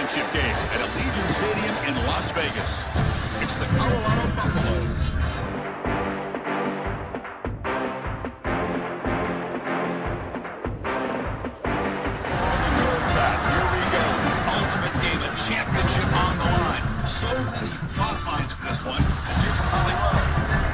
championship game at Allegiant Stadium in Las Vegas. It's the Colorado Buffaloes. Here we go. Ultimate game, a championship on the line. So many plot lines for this one. Let's hear from Holly Rowe.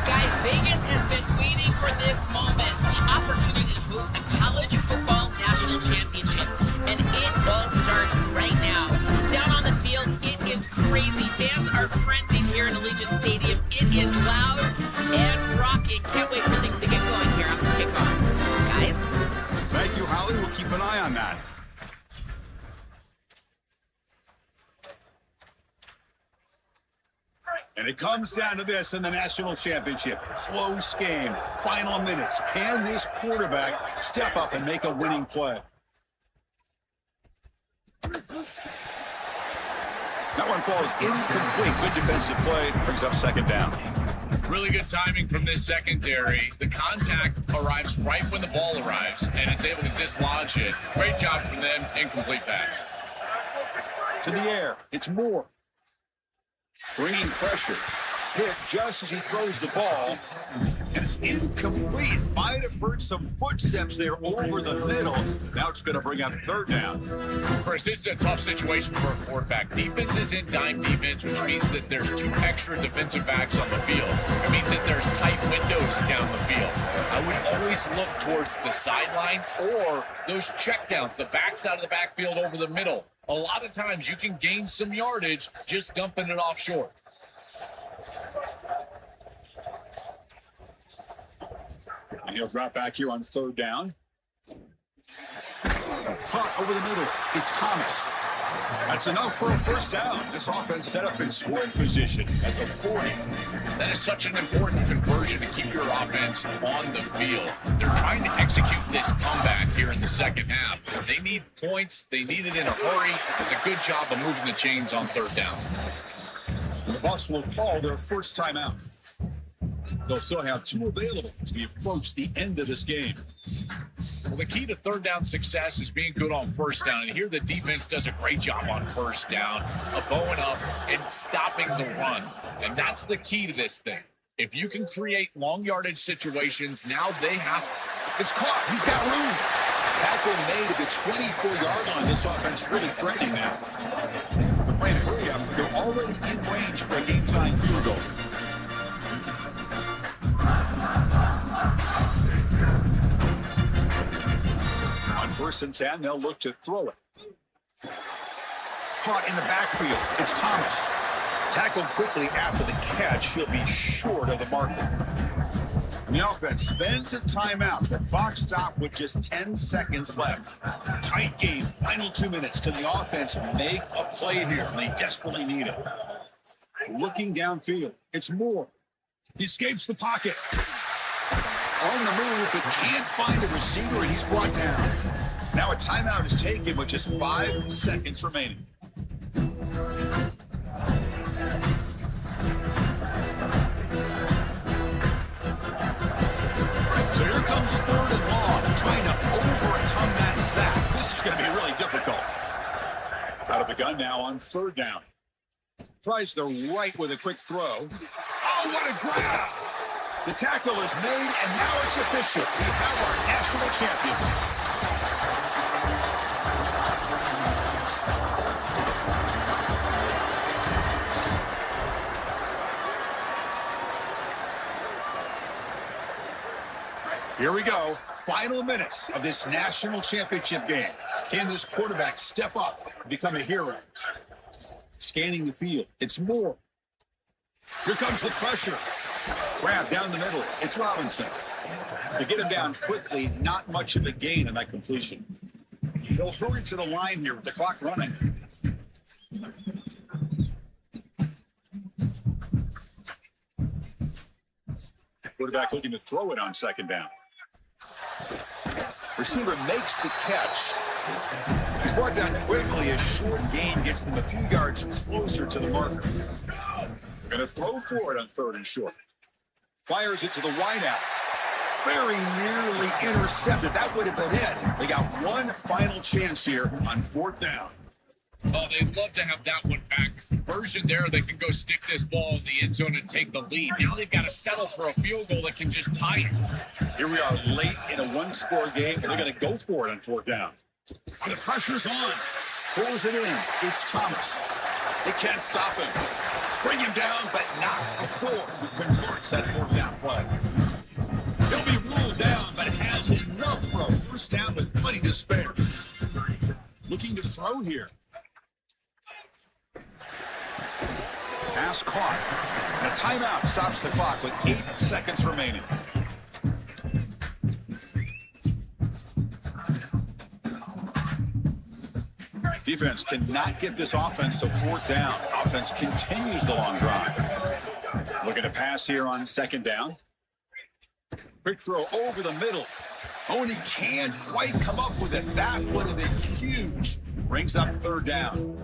Guys, Vegas has been waiting for this moment, the opportunity to host a college football national championship. And it all starts right now. Down on the field, it is crazy. Fans are frenzied here in Allegiant Stadium. It is loud and rocking. Can't wait for things to get going here after kickoff. Guys? Thank you, Holly. We'll keep an eye on that. And it comes down to this in the national championship. Close game, final minutes. Can this quarterback step up and make a winning play? That one falls incomplete. Good defensive play. Brings up second down. Really good timing from this secondary. The contact arrives right when the ball arrives, and it's able to dislodge it. Great job from them. Incomplete pass. To the air. It's Moore. Bringing pressure. Hit just as he throws the ball. And it's incomplete. Might have heard some footsteps there over the middle. Now it's going to bring up third down. Chris, this is a tough situation for a quarterback. Defense is in dime defense, which means that there's two extra defensive backs on the field. It means that there's tight windows down the field. I would always look towards the sideline or those checkdowns, the backside of the backfield over the middle. A lot of times you can gain some yardage just dumping it off short. And he'll drop back here on third down. Caught over the middle. It's Thomas. That's enough for a first down. This offense set up in scoring position at the 40. That is such an important conversion to keep your offense on the field. They're trying to execute this comeback here in the second half. They need points. They need it in a hurry. It's a good job of moving the chains on third down. The Bucs will call their first timeout. They'll still have two available as we approach the end of this game. Well, the key to third down success is being good on first down. And here the defense does a great job on first down of bowing up and stopping the run. And that's the key to this thing. If you can create long yardage situations, now they have. It's caught. He's got room. Tackle made at the 24-yard line. This offense really threatening now. They're playing hurry up. They're already in range for a game-tying field goal. On 1st and 10, they'll look to throw it. Caught in the backfield. It's Thomas. Tackled quickly after the catch. He'll be short of the marker. The offense spends a timeout. The clock stopped with just 10 seconds left. Tight game. Final 2 minutes. Can the offense make a play here? They desperately need it. Looking downfield. It's Moore. He escapes the pocket. On the move, but can't find a receiver, and he's brought down. Now a timeout is taken with just 5 seconds remaining. So here comes third and long, trying to overcome that sack. This is going to be really difficult. Out of the gun now on third down. Tries the right with a quick throw. Oh, what a grab! The tackle is made, and now it's official. We have our national champions. Here we go. Final minutes of this national championship game. Can this quarterback step up and become a hero? Scanning the field. It's Moore. Here comes the pressure. Grab down the middle. It's Robinson. To get him down quickly, not much of a gain in that completion. They'll hurry to the line here with the clock running. Quarterback looking to throw it on second down. Receiver makes the catch. He's brought down quickly. A short gain gets them a few yards closer to the marker. They're going to throw for it on third and short. Fires it to the wideout. Very nearly intercepted. That would have been it. They got one final chance here on fourth down. Oh, they'd love to have that one back. Version there, they can go stick this ball in the end zone and take the lead. Now they've got to settle for a field goal that can just tie it. Here we are late in a one-score game, and they're going to go for it on fourth down. The pressure's on. Pulls it in. It's Thomas. They can't stop him. Bring him down, but not before he converts that fourth down play. He'll be ruled down, but has enough for a first down with plenty to spare. Looking to throw here. Pass caught. And a timeout stops the clock with 8 seconds remaining. Defense cannot get this offense to fourth down. Offense continues the long drive. Looking to pass here on second down. Quick throw over the middle. Oh, and he can't quite come up with it. That would have been huge. Brings up third down.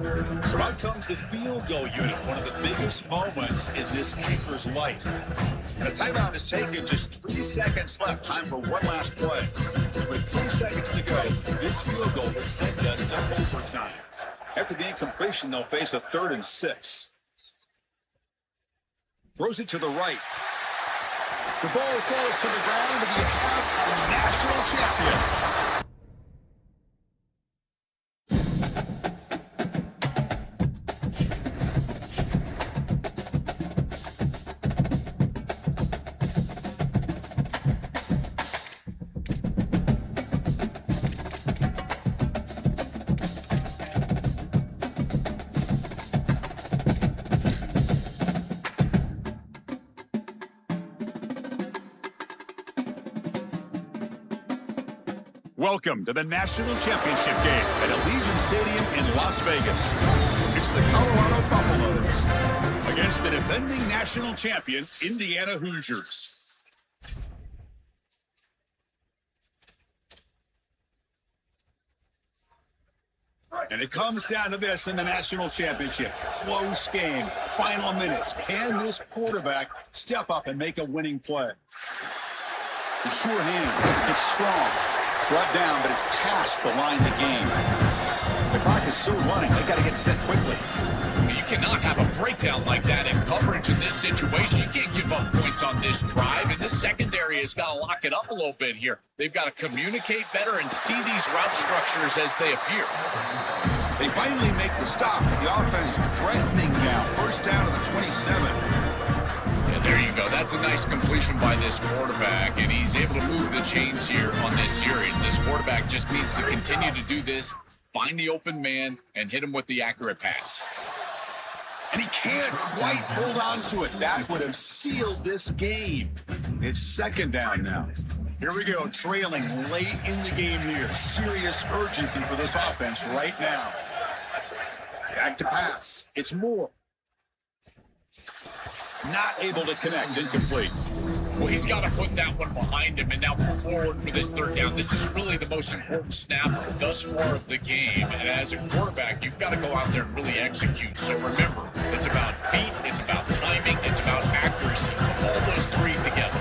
So out comes the field goal unit, one of the biggest moments in this kicker's life. And a timeout is taken, just 3 seconds left. Time for one last play. And with 3 seconds to go, this field goal will send us to overtime. After the incompletion, they'll face a 3rd and 6. Throws it to the right. The ball falls to the ground, and we have a national champion. Welcome to the National Championship game at Allegiant Stadium in Las Vegas. It's the Colorado Buffaloes against the defending national champion, Indiana Hoosiers. And it comes down to this in the national championship. Close game, final minutes. Can this quarterback step up and make a winning play? The sure hands, it's strong. Brought down, but it's past the line of the game. The clock is still running. They got to get set quickly. You cannot have a breakdown like that in coverage in this situation. You can't give up points on this drive, and this secondary has got to lock it up a little bit here. They've got to communicate better and see these route structures as they appear. They finally make the stop, with the offense threatening now. First down to the 27. There you go. That's a nice completion by this quarterback, and he's able to move the chains here on this series. This quarterback just needs to continue to do this, find the open man, and hit him with the accurate pass. And he can't quite hold on to it. That would have sealed this game. It's second down now. Here we go, trailing late in the game here. Serious urgency for this offense right now. Back to pass. It's Moore. Not able to connect, incomplete. Well, he's got to put that one behind him and now move forward for this third down. This is really the most important snap thus far of the game. And as a quarterback, you've got to go out there and really execute. So remember, it's about feet, it's about timing, it's about accuracy. All those three together.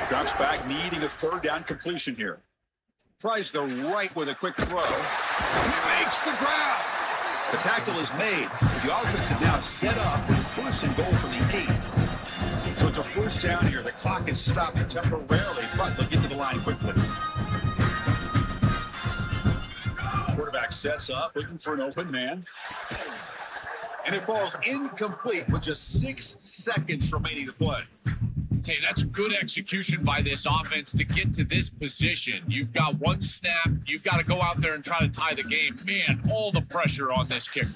Drops back, needing a third down completion here. Tries the right with a quick throw. He makes the grab. The tackle is made. The offense is now set up with first and goal from the 8. So it's a first down here. The clock is stopped temporarily, but they'll get to the line quickly. Quarterback sets up, looking for an open man. And it falls incomplete with just 6 seconds remaining to play. Hey, that's good execution by this offense to get to this position. You've got one snap. You've got to go out there and try to tie the game. Man, all the pressure on this kicker.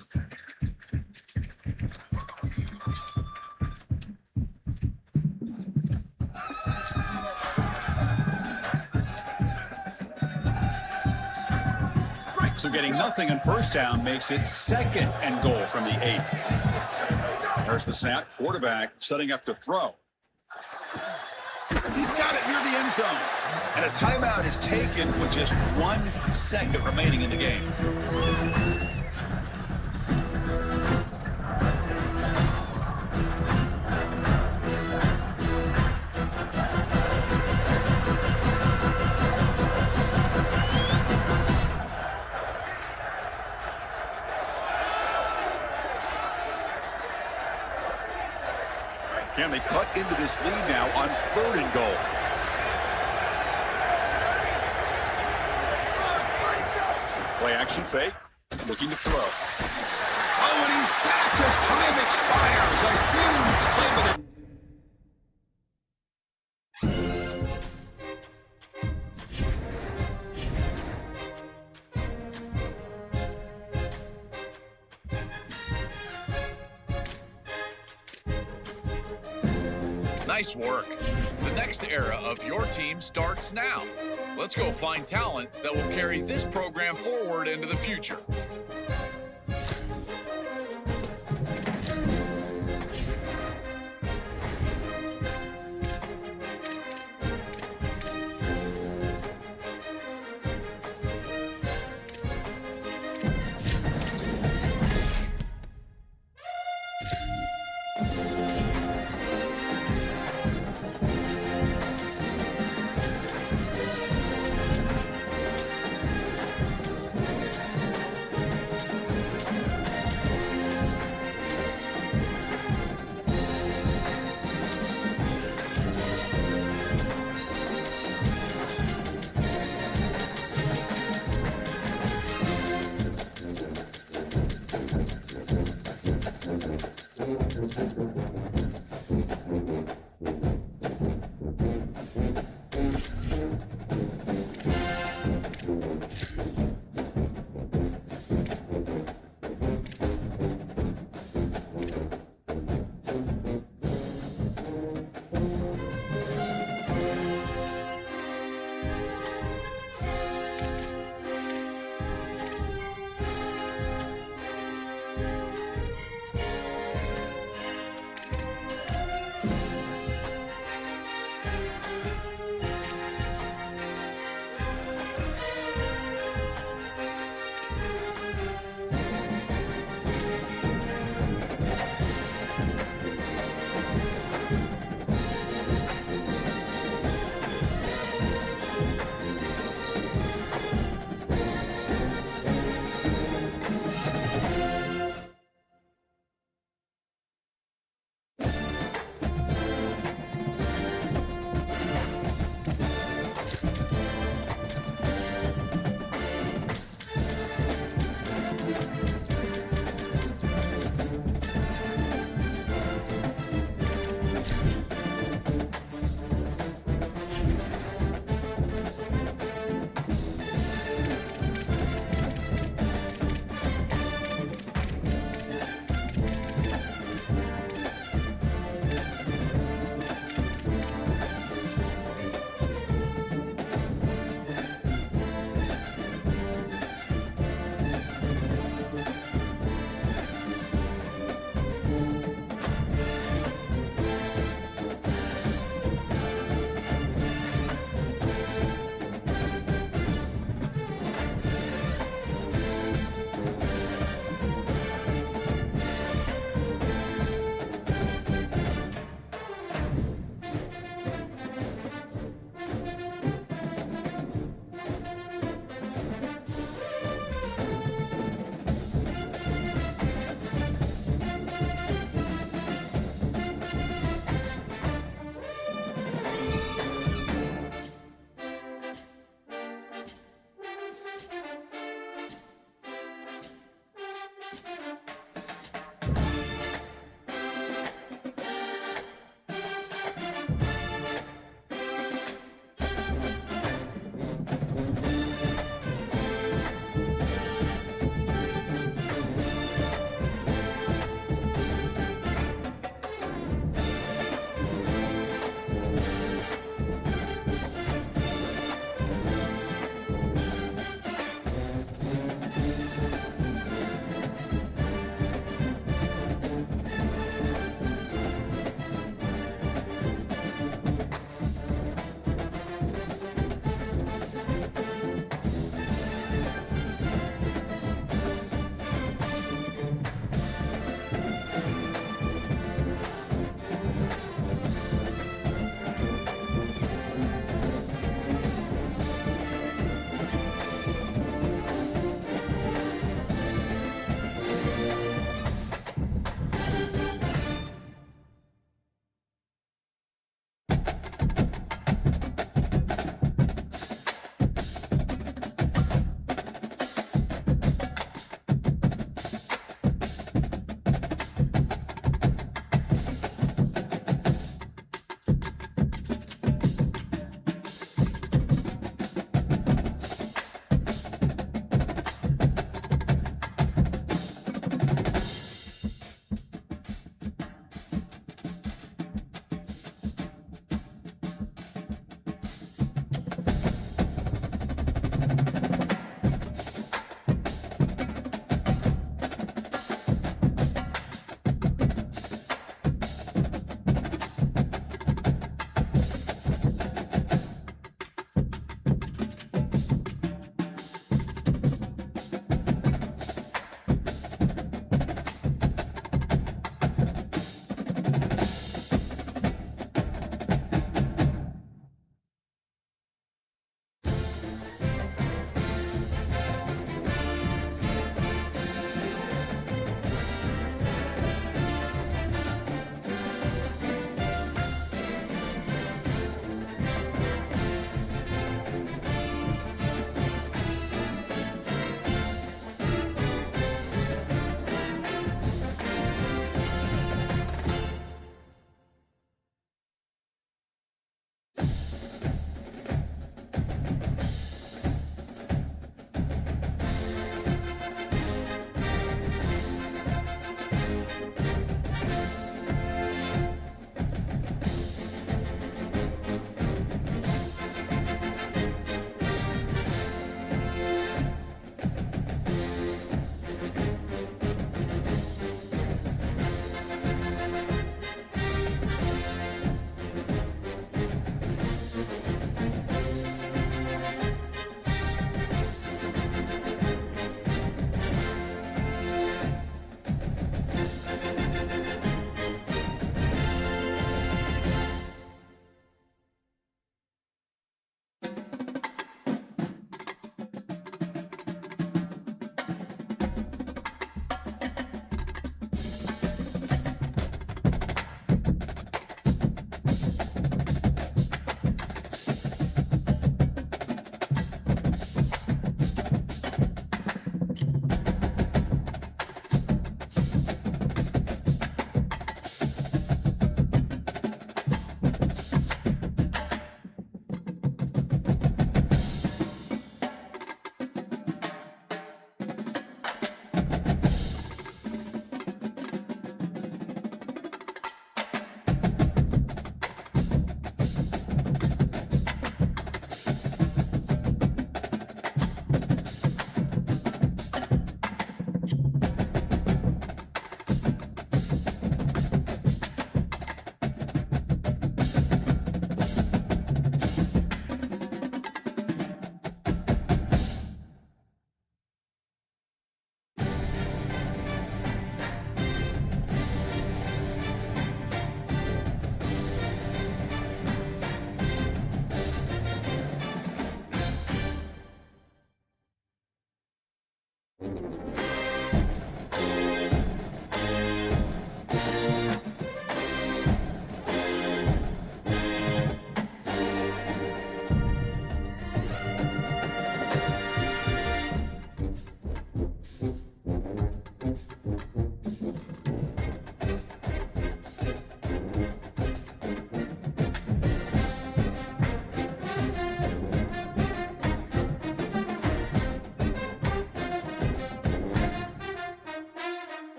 So getting nothing on first down makes it second and goal from the 8. There's the snap. Quarterback setting up to throw. He's got it near the end zone. And a timeout is taken with just 1 second remaining in the game. Can they cut into this lead now on 3rd and goal? Play action fake, looking to throw. Oh, and he's sacked as time expires. A huge play for the... Nice work. The next era of your team starts now. Let's go find talent that will carry this program forward into the future.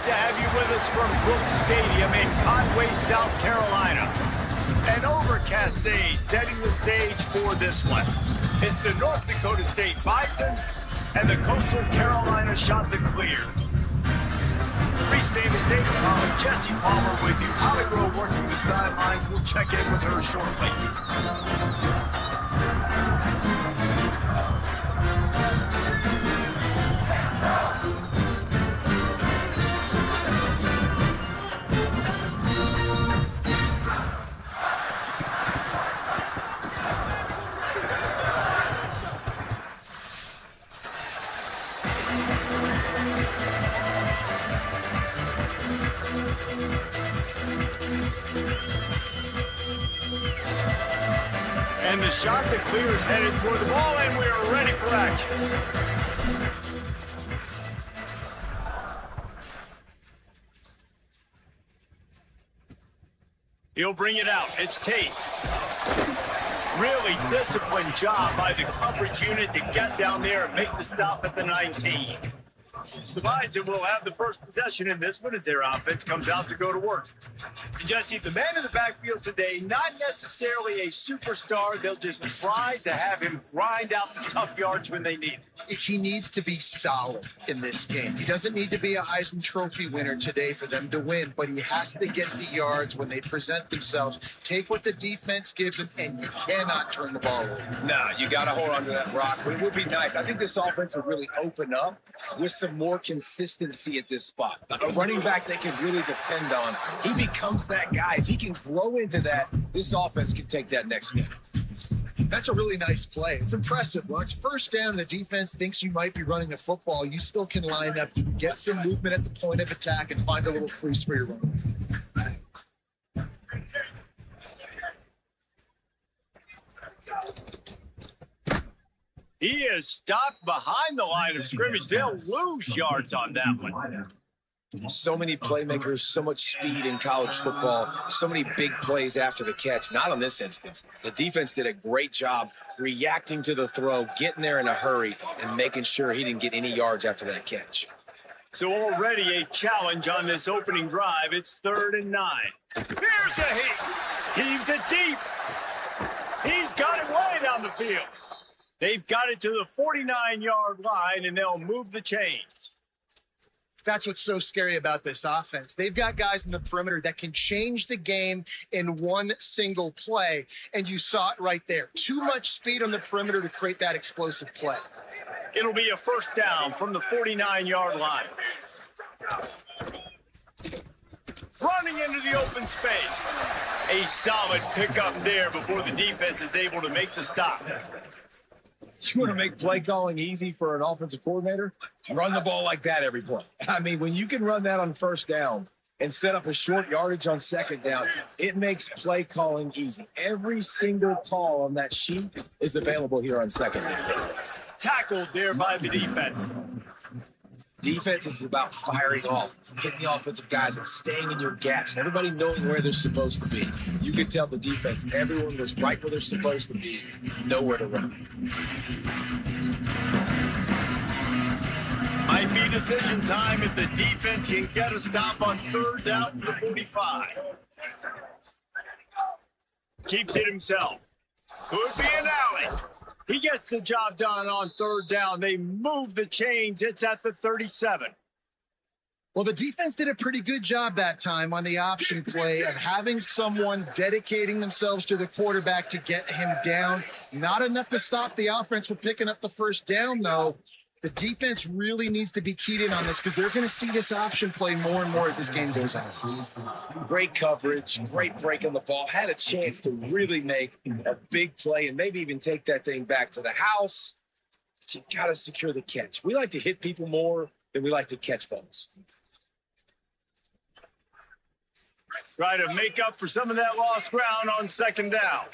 to have you with us from Brooks Stadium in Conway, South Carolina. An overcast day setting the stage for this one. It's the North Dakota State Bison and the Coastal Carolina Chanticleer. Reese Davis, David Palmer, Jesse Palmer with you. Holly Rowe working the sidelines. We'll check in with her shortly. And the Chanticleer is headed toward the ball, and we are ready for action. He'll bring it out. It's Tate. Really disciplined job by the coverage unit to get down there and make the stop at the 19. The Bison will have the first possession in this one as their offense comes out to go to work. Jesse, the man in the backfield today, not necessarily a superstar. They'll just try to have him grind out the tough yards when they need it. He needs to be solid in this game. He doesn't need to be a Heisman Trophy winner today for them to win, but he has to get the yards when they present themselves. Take what the defense gives him, and you cannot turn the ball over. Nah, you got to hold on to that rock, but it would be nice. I think this offense would really open up with some more consistency at this spot. A running back they can really depend on. He becomes that guy. If he can grow into that, this offense can take that next step. That's a really nice play. It's impressive. When it's first down and the defense thinks you might be running the football, you still can line up. You can get some movement at the point of attack and find a little crease for your run. He is stopped behind the line of scrimmage. They'll lose yards on that one. So many playmakers, so much speed in college football, so many big plays after the catch. Not on this instance. The defense did a great job reacting to the throw, getting there in a hurry, and making sure he didn't get any yards after that catch. So already a challenge on this opening drive. It's 3rd and 9. Here's a hit. Heaves it deep. He's got it way down the field. They've got it to the 49-yard line, and they'll move the chains. That's what's so scary about this offense. They've got guys in the perimeter that can change the game in one single play, and you saw it right there. Too much speed on the perimeter to create that explosive play. It'll be a first down from the 49-yard line. Running into the open space. A solid pickup there before the defense is able to make the stop. You want to make play calling easy for an offensive coordinator? Run the ball like that every play. I mean, when you can run that on first down and set up a short yardage on second down, it makes play calling easy. Every single call on that sheet is available here on second down. Tackled there by the defense. Defense is about firing off, hitting the offensive guys and staying in your gaps. Everybody knowing where they're supposed to be. You could tell the defense, everyone was right where they're supposed to be, nowhere to run. Might be decision time if the defense can get a stop on 3rd down to the 45. Keeps it himself. Could be an alley. He gets the job done on 3rd down. They move the chains. It's at the 37. Well, the defense did a pretty good job that time on the option play of having someone dedicating themselves to the quarterback to get him down. Not enough to stop the offense from picking up the first down, though. The defense really needs to be keyed in on this because they're going to see this option play more and more as this game goes on. Great coverage, great break on the ball. Had a chance to really make a big play and maybe even take that thing back to the house. But you got to secure the catch. We like to hit people more than we like to catch balls. Try to make up for some of that lost ground on 2nd down.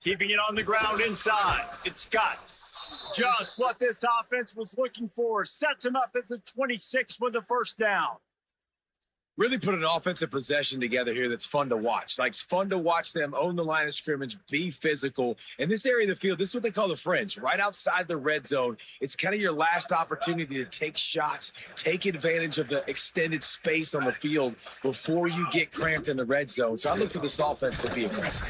Keeping it on the ground inside. It's Scott. Just what this offense was looking for. Sets him up at the 26 with the first down. Really put an offensive possession together here that's fun to watch. Like, it's fun to watch them own the line of scrimmage, be physical. In this area of the field, this is what they call the fringe, right outside the red zone. It's kind of your last opportunity to take shots, take advantage of the extended space on the field before you get cramped in the red zone. So I look for this offense to be aggressive.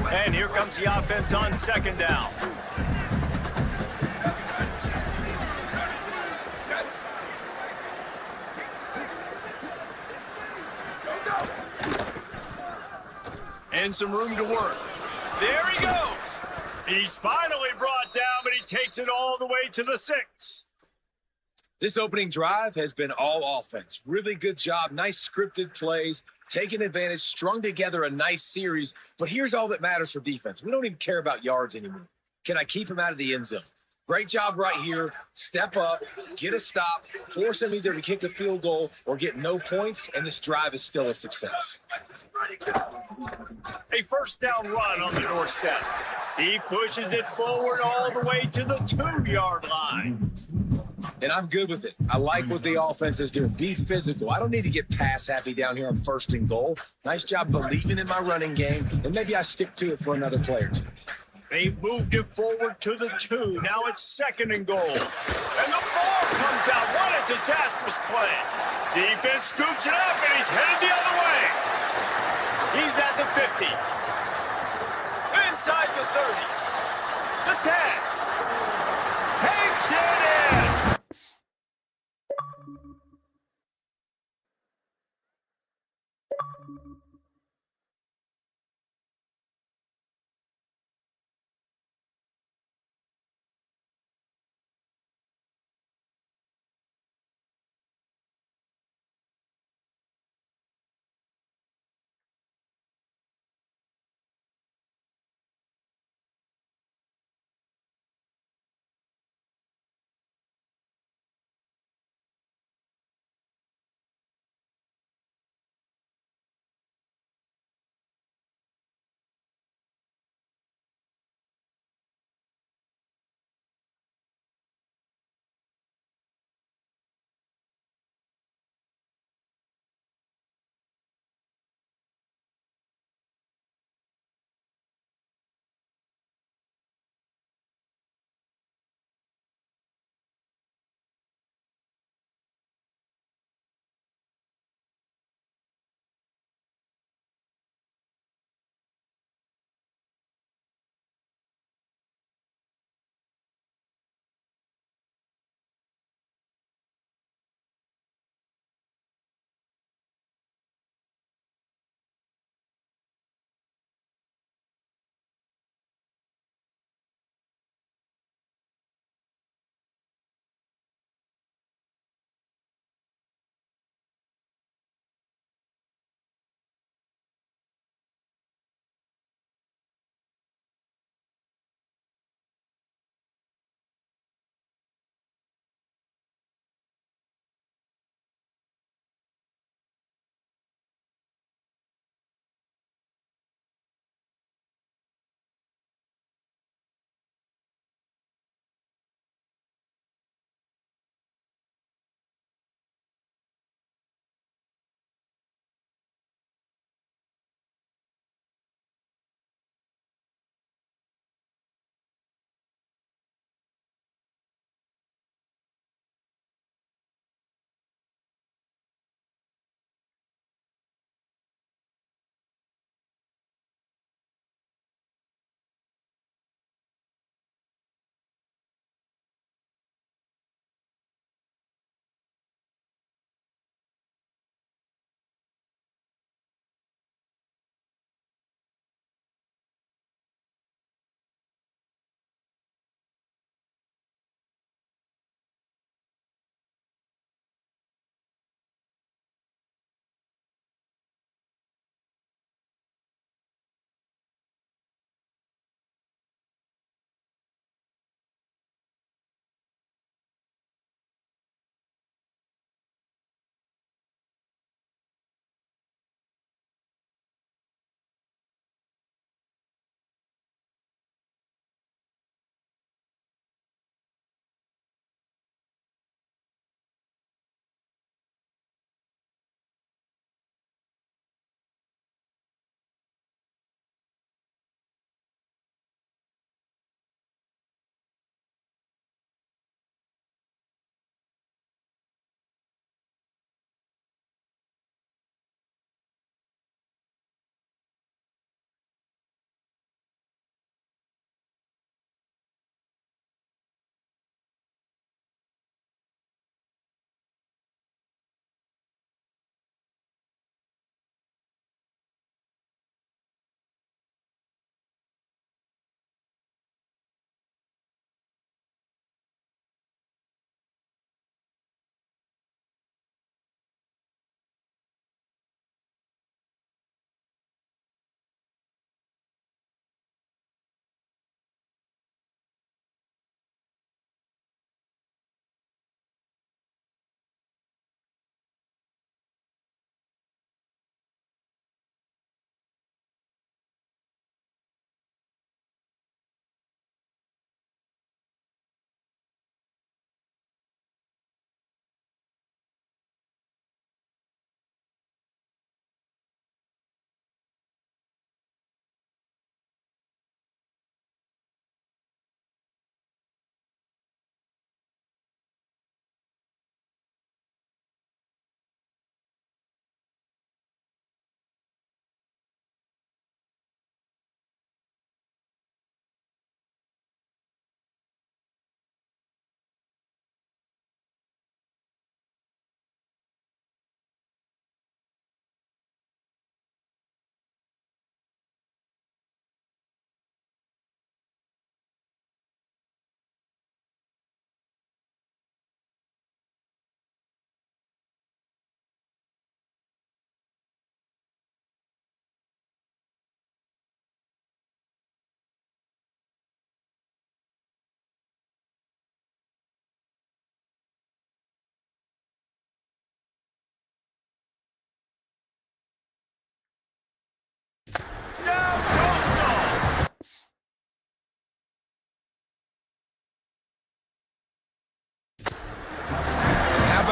And here comes the offense on second down. And some room to work. There he goes. He's finally brought down, but he takes it all the way to the 6. This opening drive has been all offense. Really good job. Nice scripted plays, taking advantage, strung together a nice series. But here's all that matters for defense. We don't even care about yards anymore. Can I keep him out of the end zone? Great job right here. Step up, get a stop, force him either to kick a field goal or get no points, and this drive is still a success. A first down run on the doorstep. He pushes it forward all the way to the 2-yard line. And I'm good with it. I like what the offense is doing. Be physical. I don't need to get pass happy down here on 1st and goal. Nice job believing in my running game, and maybe I stick to it for another play or two. They've moved it forward to the 2. Now it's 2nd and goal. And the ball comes out. What a disastrous play. Defense scoops it up, and he's headed the other way. He's at the 50. Inside the 30. The 10. Takes it in.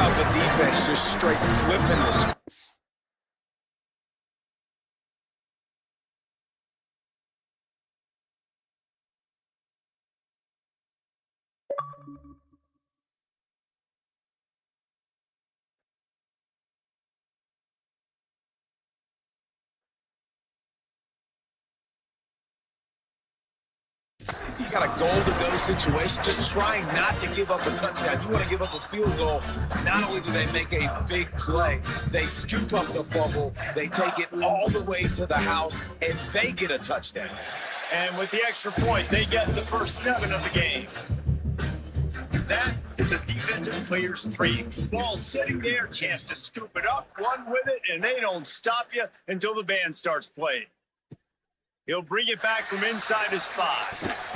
about the defense just straight flipping this? You got a goal-to-go situation, just trying not to give up a touchdown. You want to give up a field goal. Not only do they make a big play, they scoop up the fumble, they take it all the way to the house, and they get a touchdown. And with the extra point, they get the first 7 of the game. That is a defensive player's 3. Ball sitting there, chance to scoop it up, run with it, and they don't stop you until the band starts playing. He'll bring it back from inside his 5.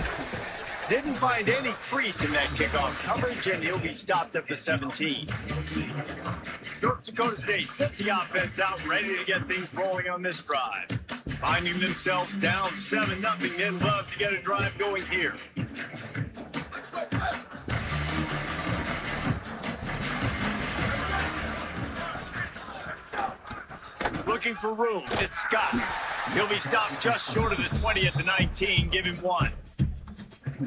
Didn't find any crease in that kickoff coverage, and he'll be stopped at the 17. North Dakota State sets the offense out, ready to get things rolling on this drive. Finding themselves down 7-0, they'd love to get a drive going here. Looking for room, it's Scott. He'll be stopped just short of the 20 at the 19, give him 1.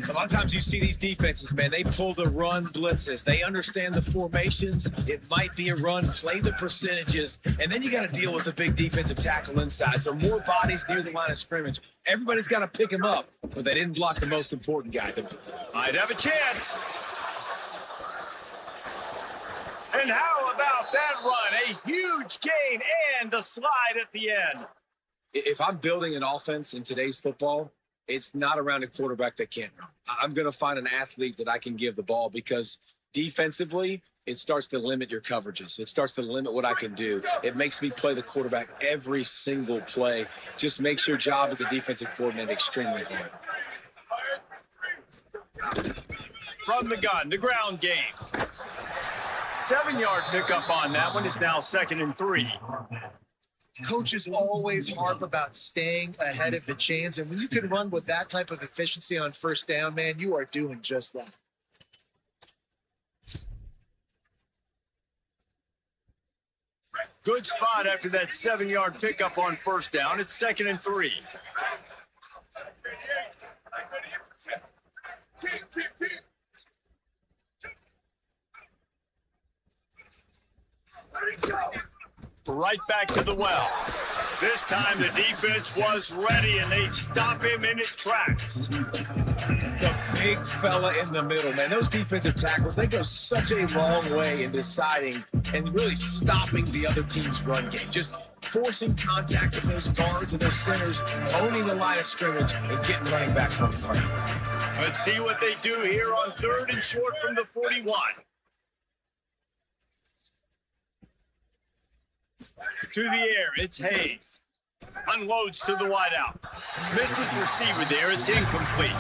A lot of times you see these defenses, man, they pull the run blitzes. They understand the formations. It might be a run, play the percentages, and then you got to deal with the big defensive tackle inside. So more bodies near the line of scrimmage. Everybody's got to pick him up, but they didn't block the most important guy. Might have a chance. And how about that run? A huge gain and a slide at the end. If I'm building an offense in today's football, it's not around a quarterback that can't run. I'm going to find an athlete that I can give the ball because defensively, it starts to limit your coverages. It starts to limit what I can do. It makes me play the quarterback every single play. Just makes your job as a defensive coordinator extremely hard. From the gun, the ground game. 7-yard pickup on that one is now 2nd and 3. Coaches always harp about staying ahead of the chains, and when you can run with that type of efficiency on first down, man, you are doing just that. Good spot after that 7-yard pickup on first down. It's 2nd and 3. Right back to the well. This time the defense was ready, and they stop him in his tracks. The big fella in the middle, man. Those defensive tackles, they go such a long way in deciding and really stopping the other team's run game. Just forcing contact with those guards and those centers, owning the line of scrimmage, and getting running backs on the ground. Let's see what they do here on 3rd and short from the 41. To the air, it's Hayes. Unloads to the wideout. Missed his receiver there, it's incomplete.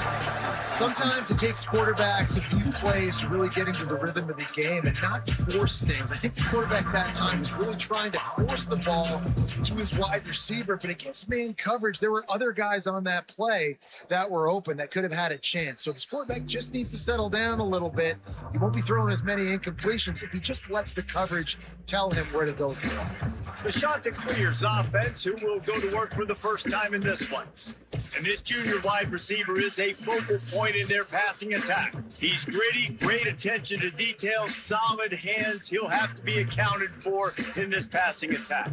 Sometimes it takes quarterbacks a few plays to really get into the rhythm of the game and not force things. I think the quarterback that time was really trying to force the ball to his wide receiver, but against man coverage, there were other guys on that play that were open that could have had a chance. So this quarterback just needs to settle down a little bit. He won't be throwing as many incompletions if he just lets the coverage tell him where to go. The Chanticleer's offense, who will go to work for the first time in this one. And this junior wide receiver is a focal point in their passing attack. He's gritty, great attention to detail, solid hands. He'll have to be accounted for in this passing attack.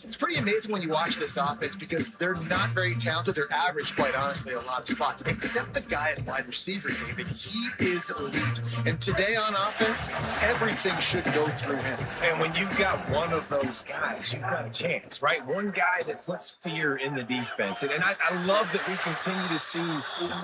It's pretty amazing when you watch this offense because they're not very talented. They're average, quite honestly, a lot of spots, except the guy at wide receiver, David. He is elite. And today on offense, everything should go through him. And when you've got one of those guys, you've got a chance, right? One guy that puts fear in the defense. And I love that we continue to see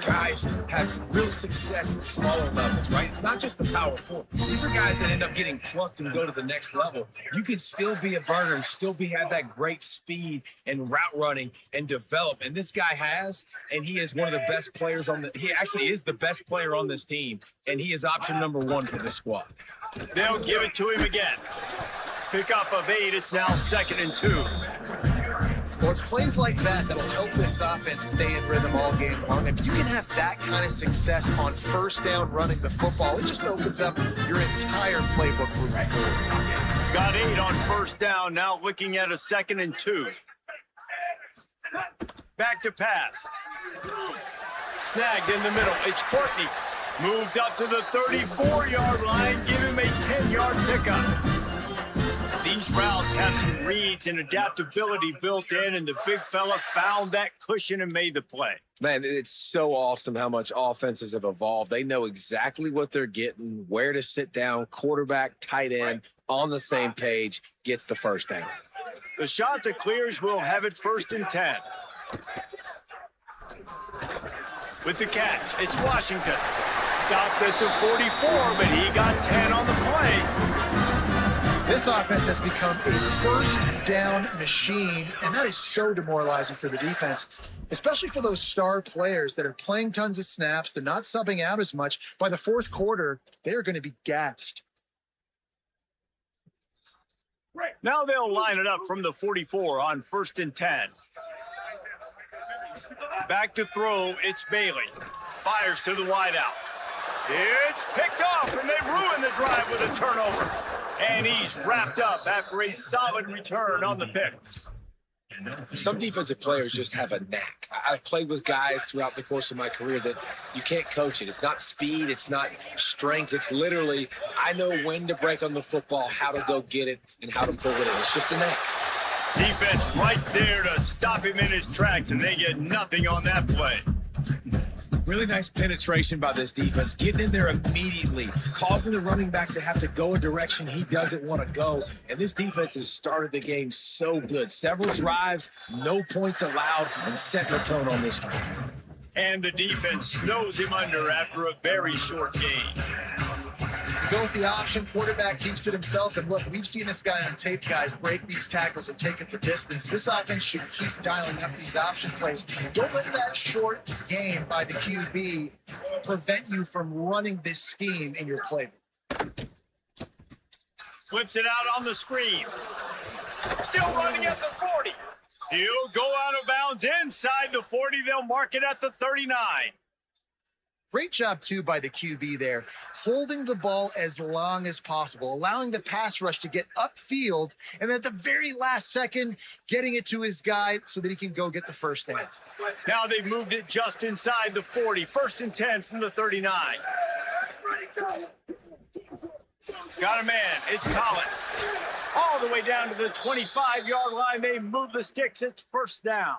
guys have real success at smaller levels, right? It's not just the power forward. These are guys that end up getting plucked and go to the next level. You can still be a burner and still have that great speed and route running and develop. And this guy has, and he is one of the best players he actually is the best player on this team. And he is option number 1 for this squad. They'll give it to him again. Pickup of 8, it's now 2nd and 2. Well, it's plays like that that'll help this offense stay in rhythm all game long. If you can have that kind of success on first down running the football, it just opens up your entire playbook moving forward. Got 8 on first down, now looking at a 2nd and 2. Back to pass. Snagged in the middle. It's Courtney. Moves up to the 34-yard line. Give him a 10-yard pickup. These routes have some reads and adaptability built in, and the big fella found that cushion and made the play. Man, it's so awesome how much offenses have evolved. They know exactly what they're getting, where to sit down, quarterback, tight end, on the same page, gets the first down. The shot that clears will have it 1st and 10. With the catch, it's Washington. Stopped at the 44, but he got 10 on the play. This offense has become a first down machine, and that is so demoralizing for the defense, especially for those star players that are playing tons of snaps. They're not subbing out as much. By the fourth quarter, they are going to be gassed. Now they'll line it up from the 44 on 1st and 10. Back to throw, it's Bailey. Fires to the wideout. It's picked off, and they ruin the drive with a turnover. And he's wrapped up after a solid return on the pick. Some defensive players just have a knack. I've played with guys throughout the course of my career that you can't coach it. It's not speed. It's not strength. It's literally, I know when to break on the football, how to go get it, and how to pull it in. It's just a knack. Defense right there to stop him in his tracks, and they get nothing on that play. Really nice penetration by this defense, getting in there immediately, causing the running back to have to go a direction he doesn't want to go. And this defense has started the game so good. Several drives, no points allowed, and setting the tone on this drive. And the defense snows him under after a very short gain. Go with the option. Quarterback keeps it himself. And look, we've seen this guy on tape, guys, break these tackles and take it the distance. This offense should keep dialing up these option plays. Don't let that short game by the QB prevent you from running this scheme in your playbook. Flips it out on the screen. Still running at the 40. He'll go out of bounds inside the 40. They'll mark it at the 39. Great job, too, by the QB there, holding the ball as long as possible, allowing the pass rush to get upfield, and at the very last second, getting it to his guy so that he can go get the first down. Now they've moved it just inside the 40. 1st and 10 from the 39. Got a man. It's Collins. All the way down to the 25-yard line. They move the sticks. It's 1st down.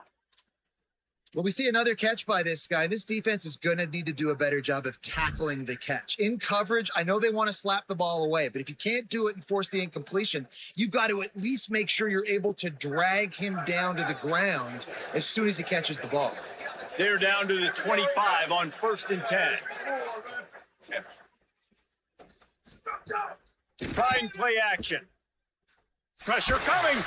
Well, we see another catch by this guy. This defense is going to need to do a better job of tackling the catch. In coverage, I know they want to slap the ball away, but if you can't do it and force the incompletion, you've got to at least make sure you're able to drag him down to the ground as soon as he catches the ball. They're down to the 25 on 1st and 10. Try and play action. Pressure coming.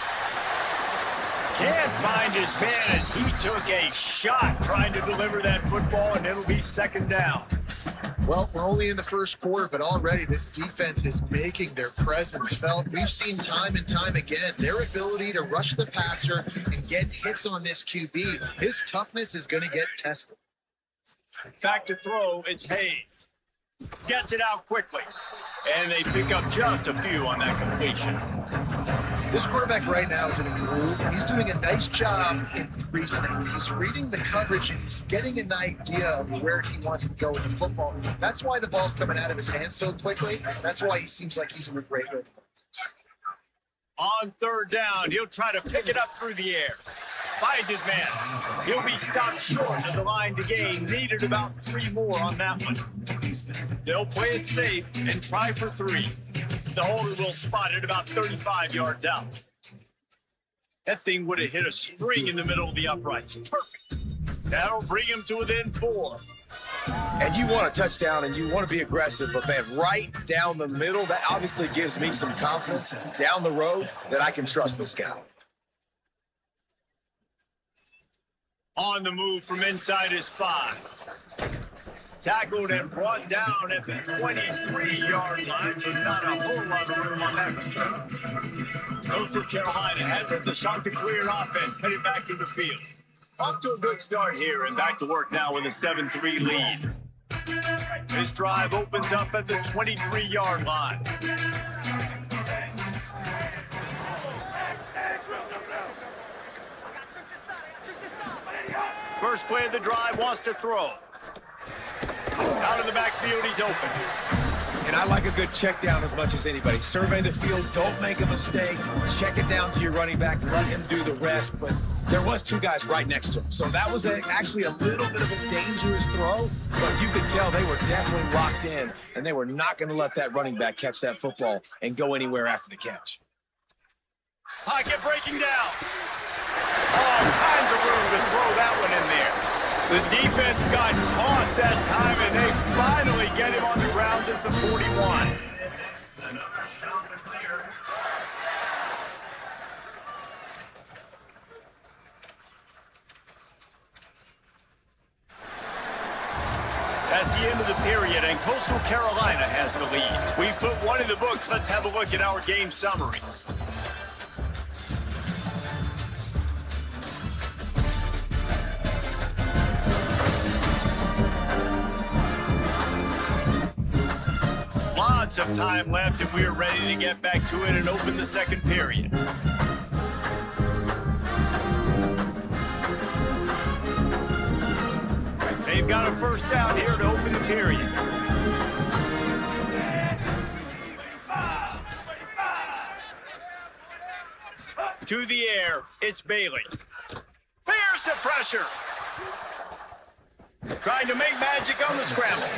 Can't find his man as he took a shot trying to deliver that football, and it'll be 2nd down. Well, we're only in the first quarter, but already this defense is making their presence felt. We've seen time and time again their ability to rush the passer and get hits on this QB. His toughness is going to get tested. Back to throw, it's Hayes. Gets it out quickly, and they pick up just a few on that completion. This quarterback right now is in a groove, and he's doing a nice job in pre-snap. He's reading the coverage, and he's getting an idea of where he wants to go with the football. That's why the ball's coming out of his hands so quickly. That's why he seems like he's in a great rhythm. On 3rd down, he'll try to pick it up through the air. Finds his man. He'll be stopped short of the line to gain. Needed about 3 more on that one. They'll play it safe and try for 3. The holder will spot it about 35 yards out. That thing would have hit a string in the middle of the uprights. Perfect. That'll bring him to within 4. And you want a touchdown and you want to be aggressive, but man, right down the middle, that obviously gives me some confidence down the road that I can trust this guy. On the move from inside his 5. Tackled and brought down at the 23-yard line, so not a whole lot of room on that return. Coastal Carolina has it. The Chanticleer offense headed back to the field. Off to a good start here and back to work now with a 7-3 lead. This drive opens up at the 23-yard line. First play of the drive wants to throw. Out of the backfield, he's open. And I like a good check down as much as anybody. Survey the field, don't make a mistake. Check it down to your running back, let him do the rest. But there was two guys right next to him. So that was actually a little bit of a dangerous throw, but you could tell they were definitely locked in, and they were not going to let that running back catch that football and go anywhere after the catch. Pocket breaking down. All kinds of room to throw that one in there. The defense got caught that time, and they finally get him on the ground at the 41. That's the end of the period, and Coastal Carolina has the lead. We put one in the books. Let's have a look at our game summary. Lots of time left, and we're ready to get back to it and open the second period. They've got a first down here to open the period. To the air, it's Bailey. Here's the pressure. Trying to make magic on the scramble.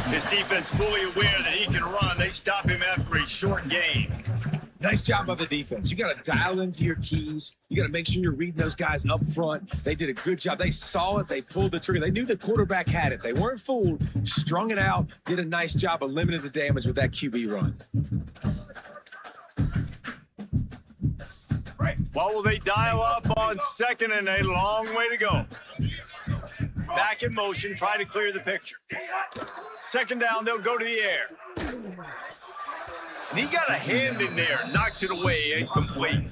His defense fully aware that he can run. They stop him after a short gain. Nice job by the defense. You got to dial into your keys. You got to make sure you're reading those guys up front. They did a good job. They saw it. They pulled the trigger. They knew the quarterback had it. They weren't fooled. Strung it out. Did a nice job of limiting the damage with that QB run. What will they dial up on second and a long way to go? Back in motion, trying to clear the picture. Second down, they'll go to the air. And he got a hand in there, knocks it away, incomplete.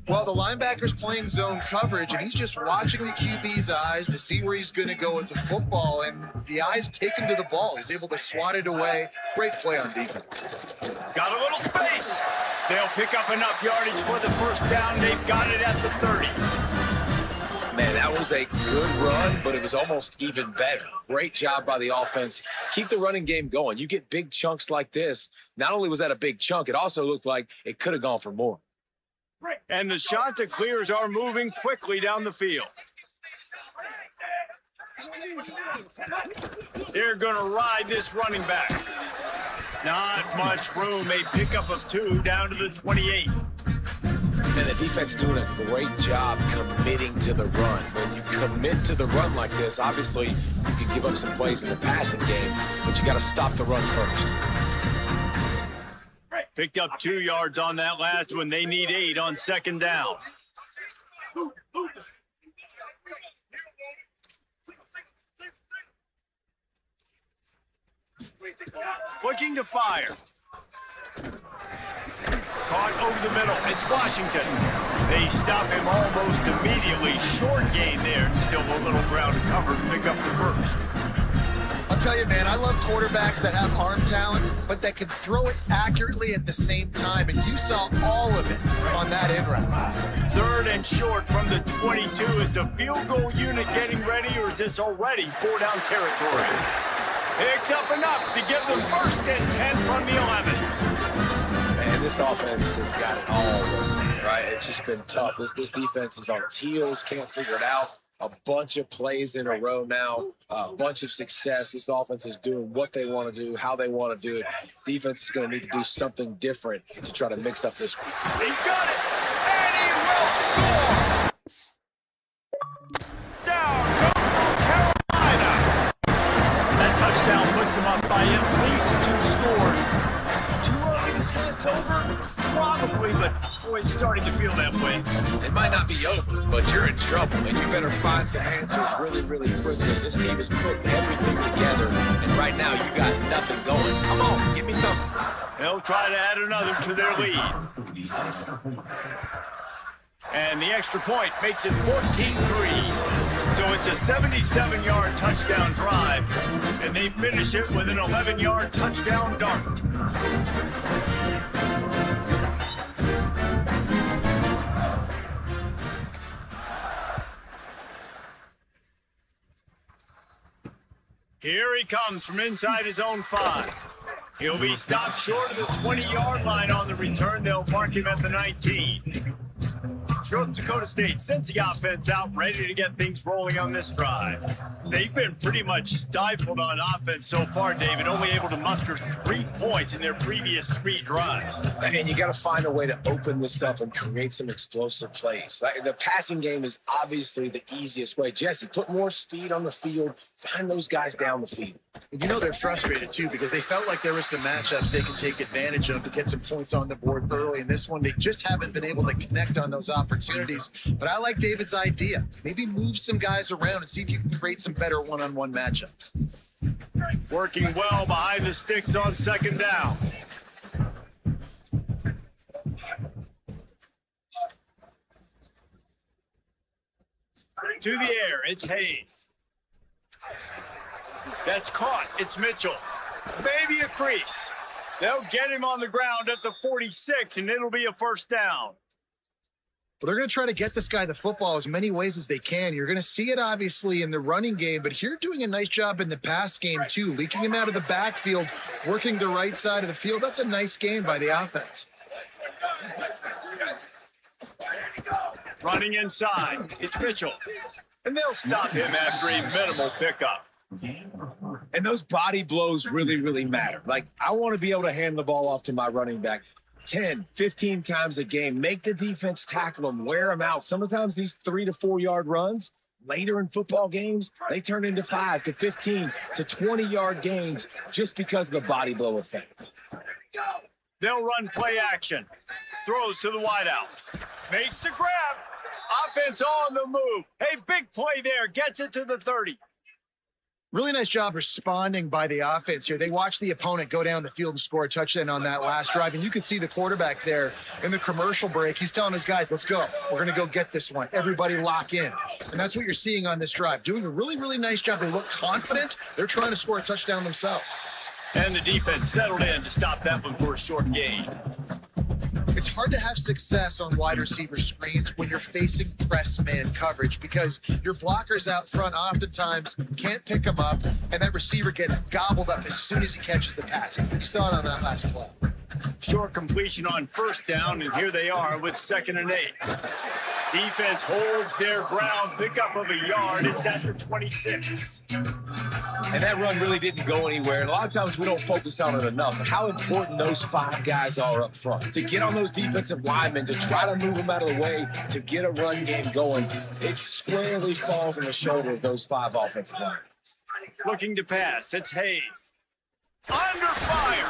Well, the linebacker's playing zone coverage, and he's just watching the QB's eyes to see where he's going to go with the football, and the eyes take him to the ball. He's able to swat it away. Great play on defense. Got a little space. They'll pick up enough yardage for the first down. They've got it at the 30. Man, that was a good run, but it was almost even better. Great job by the offense. Keep the running game going. You get big chunks like this. Not only was that a big chunk, it also looked like it could have gone for more. And the Chanticleers are moving quickly down the field. They're going to ride this running back. Not much room. A pickup of 2 down to the 28. And the defense doing a great job committing to the run. When you commit to the run like this, obviously you can give up some plays in the passing game, but you got to stop the run first. Picked up 2 yards on that last one. They need 8 on second down. Looking to fire. Caught over the middle. It's Washington. They stop him almost immediately. Short gain there. Still a little ground to cover to pick up the first. I'll tell you, man, I love quarterbacks that have arm talent, but that can throw it accurately at the same time, and you saw all of it on that in route. Third and short from the 22. Is the field goal unit getting ready, or is this already 4-down territory? Picks up enough to give them first and 10 from the 11. Man, this offense has got it all, right? It's just been tough. This defense is on its heels, can't figure it out. A bunch of plays in a row now, a bunch of success. This offense is doing what they want to do, how they want to do it. Defense is going to need to do something different to try to mix up this. He's got it, and he will score. Down goes Carolina. That touchdown puts them up by at least 2 scores. Too early to say it's over? Probably, but boy, it's starting to feel that way. It might not be over, but you're in trouble, and you better find some answers really, really quickly. This team is putting everything together, and right now you got nothing going. Come on, give me something. They'll try to add another to their lead. And the extra point makes it 14-3. So it's a 77-yard touchdown drive, and they finish it with an 11-yard touchdown dart. Here he comes from inside his own 5. He'll be stopped short of the 20-yard line on the return. They'll mark him at the 19. North Dakota State sends the offense out, ready to get things rolling on this drive. They've been pretty much stifled on offense so far, David, only able to muster 3 points in their previous 3 drives. And you got to find a way to open this up and create some explosive plays. Like, the passing game is obviously the easiest way. Jesse, put more speed on the field, find those guys down the field. And you know they're frustrated, too, because they felt like there were some matchups they could take advantage of to get some points on the board early. In this one, they just haven't been able to connect on those opportunities. But I like David's idea. Maybe move some guys around and see if you can create some better one-on-one matchups. Working well behind the sticks on second down. To the air, it's Hayes. That's caught. It's Mitchell. Maybe a crease. They'll get him on the ground at the 46, and it'll be a first down. Well, they're going to try to get this guy the football as many ways as they can. You're going to see it, obviously, in the running game, but here doing a nice job in the pass game, too. Leaking him out of the backfield, working the right side of the field. That's a nice game by the offense. Running inside, it's Mitchell. And they'll stop him after a minimal pickup. And those body blows really, really matter. Like, I want to be able to hand the ball off to my running back 10, 15 times a game. Make the defense tackle them, wear them out. Sometimes these 3 to 4 yard runs later in football games, they turn into 5 to 15 to 20 yard gains just because of the body blow effect. They'll run play action. Throws to the wideout. Makes the grab. Offense on the move. Hey, big play there. Gets it to the 30. Really nice job responding by the offense here. They watched the opponent go down the field and score a touchdown on that last drive. And you could see the quarterback there in the commercial break. He's telling his guys, let's go. We're going to go get this one. Everybody lock in. And that's what you're seeing on this drive. Doing a really, really nice job. They look confident. They're trying to score a touchdown themselves. And the defense settled in to stop that one for a short gain. It's hard to have success on wide receiver screens when you're facing press man coverage because your blockers out front oftentimes can't pick them up, and that receiver gets gobbled up as soon as he catches the pass. You saw it on that last play. Short completion on first down, and here they are with 2nd and 8. Defense holds their ground, pickup of a yard. It's at the 26. And that run really didn't go anywhere. And a lot of times we don't focus on it enough. But how important those 5 guys are up front. To get on those defensive linemen, to try to move them out of the way, to get a run game going, it squarely falls on the shoulder of those 5 offensive linemen. Looking to pass, it's Hayes. Under fire.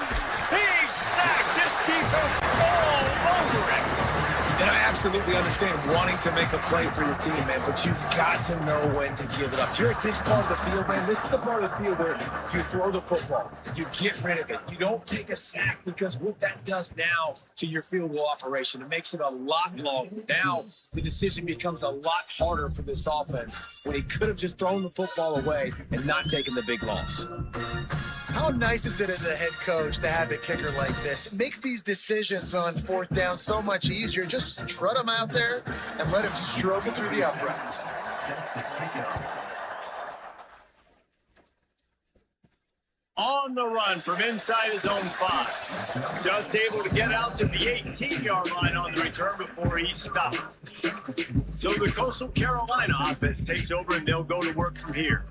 He's sacked. This defense all over it. And I absolutely understand wanting to make a play for your team, man, but you've got to know when to give it up. You're at this part of the field, man. This is the part of the field where you throw the football. You get rid of it. You don't take a sack because what that does now to your field goal operation, it makes it a lot longer. Now the decision becomes a lot harder for this offense when he could have just thrown the football away and not taken the big loss. How nice is it as a head coach to have a kicker like this? It makes these decisions on 4th down so much easier. Just trot him out there and let him stroke it through the uprights. On the run from inside his own 5. Just able to get out to the 18-yard line on the return before he's stopped. So the Coastal Carolina offense takes over, and they'll go to work from here.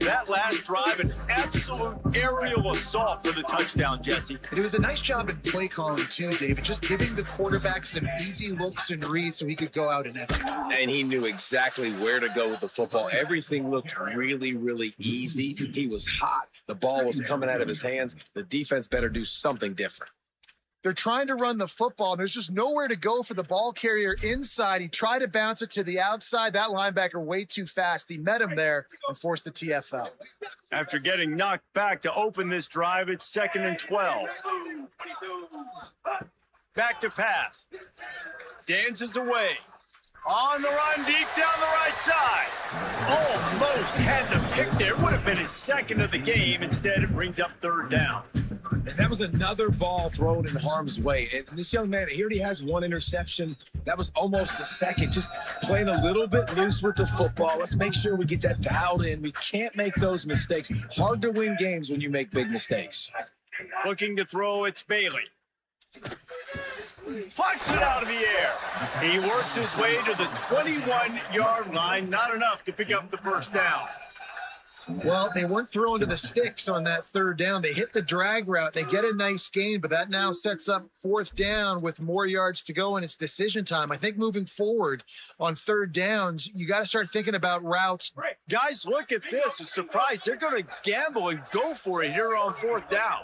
That last drive, an absolute aerial assault for the touchdown, Jesse. It was a nice job in play calling, too, David, just giving the quarterback some easy looks and reads so he could go out and execute. And he knew exactly where to go with the football. Everything looked really, really easy. He was hot. The ball was coming out of his hands. The defense better do something different. They're trying to run the football, and there's just nowhere to go for the ball carrier inside. He tried to bounce it to the outside. That linebacker way too fast. He met him there and forced the TFL. After getting knocked back to open this drive, it's 2nd and 12. Back to pass. Dances away. On the run, deep down the right side. Almost had the pick there. Would have been his second of the game. Instead, it brings up third down. And that was another ball thrown in harm's way. And this young man, he already has one interception. That was almost a second. Just playing a little bit loose with the football. Let's make sure we get that dialed in. We can't make those mistakes. Hard to win games when you make big mistakes. Looking to throw, it's Bailey. Plucks it out of the air. He works his way to the 21-yard line. Not enough to pick up the first down. Well, they weren't throwing to the sticks on that third down. They hit the drag route. They get a nice gain, but that now sets up fourth down with more yards to go, and it's decision time. I think moving forward on third downs, you got to start thinking about routes. Guys, look at this. A surprise. They're going to gamble and go for it here on fourth down.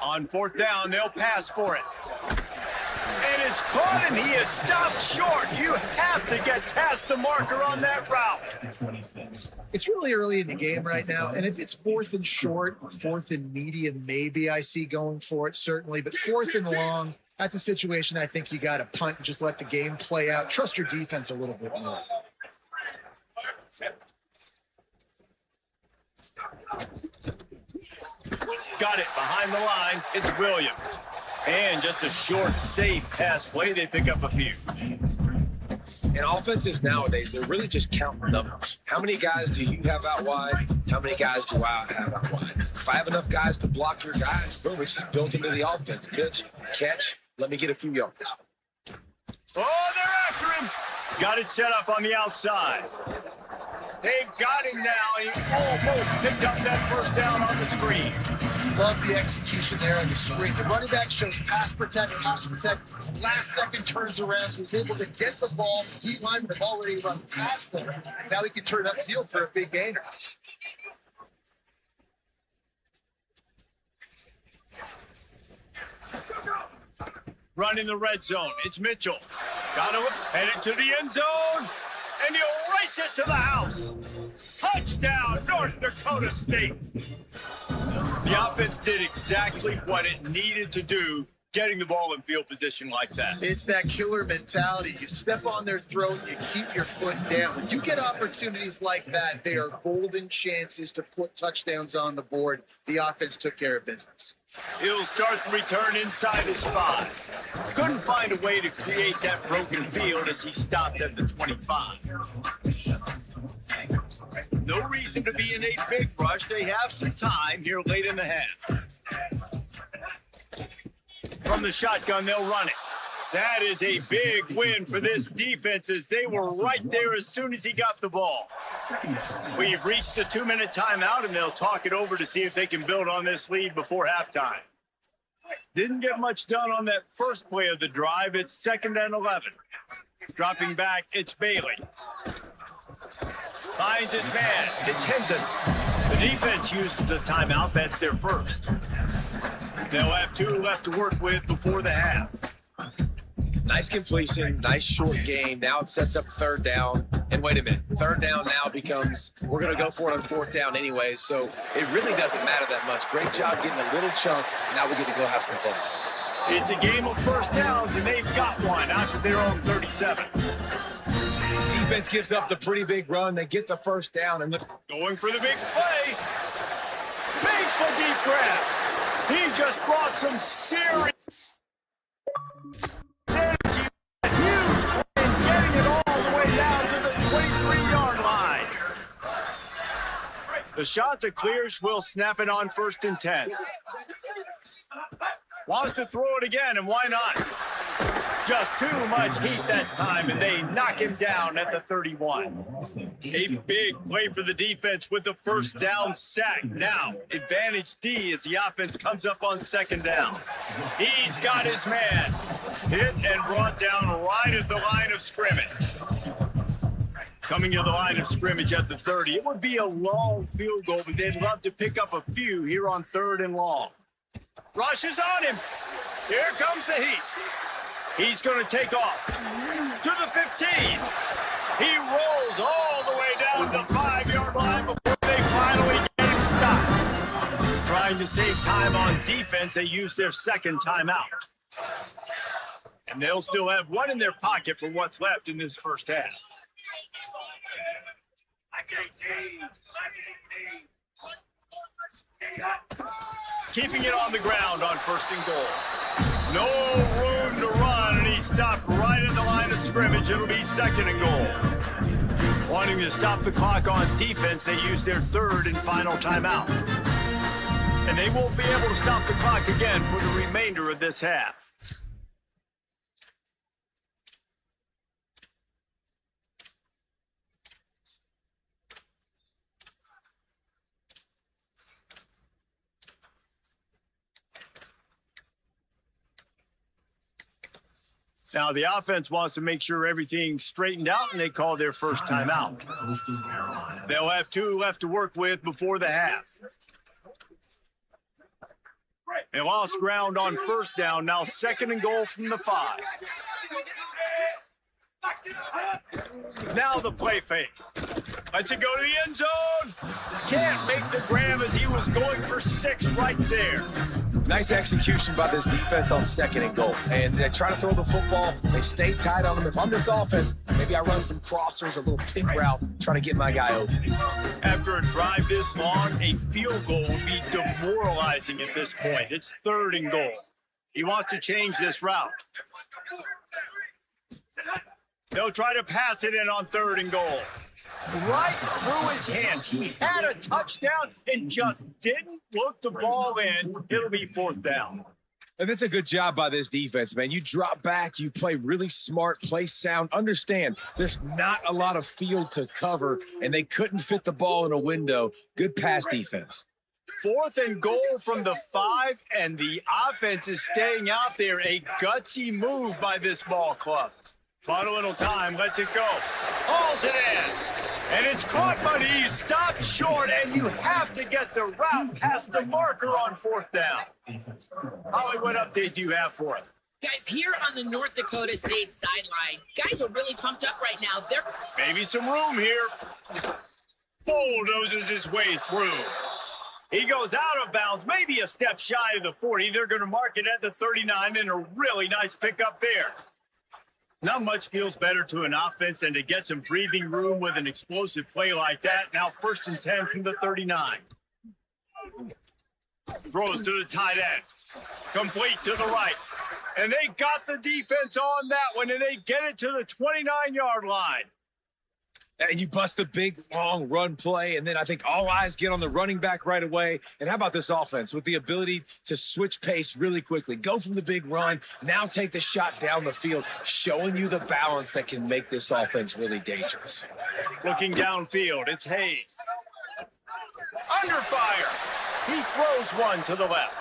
On fourth down, they'll pass for it. And it's caught, and he is stopped short. You have to get past the marker on that route. It's really early in the game right now, and if it's fourth and short, fourth and medium, maybe I see going for it, certainly. But fourth and long, that's a situation I think you got to punt and just let the game play out. Trust your defense a little bit more. Got it behind the line. It's Williams. And just a short, safe pass play. They pick up a few. And offenses nowadays, they're really just counting numbers. How many guys do you have out wide? How many guys do I have out wide? If I have enough guys to block your guys, boom, it's just built into the offense. Pitch, catch, let me get a few yards. Oh, they're after him. Got it set up on the outside. They've got him now. He almost picked up that first down on the screen. Love the execution there on the screen. The running back shows pass protect. Last second turns around, so he's able to get the ball. The D-linemen have already run past him. Now he can turn upfield for a big gain. Run in the red zone. It's Mitchell. Got to head it to the end zone. And he'll race it to the house. Touchdown, North Dakota State. The offense did exactly what it needed to do, getting the ball in field position like that. It's that killer mentality. You step on their throat, you keep your foot down. When you get opportunities like that, they are golden chances to put touchdowns on the board. The offense took care of business. He'll start the return inside his 5. Couldn't find a way to create that broken field as he stopped at the 25. No reason to be in a big rush. They have some time here late in the half. From the shotgun, they'll run it. That is a big win for this defense as they were right there as soon as he got the ball. We've reached the 2-minute timeout, and they'll talk it over to see if they can build on this lead before halftime. Didn't get much done on that first play of the drive. It's 2nd and 11. Dropping back, it's Bailey. Finds his man. It's Hinton. The defense uses a timeout. That's their first. They'll have 2 left to work with before the half. Nice completion, nice short game. Now it sets up third down. And wait a minute, third down now becomes, we're going to go for it on fourth down anyway. So it really doesn't matter that much. Great job getting a little chunk. Now we get to go have some fun. It's a game of first downs, and they've got one out to their own 37. Defense gives up the pretty big run. They get the first down. And Going for the big play. Makes a deep grab. He just brought some serious energy. Huge play and getting it all the way down to the 23-yard line. The shot that clears will snap it on 1st and 10. Wants to throw it again, and why not? Just too much heat that time, and they knock him down at the 31. A big play for the defense with the first down sack. Now, advantage D as the offense comes up on 2nd down. He's got his man. Hit and brought down right at the line of scrimmage. Coming to the line of scrimmage at the 30. It would be a long field goal, but they'd love to pick up a few here on 3rd and long. Rushes on him. Here comes the heat. He's going to take off to the 15. He rolls all the way down the 5-yard line before they finally get him stopped. Trying to save time on defense, they use their 2nd timeout. And they'll still have one in their pocket for what's left in this first half. Keeping it on the ground on 1st and goal. No room to run, and he stopped right at the line of scrimmage. It'll be 2nd and goal. Wanting to stop the clock on defense, they use their 3rd and final timeout. And they won't be able to stop the clock again for the remainder of this half. Now, the offense wants to make sure everything's straightened out, and they call their first timeout. They'll have 2 left to work with before the half. They lost ground on 1st down, now 2nd and goal from the 5. Now the play fake. Lets it go to the end zone. Can't make the grab as he was going for 6 right there. Nice execution by this defense on 2nd and goal. And they try to throw the football. They stay tight on them. If I'm this offense, maybe I run some crossers, a little pick route, try to get my guy open. After a drive this long, a field goal would be demoralizing at this point. It's 3rd and goal. He wants to change this route. They'll try to pass it in on 3rd and goal. Right through his hands. He had a touchdown and just didn't look the ball in. It'll be 4th down. And that's a good job by this defense, man. You drop back, you play really smart, play sound. Understand, there's not a lot of field to cover, and they couldn't fit the ball in a window. Good pass defense. 4th and goal from the 5, and the offense is staying out there. A gutsy move by this ball club. Bought a little time, lets it go. Hauls it in. And it's caught, but he's stopped short, and you have to get the route past the marker on 4th down. Holly, what update do you have for us? Guys, here on the North Dakota State sideline, guys are really pumped up right now. They're Maybe some room here. Bulldozes his way through. He goes out of bounds, maybe a step shy of the 40. They're going to mark it at the 39, and a really nice pickup there. Not much feels better to an offense than to get some breathing room with an explosive play like that. Now 1st and 10 from the 39. Throws to the tight end. Complete to the right. And they got the defense on that one, and they get it to the 29-yard line. And you bust a big, long run play, and then I think all eyes get on the running back right away. And how about this offense with the ability to switch pace really quickly, go from the big run, now take the shot down the field, showing you the balance that can make this offense really dangerous. Looking downfield, it's Hayes. Under fire. He throws one to the left.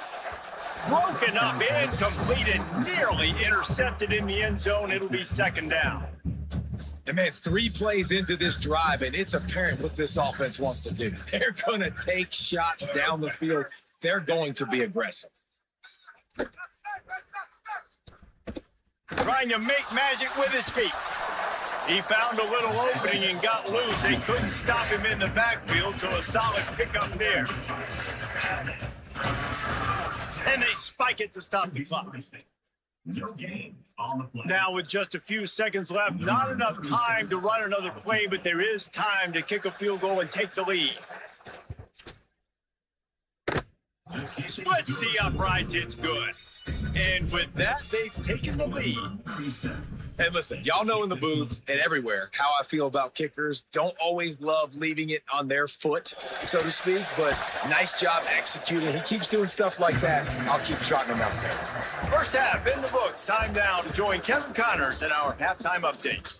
Broken up, incomplete, nearly intercepted in the end zone. It'll be 2nd down. And man, 3 plays into this drive, and it's apparent what this offense wants to do. They're going to take shots down the field. They're going to be aggressive. Trying to make magic with his feet. He found a little opening and got loose. They couldn't stop him in the backfield, so a solid pickup there. And they spike it to stop the clock. Now with just a few seconds left, not enough time to run another play, but there is time to kick a field goal and take the lead. Splits the uprights, it's good. And with that, they've taken the lead. And listen, y'all know in the booth and everywhere how I feel about kickers. Don't always love leaving it on their foot, so to speak, but nice job executing. He keeps doing stuff like that. I'll keep trotting him out there. First half in the books. Time now to join Kevin Connors in our halftime update.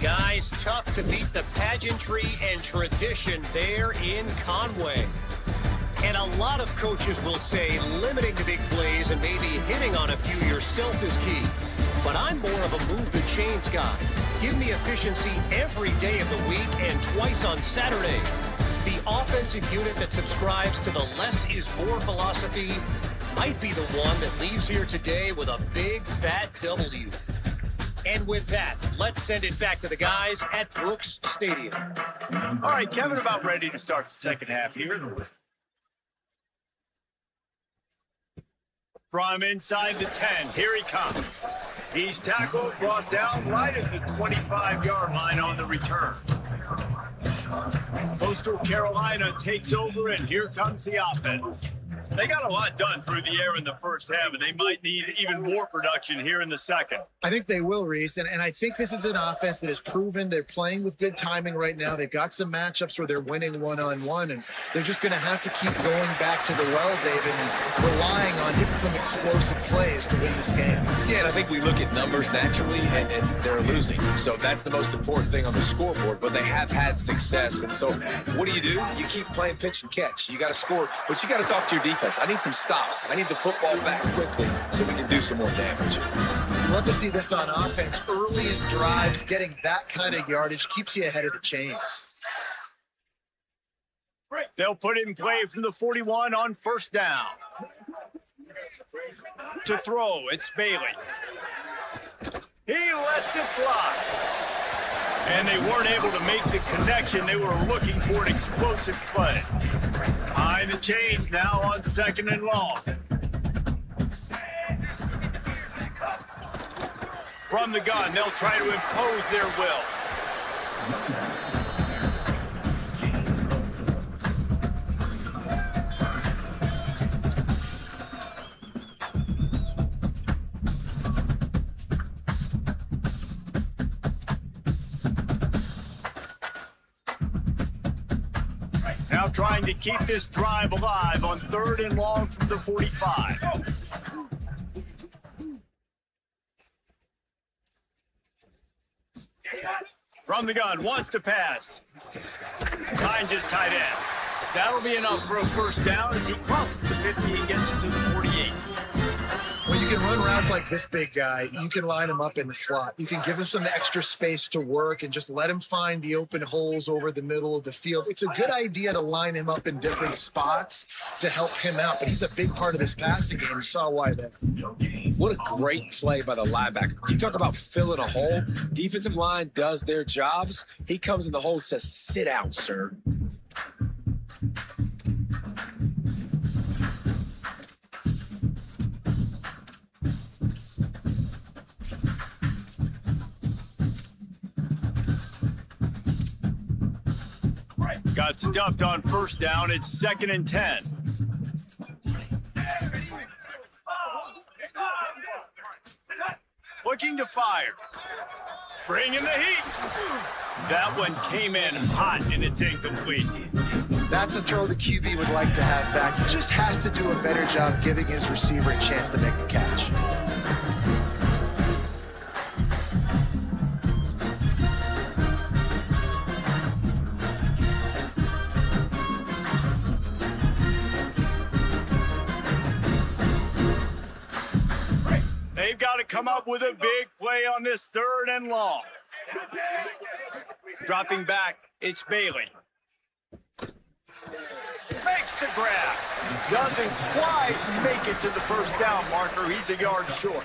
Guys, tough to beat the pageantry and tradition there in Conway. And a lot of coaches will say limiting the big plays and maybe hitting on a few yourself is key. But I'm more of a move the chains guy. Give me efficiency every day of the week and twice on Saturday. The offensive unit that subscribes to the less is more philosophy might be the one that leaves here today with a big fat W. And with that, let's send it back to the guys at Brooks Stadium. All right, Kevin, about ready to start the second half here. From inside the 10, here he comes. He's tackled, brought down right at the 25-yard line on the return. Coastal Carolina takes over, and here comes the offense. They got a lot done through the air in the first half, and they might need even more production here in the second. I think they will, Reese, and I think this is an offense that has proven they're playing with good timing right now. They've got some matchups where they're winning one-on-one, and they're just going to have to keep going back to the well, David, and relying on hitting some explosive plays to win this game. Yeah, and I think we look at numbers naturally, and they're losing. So that's the most important thing on the scoreboard, but they have had success. And so what do? You keep playing pitch and catch. You got to score, but you got to talk to your defense. I need some stops. I need the football back quickly so we can do some more damage. Love to see this on offense. Early in drives, getting that kind of yardage keeps you ahead of the chains. They'll put it in play from the 41 on first down. To throw, it's Bailey. He lets it fly. And they weren't able to make the connection. They were looking for an explosive play. Behind the chains now on second and long. From the gun, they'll try to impose their will. Now trying to keep this drive alive on third and long from the 45. From the gun, wants to pass. Finds his tight end. That'll be enough for a first down as he crosses the 50 and gets it to the 48. When you can run routes like this big guy, you can line him up in the slot. You can give him some extra space to work and just let him find the open holes over the middle of the field. It's a good idea to line him up in different spots to help him out, but he's a big part of this passing game. You saw why there. What a great play by the linebacker. You talk about filling a hole. Defensive line does their jobs. He comes in the hole and says, sit out, sir. Got stuffed on first down. It's second and 10. Looking to fire. Bringing the heat. That one came in hot and it's incomplete. That's a throw the QB would like to have back. He just has to do a better job giving his receiver a chance to make the catch. They've got to come up with a big play on this third and long. Dropping back, it's Bailey. Makes the grab. Doesn't quite make it to the first down marker. He's a yard short.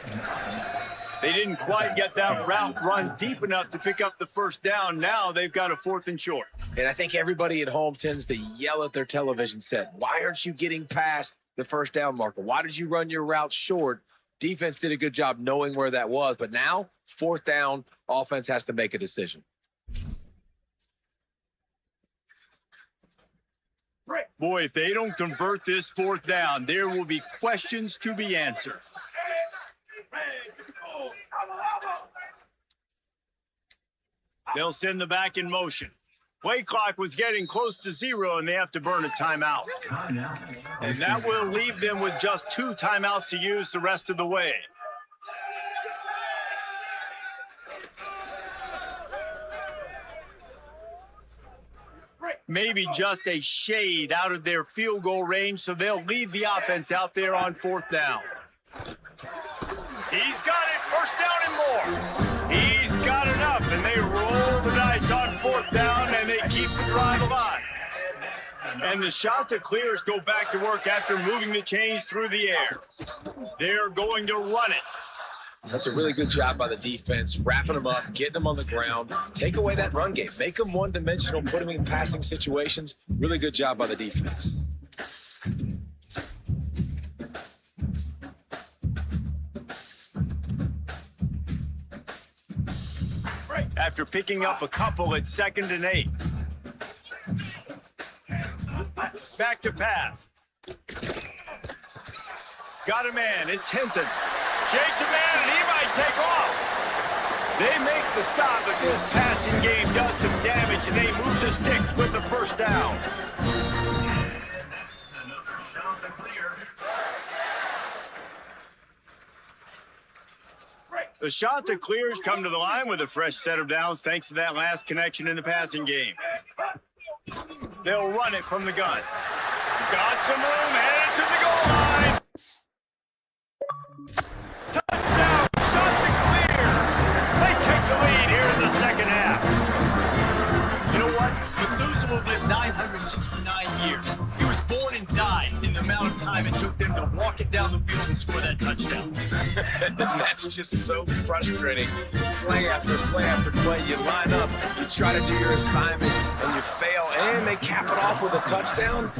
They didn't quite get that route run deep enough to pick up the first down. Now they've got a fourth and short. And I think everybody at home tends to yell at their television set. Why aren't you getting past the first down marker? Why did you run your route short? Defense did a good job knowing where that was, but now, fourth down, offense has to make a decision. Boy, if they don't convert this fourth down, there will be questions to be answered. They'll send the back in motion. Play clock was getting close to 0, and they have to burn a timeout. And that will leave them with just 2 timeouts to use the rest of the way. Maybe just a shade out of their field goal range, so they'll leave the offense out there on fourth down. He's got it, first down and more. He's got enough, and they roll the dice on fourth down, and they keep the drive alive. And the shot to clears go back to work after moving the chains through the air. They're going to run it. That's a really good job by the defense, wrapping them up, getting them on the ground. Take away that run game. Make them one-dimensional, put them in passing situations. Really good job by the defense. After picking up a couple at 2nd and 8. Back to pass. Got a man. It's Hinton. Shakes a man, and he might take off. They make the stop, but this passing game does some damage, and they move the sticks with the first down. The Chanticleers come to the line with a fresh set of downs thanks to that last connection in the passing game. They'll run it from the gun. Got some room, headed to the goal line. Touchdown, Chanticleer. They take the lead here in the second half. You know what? Methuselah lived 969 years. He was born and died in the amount of time it took them to walk it down the field and score that touchdown. That's just so frustrating. Play after play after play. You line up, you try to do your assignment, and you fail, and they cap it off with a touchdown.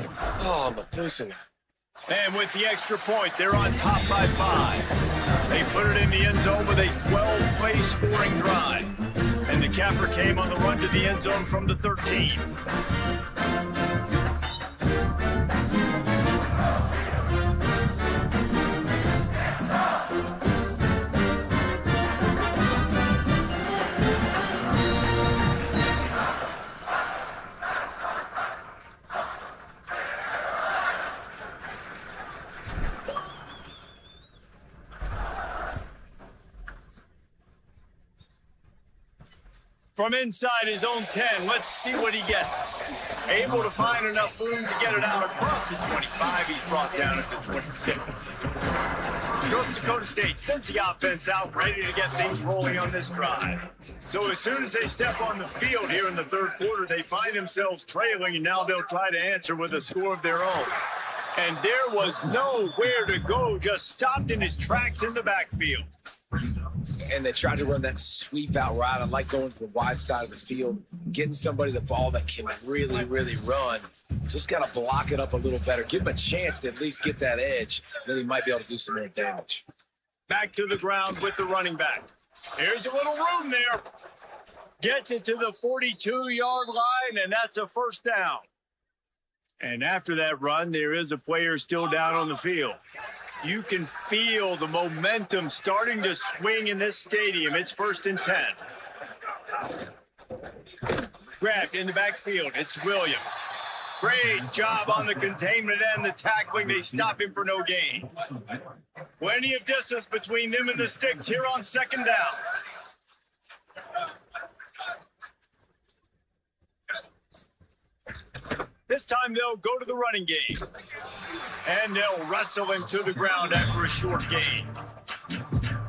Oh, Methuselah. And with the extra point, they're on top by 5. They put it in the end zone with a 12-play scoring drive. And the capper came on the run to the end zone from the 13. From inside his own 10, let's see what he gets. Able to find enough room to get it out across the 25. He's brought down at the 26. North Dakota State sends the offense out, ready to get things rolling on this drive. So as soon as they step on the field here in the third quarter, they find themselves trailing, and now they'll try to answer with a score of their own. And there was nowhere to go, just stopped in his tracks in the backfield. And they tried to run that sweep out route. I like going to the wide side of the field, getting somebody the ball that can really, really run. Just got to block it up a little better. Give him a chance to at least get that edge. Then he might be able to do some more damage. Back to the ground with the running back. Here's a little room there. Gets it to the 42-yard line, and that's a first down. And after that run, there is a player still down on the field. You can feel the momentum starting to swing in this stadium. It's 1st and 10. Grabbed in the backfield. It's Williams. Great job on the containment and the tackling. They stop him for no gain. Plenty of distance between them and the sticks here on 2nd down. This time they'll go to the running game. And they'll wrestle him to the ground after a short gain.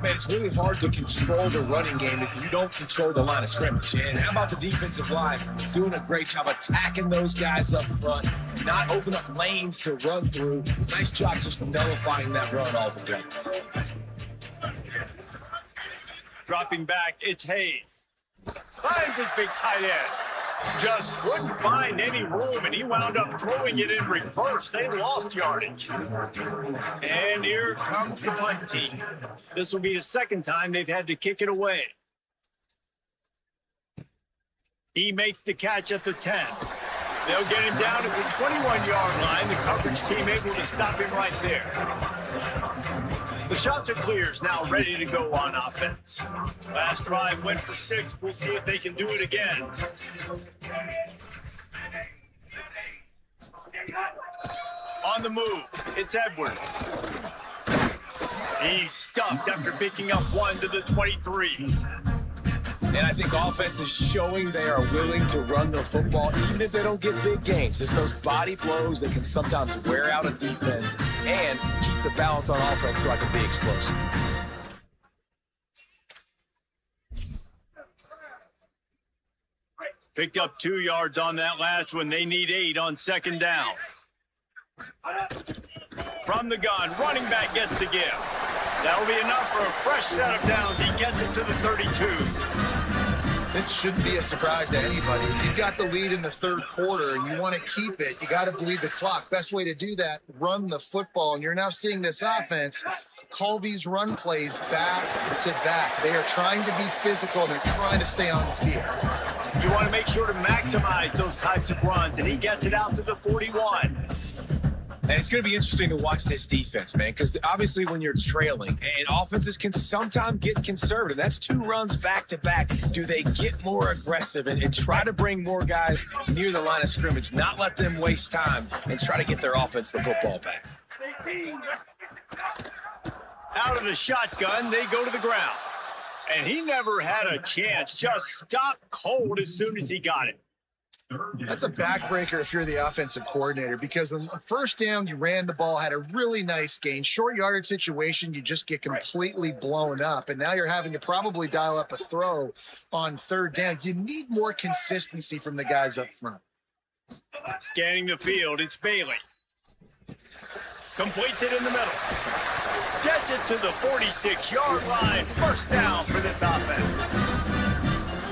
Man, it's really hard to control the running game if you don't control the line of scrimmage. And how about the defensive line doing a great job attacking those guys up front, not open up lanes to run through. Nice job just nullifying that run altogether. Dropping back, it's Hayes. Finds his big tight end. Just couldn't find any room, and he wound up throwing it in reverse. They lost yardage. And here comes the punt team. This will be the second time they've had to kick it away. He makes the catch at the 10. They'll get him down at the 21-yard line. The coverage team able to stop him right there. The Chanticleers now ready to go on offense. Last drive went for 6. We'll see if they can do it again. On the move, it's Edwards. He's stuffed after picking up 1 to the 23. And I think offense is showing they are willing to run the football, even if they don't get big gains. Just those body blows that can sometimes wear out a defense and keep the balance on offense so I can be explosive. Picked up 2 yards on that last one. They need 8 on 2nd down. From the gun, running back gets to give. That'll be enough for a fresh set of downs. He gets it to the 32. This shouldn't be a surprise to anybody. If you've got the lead in the third quarter and you want to keep it, you got to bleed the clock. Best way to do that, run the football. And you're now seeing this offense call these run plays back to back. They are trying to be physical. And they're trying to stay on the field. You want to make sure to maximize those types of runs, and he gets it out to the 41. And it's going to be interesting to watch this defense, man, because obviously when you're trailing, and offenses can sometimes get conservative. That's 2 runs back-to-back. Do they get more aggressive and try to bring more guys near the line of scrimmage, not let them waste time, and try to get their offense the football back? Out of the shotgun, they go to the ground. And he never had a chance. Just stopped cold as soon as he got it. That's a backbreaker if you're the offensive coordinator, because on the first down, you ran the ball, had a really nice gain. Short yardage situation, you just get completely blown up. And now you're having to probably dial up a throw on third down. You need more consistency from the guys up front. Scanning the field, it's Bailey. Completes it in the middle. Gets it to the 46-yard line. First down for this offense.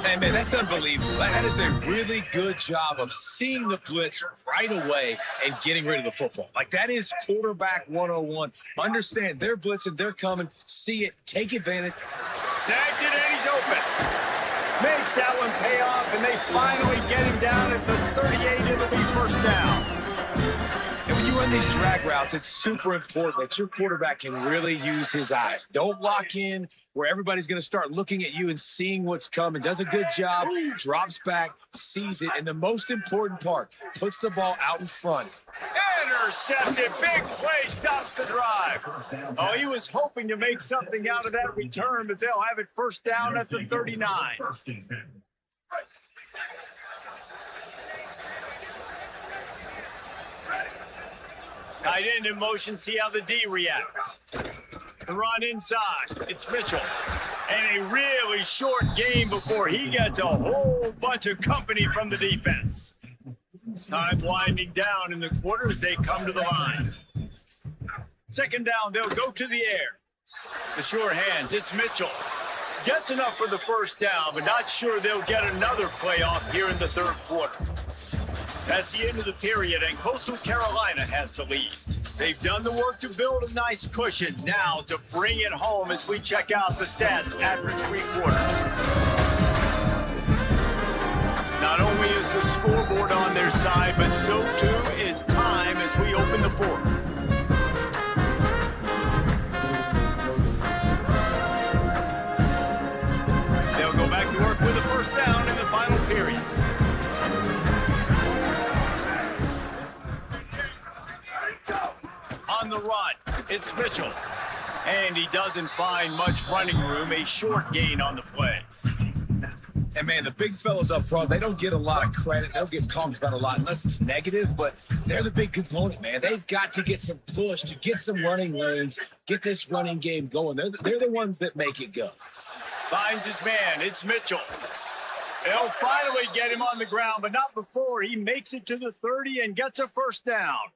Hey, man, that's unbelievable. That is a really good job of seeing the blitz right away and getting rid of the football. Like, that is quarterback 101. Understand, they're blitzing, they're coming. See it, take advantage. Snags it, and he's open. Makes that one pay off, and they finally get him down at the 38. It'll be first down. And when you run these drag routes, it's super important that your quarterback can really use his eyes. Don't lock in where everybody's going to start looking at you and seeing what's coming. Does a good job, drops back, sees it, and the most important part, puts the ball out in front. Intercepted. Big play, stops the drive. Oh, he was hoping to make something out of that return, but they'll have it first down at the 39. Tight end in motion, see how the D reacts. The run inside, it's Mitchell. And a really short game before he gets a whole bunch of company from the defense. Time winding down in the quarter as they come to the line. Second down, they'll go to the air. The sure hands, it's Mitchell. Gets enough for the first down, but not sure they'll get another playoff here in the third quarter. That's the end of the period, and Coastal Carolina has the lead. They've done the work to build a nice cushion. Now to bring it home as we check out the stats after 3 quarters. Not only is the scoreboard on their side, but so too is time as we open the fourth. They'll go back to work with a first down in the final period. On the run, it's Mitchell. And he doesn't find much running room, a short gain on the play. And, man, the big fellas up front, they don't get a lot of credit. They'll get talked about a lot unless it's negative, but they're the big component, man. They've got to get some push to get some running lanes, get this running game going. They're the ones that make it go. Finds his man, it's Mitchell. They'll finally get him on the ground, but not before he makes it to the 30 and gets a first down.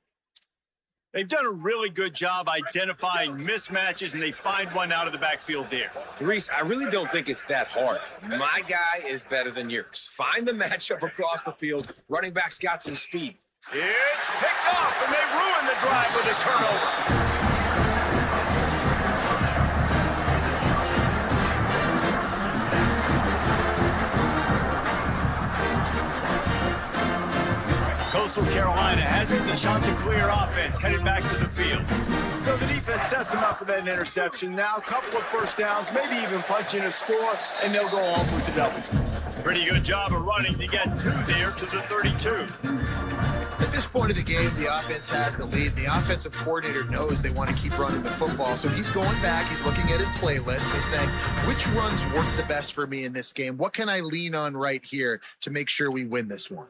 They've done a really good job identifying mismatches, and they find one out of the backfield there. Reese, I really don't think it's that hard. My guy is better than yours. Find the matchup across the field. Running back's got some speed. It's picked off, and they ruin the drive with a turnover. Coastal Carolina has it. The Chanticleer offense headed back to the field. So the defense sets them up with that interception. Now a couple of first downs, maybe even punch in a score, and they'll go off with the W. Pretty good job of running to get 2 there to the 32. At this point of the game, the offense has the lead. The offensive coordinator knows they want to keep running the football. So he's going back. He's looking at his playlist. He's saying, which runs work the best for me in this game? What can I lean on right here to make sure we win this one?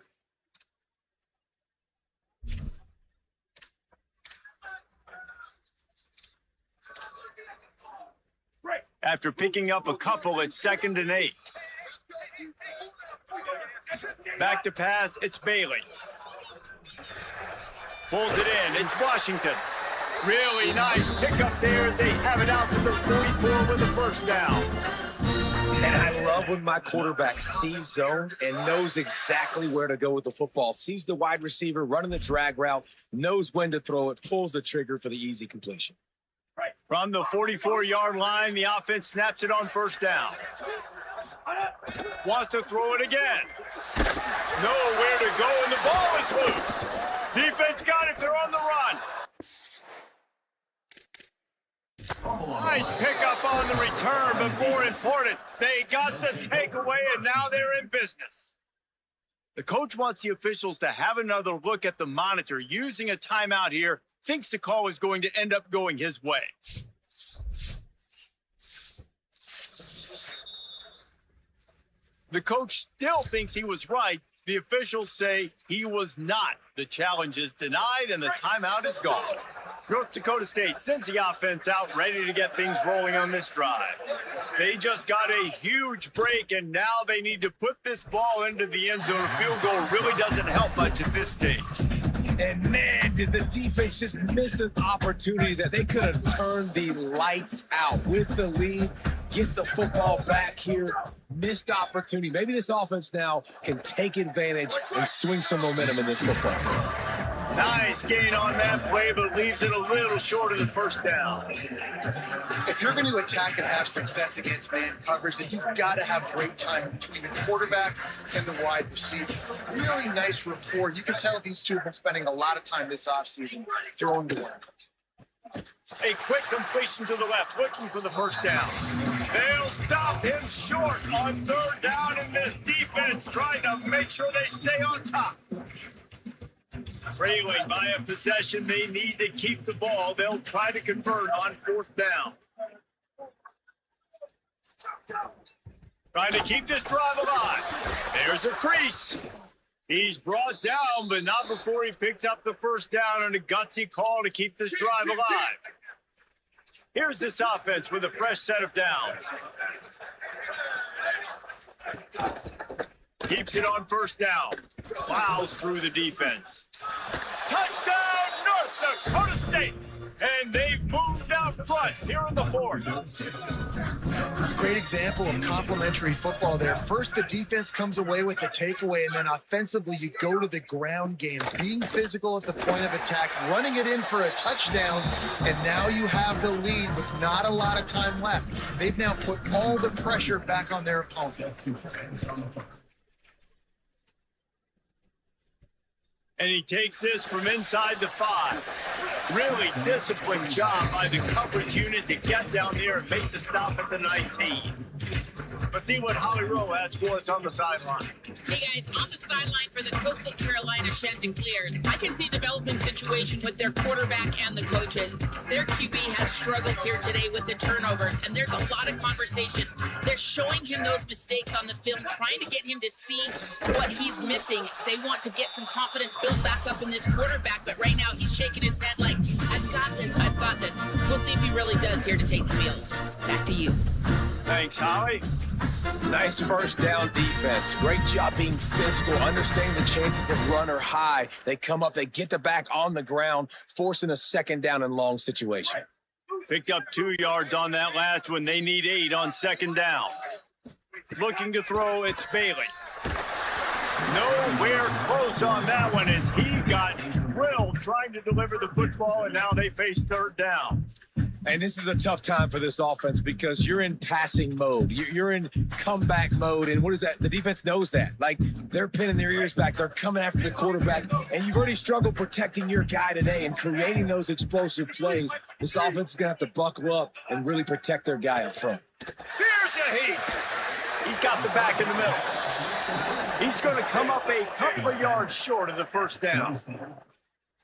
After picking up a couple, it's 2nd and 8. Back to pass, it's Bailey. Pulls it in, it's Washington. Really nice pickup there as they have it out to the 44 with the first down. And I love when my quarterback sees zone and knows exactly where to go with the football. Sees the wide receiver running the drag route, knows when to throw it, pulls the trigger for the easy completion. From the 44-yard line, the offense snaps it on first down. Wants to throw it again. Nowhere to go, and the ball is loose. Defense got it. They're on the run. Nice pickup on the return, but more important, they got the takeaway, and now they're in business. The coach wants the officials to have another look at the monitor. Using a timeout here, thinks the call is going to end up going his way. The coach still thinks he was right. The officials say he was not. The challenge is denied, and the timeout is gone. North Dakota State sends the offense out, ready to get things rolling on this drive. They just got a huge break, and now they need to put this ball into the end zone. A field goal really doesn't help much at this stage. And man, did the defense just miss an opportunity that they could have turned the lights out with the lead, get the football back here. Missed opportunity. Maybe this offense now can take advantage and swing some momentum in this football game. Nice gain on that play, but leaves it a little short of the first down. If you're going to attack and have success against man coverage, then you've got to have great time between the quarterback and the wide receiver. Really nice rapport. You can tell these two have been spending a lot of time this offseason throwing to work. A quick completion to the left, looking for the first down. They'll stop him short on third down, and this defense trying to make sure they stay on top. Trailing by a possession, they need to keep the ball. They'll try to convert on fourth down. Trying to keep this drive alive. There's a crease. He's brought down, but not before he picks up the first down, and a gutsy call to keep this drive alive. Here's this offense with a fresh set of downs. Keeps it on first down. Plows through the defense. Touchdown, North Dakota State! And they've moved out front here in the fourth. Great example of complementary football there. First, the defense comes away with the takeaway, and then offensively, you go to the ground game, being physical at the point of attack, running it in for a touchdown, and now you have the lead with not a lot of time left. They've now put all the pressure back on their opponent. And he takes this from inside the 5. Really disciplined job by the coverage unit to get down there and make the stop at the 19. Let's see what Holly Rowe has for us on the sideline. Hey guys, on the sideline for the Coastal Carolina Chanticleers, I can see a developing situation with their quarterback and the coaches. Their QB has struggled here today with the turnovers, and there's a lot of conversation. They're showing him those mistakes on the film, trying to get him to see what he's missing. They want to get some confidence built back up in this quarterback, but right now he's shaking his head like, I've got this, I've got this. We'll see if he really does here to take the field. Back to you. Thanks, Holly. Nice first down defense. Great job being physical, understanding the chances of run are high. They come up, they get the back on the ground, forcing a second down and long situation. Picked up 2 yards on that last one. They need 8 on second down. Looking to throw, it's Bailey. Nowhere close on that one as he got drilled trying to deliver the football, and now they face third down. And this is a tough time for this offense because you're in passing mode. You're in comeback mode. And what is that? The defense knows that. Like, they're pinning their ears back. They're coming after the quarterback. And you've already struggled protecting your guy today and creating those explosive plays. This offense is going to have to buckle up and really protect their guy up front. Here's a heat. He's got the back in the middle. He's going to come up a couple of yards short of the first down.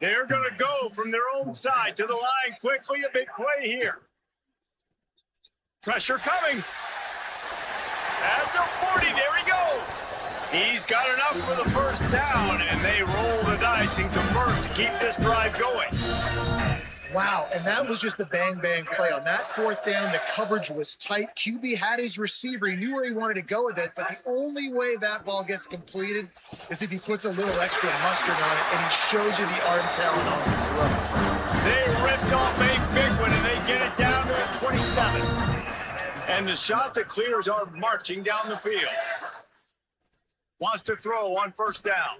They're going to go from their own side to the line quickly. A big play here. Pressure coming. At the 40, there he goes. He's got enough for the first down, and they roll the dice and convert to keep this drive going. Wow, and that was just a bang-bang play. On that fourth down, the coverage was tight. QB had his receiver. He knew where he wanted to go with it, but the only way that ball gets completed is if he puts a little extra mustard on it, and he shows you the arm talent on the throw. They ripped off a big one, and they get it down to the 27. And the shot that clears are marching down the field. Wants to throw on first down.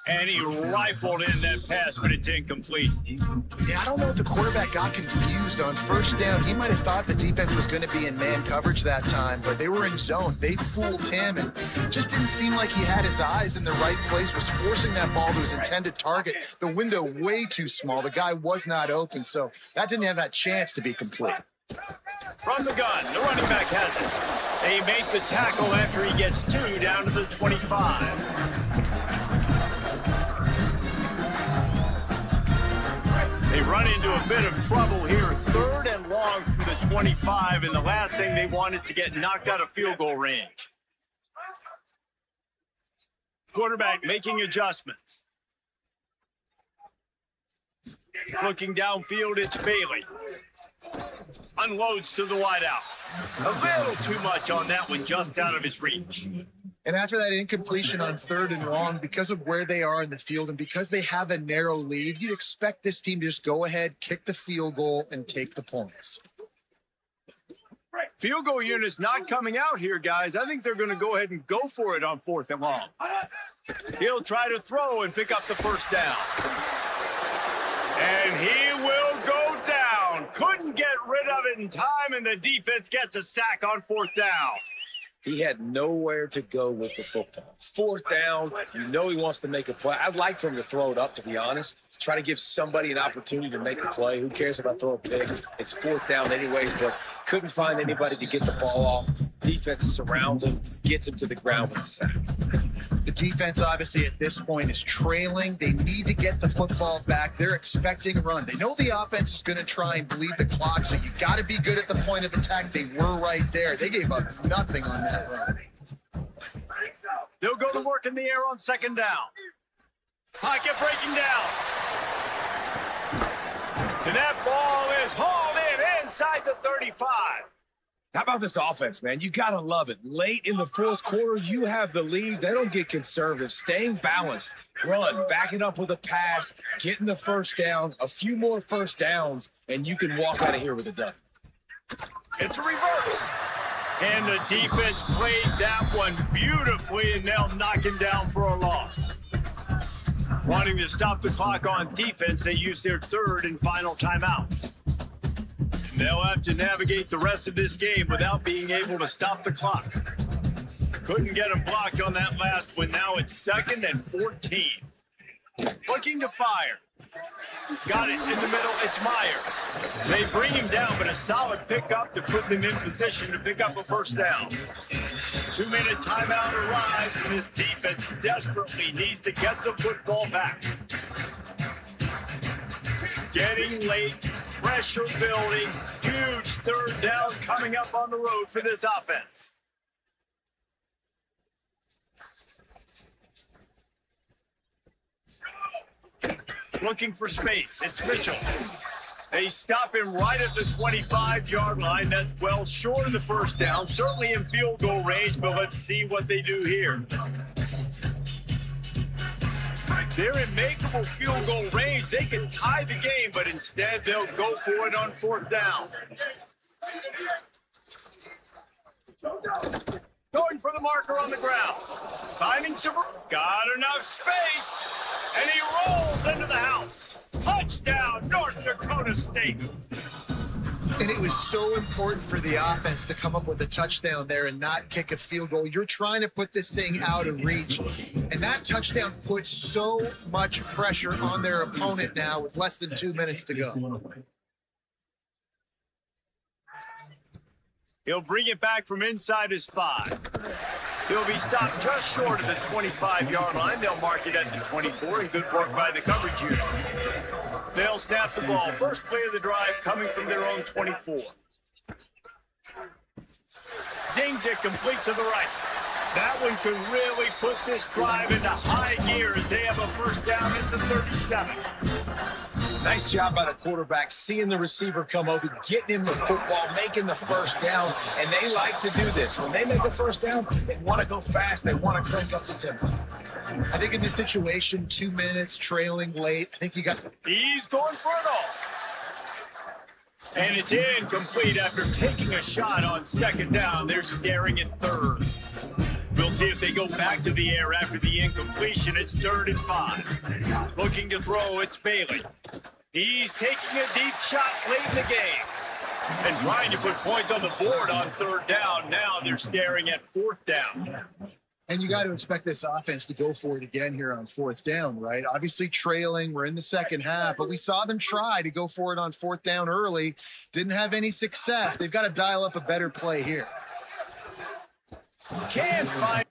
And he rifled in that pass, but it's incomplete. Yeah, I don't know if the quarterback got confused on first down. He might have thought the defense was going to be in man coverage that time, but they were in zone. They fooled him, and it just didn't seem like he had his eyes in the right place, was forcing that ball to his intended target. The window way too small. The guy was not open, so that didn't have that chance to be complete. From the gun, the running back has it. They make the tackle after he gets 2 down to the 25. They run into a bit of trouble here. 3rd and long from the 25, and the last thing they want is to get knocked out of field goal range. Quarterback making adjustments. Looking downfield, it's Bailey. Unloads to the wideout. A little too much on that one, just out of his reach. And after that incompletion on 3rd and long, because of where they are in the field and because they have a narrow lead, you'd expect this team to just go ahead, kick the field goal, and take the points. Field goal unit's not coming out here, guys. I think they're going to go ahead and go for it on 4th and long. He'll try to throw and pick up the first down. And he will go down. Couldn't get rid of it in time, and the defense gets a sack on 4th down. He had nowhere to go with the football. 4th down, you know he wants to make a play. I'd like for him to throw it up, to be honest. Try to give somebody an opportunity to make a play. Who cares if I throw a pick? It's 4th down anyways, but couldn't find anybody to get the ball off. Defense surrounds him, gets him to the ground with a sack. The defense, obviously, at this point is trailing. They need to get the football back. They're expecting a run. They know the offense is going to try and bleed the clock, so you got to be good at the point of attack. They were right there. They gave up nothing on that run. They'll go to work in the air on 2nd down. Pocket breaking down. And that ball is hauled in inside the 35. How about this offense, man? You got to love it. Late in the 4th quarter, you have the lead. They don't get conservative. Staying balanced. Run, back it up with a pass, getting the first down, a few more first downs, and you can walk out of here with a dub. It's a reverse. And the defense played that one beautifully, and they'll knock him down for a loss. Wanting to stop the clock on defense, they use their 3rd and final timeout. They'll have to navigate the rest of this game without being able to stop the clock. Couldn't get him blocked on that last one. Now it's 2nd and 14. Looking to fire. Got it in the middle. It's Myers. They bring him down, but a solid pickup to put them in position to pick up a first down. 2-minute timeout arrives, and this defense desperately needs to get the football back. Getting late. Pressure building, huge 3rd down coming up on the road for this offense. Looking for space, it's Mitchell. They stop him right at the 25-yard line. That's well short of the first down, certainly in field goal range, but let's see what they do here. They're in makeable field goal range. They can tie the game, but instead they'll go for it on 4th down. Going for the marker on the ground. Finding some, got enough space, and he rolls into the house. Touchdown, North Dakota State. And it was so important for the offense to come up with a touchdown there and not kick a field goal. You're trying to put this thing out of reach. And that touchdown puts so much pressure on their opponent now with less than 2 minutes to go. He'll bring it back from inside his 5. He'll be stopped just short of the 25-yard line. They'll mark it at the 24, and good work by the coverage unit. They'll snap the ball. First play of the drive coming from their own 24. Zings it complete to the right. That one could really put this drive into high gear as they have a first down at the 37. Nice job by the quarterback, seeing the receiver come open, getting him the football, making the first down, and they like to do this. When they make a first down, they want to go fast. They want to crank up the tempo. I think in this situation, 2 minutes, trailing late, I think you got... He's going for it all. And it's incomplete after taking a shot on second down. They're staring at third. We'll see if they go back to the air after the incompletion. It's 3rd and 5. Looking to throw, it's Bailey. He's taking a deep shot late in the game. And trying to put points on the board on 3rd down. Now they're staring at 4th down. And you got to expect this offense to go for it again here on 4th down, right? Obviously trailing, we're in the second half, but we saw them try to go for it on 4th down early. Didn't have any success. They've got to dial up a better play here. Can't find...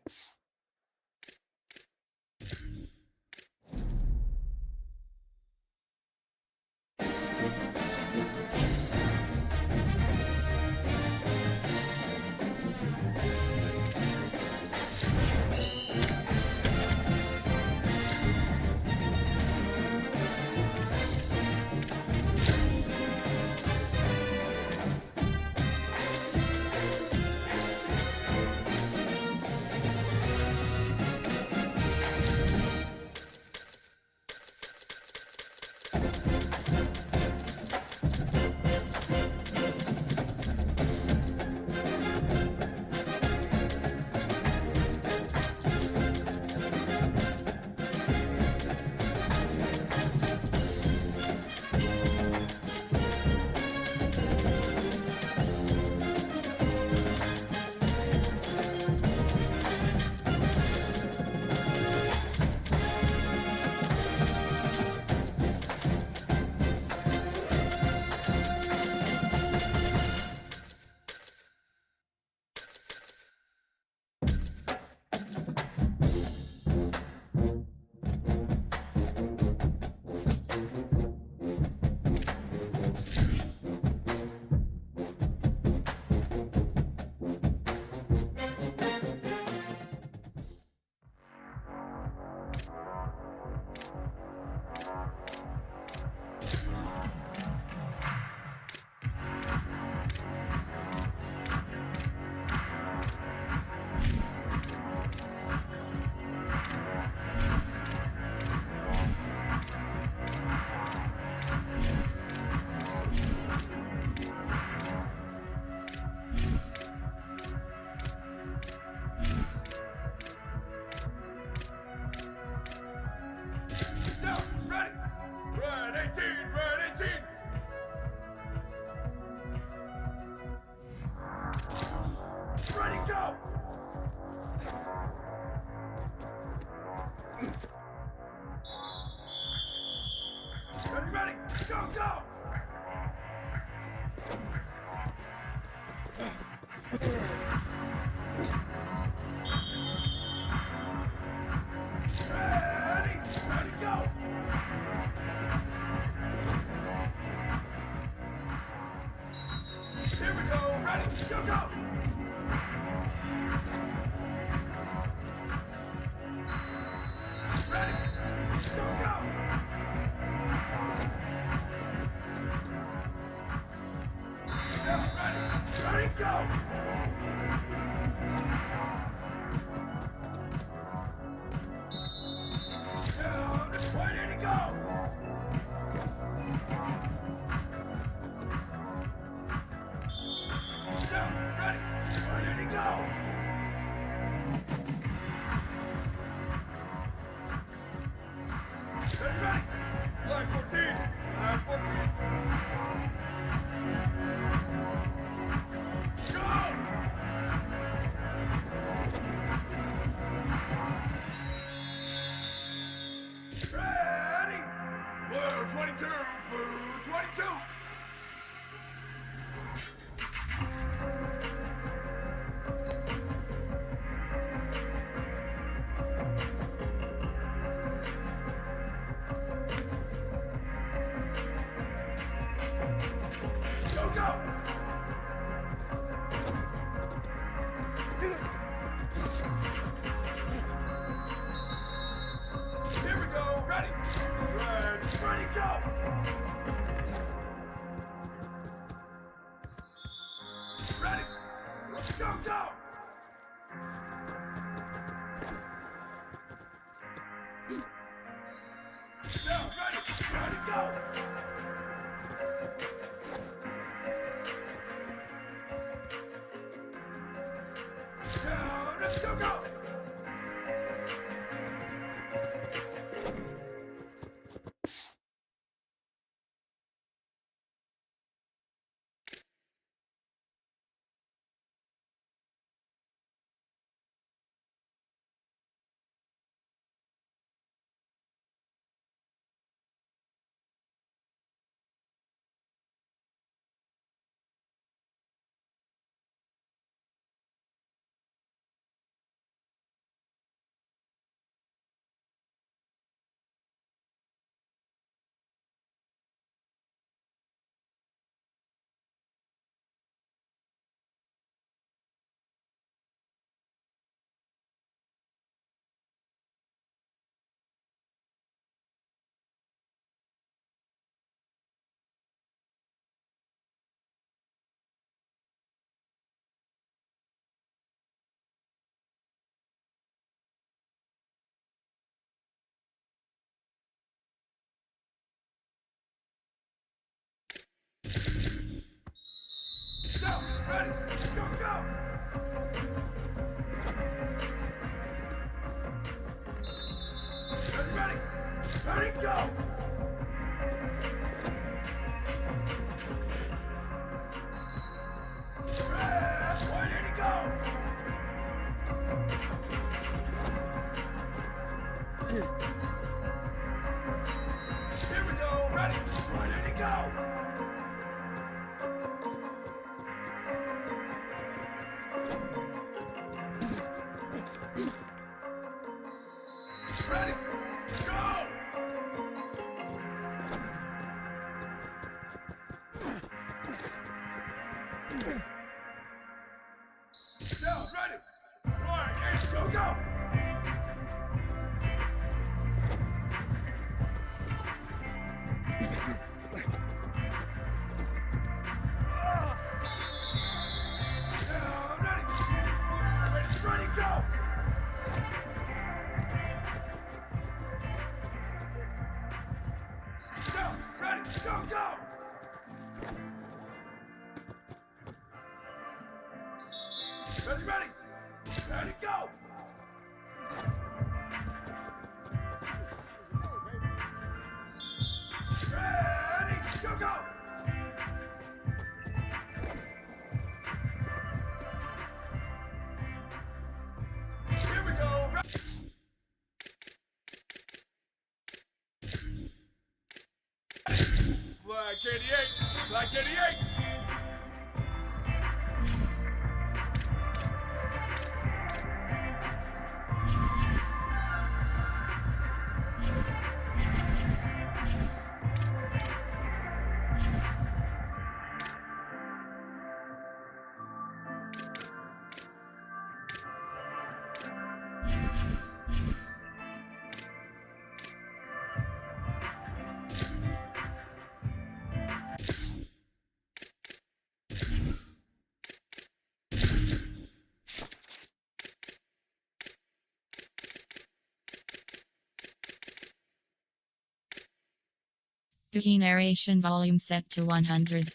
Here we go, ready, go! Down, ready, go. Down, let's go. Down, ready, go. Ready, go. Ready to go. Here we go, ready to go. Ready, go! Down, ready! All right, go! Down, ready, go! Down, ready, go! Ready, go! Ready, go! Here we go! Black 88! Key narration volume set to 100.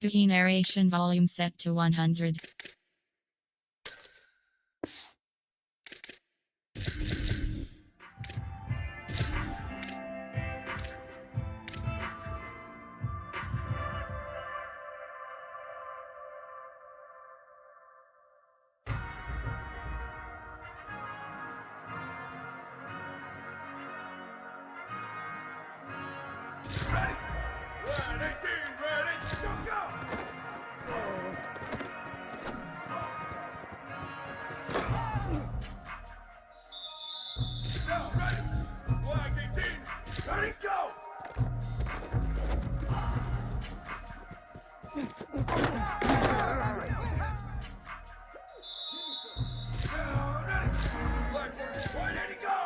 Key narration volume set to 100. Ready, 18, ready, go! Now, ready, Black 18, ready, go! Now, ready, Black 14, ready to go!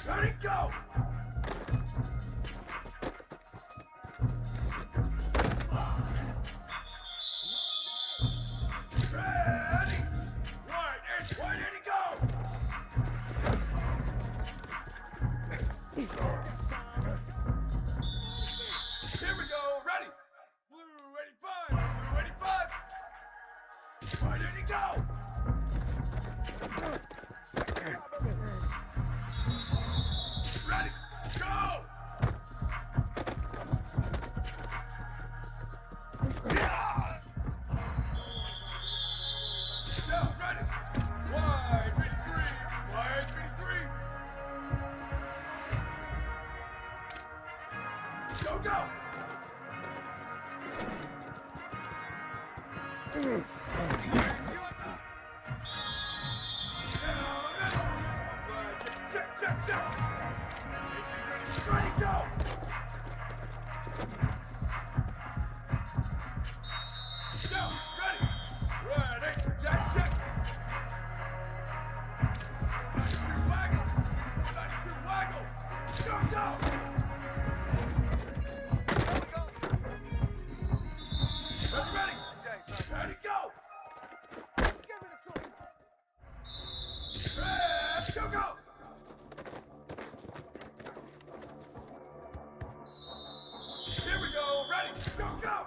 Ready, go! Ready! Why did he go? Here we go, ready! Blue 85! Why did he go? Ready, go! Yeah! Down, ready! Wide 53! Go, go! Check! Ready, go! Down, ready! Check! Waggle! Go! Ready, go! Go! Here we go, ready, go!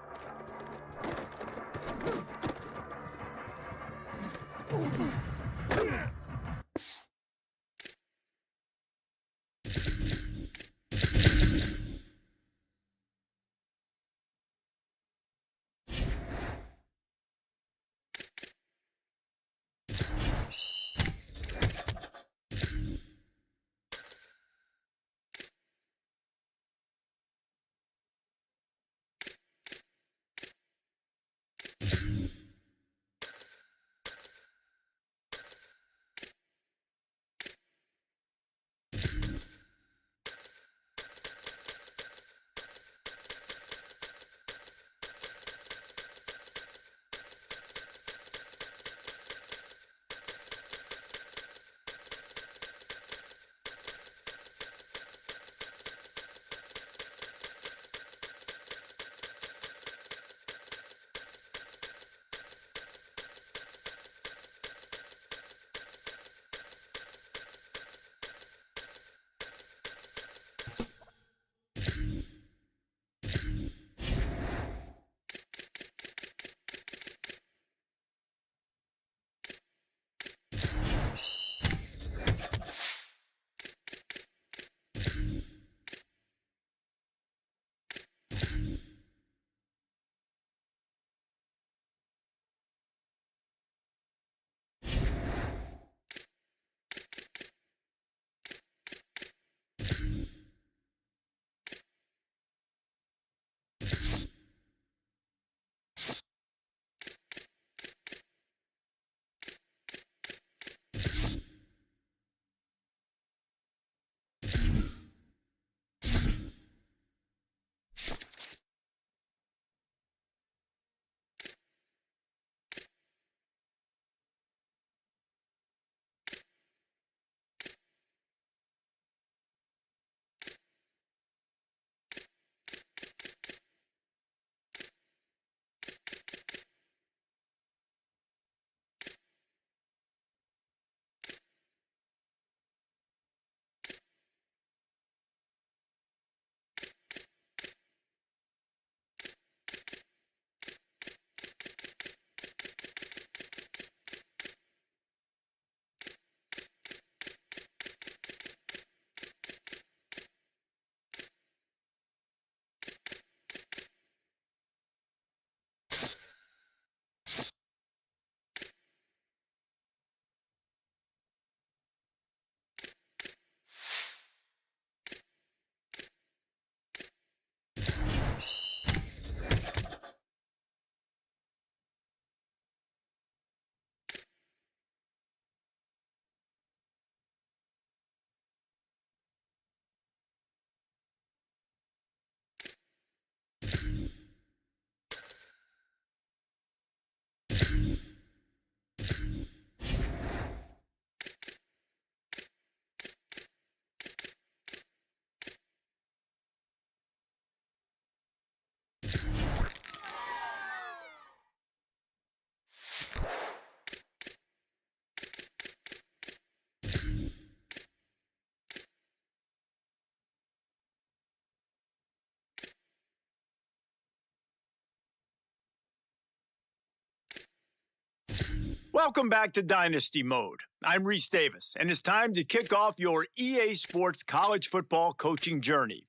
Welcome back to Dynasty Mode. I'm Reese Davis, and it's time to kick off your EA Sports college football coaching journey.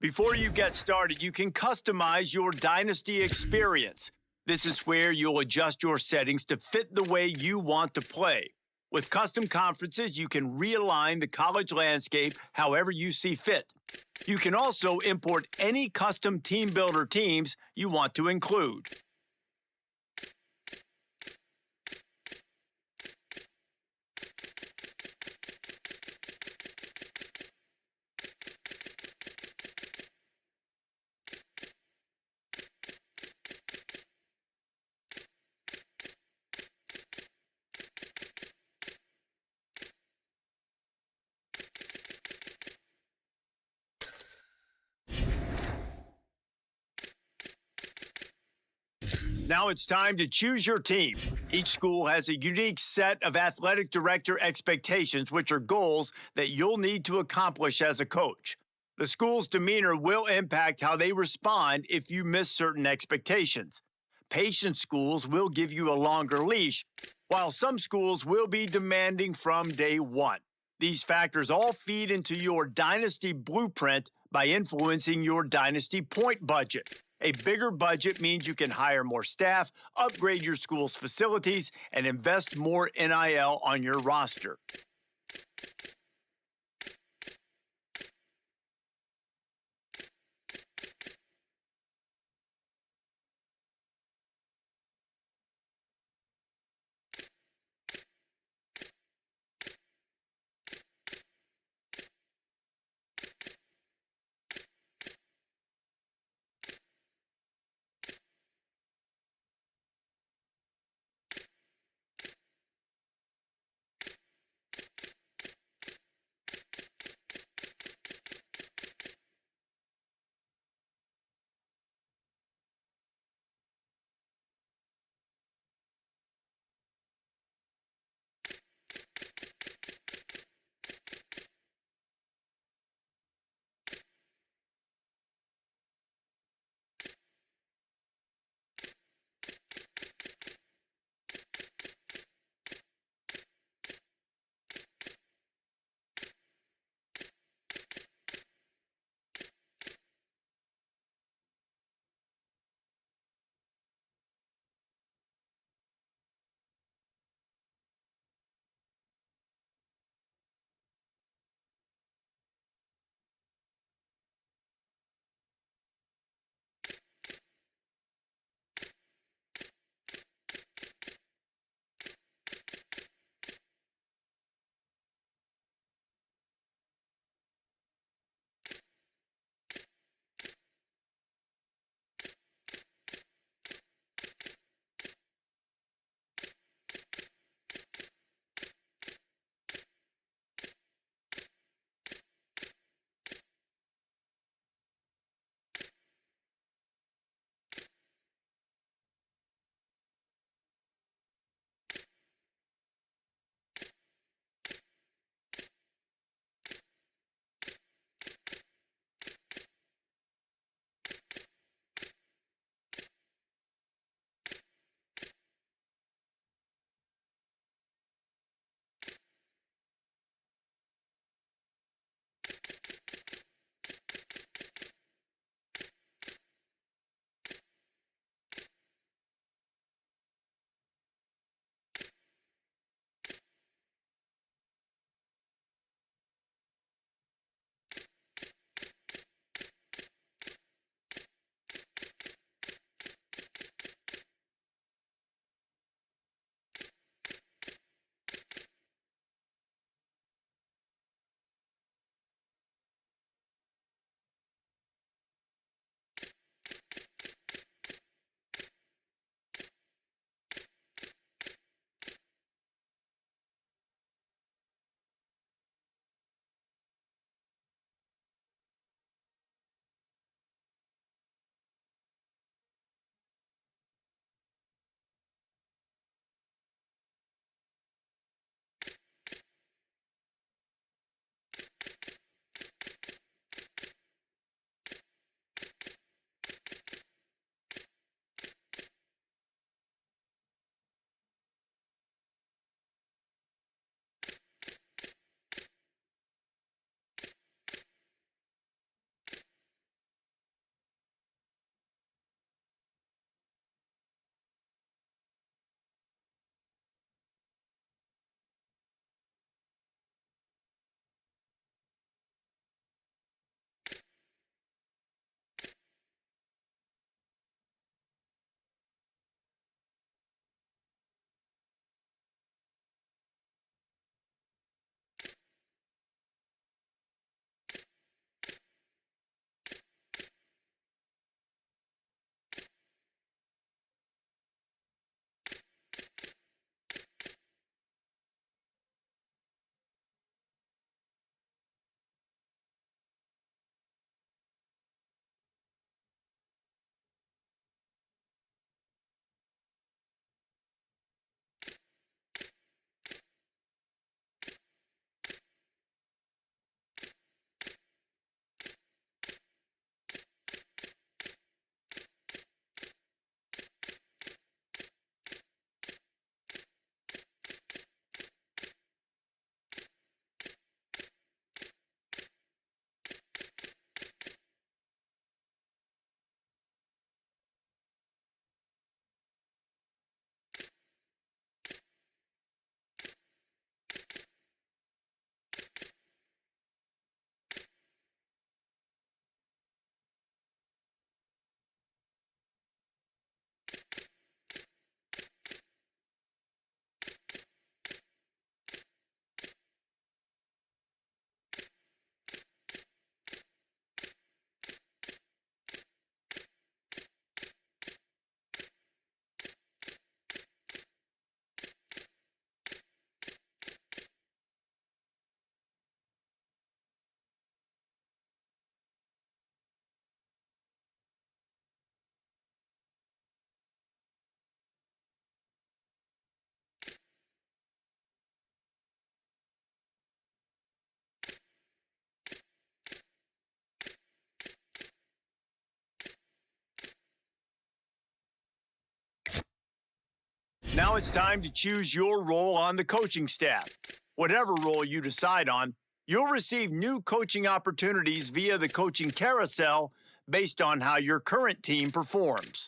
Before you get started, you can customize your Dynasty experience. This is where you'll adjust your settings to fit the way you want to play. With custom conferences, you can realign the college landscape however you see fit. You can also import any custom team builder teams you want to include. Now it's time to choose your team. Each school has a unique set of athletic director expectations, which are goals that you'll need to accomplish as a coach. The school's demeanor will impact how they respond if you miss certain expectations. Patient schools will give you a longer leash, while some schools will be demanding from day one. These factors all feed into your Dynasty blueprint by influencing your Dynasty point budget. A bigger budget means you can hire more staff, upgrade your school's facilities, and invest more NIL on your roster. Now it's time to choose your role on the coaching staff. Whatever role you decide on, you'll receive new coaching opportunities via the coaching carousel based on how your current team performs.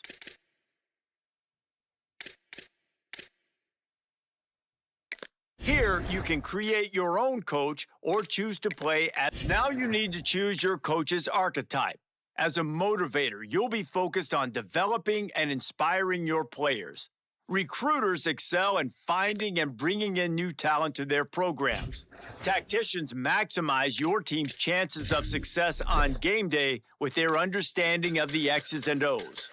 Here, you can create your own coach or choose to play at. Now you need to choose your coach's archetype. As a motivator, you'll be focused on developing and inspiring your players. Recruiters excel in finding and bringing in new talent to their programs. Tacticians maximize your team's chances of success on game day with their understanding of the X's and O's.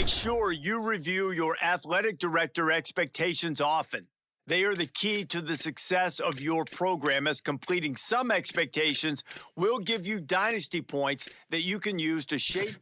Make sure you review your athletic director expectations often. They are the key to the success of your program, as completing some expectations will give you dynasty points that you can use to shape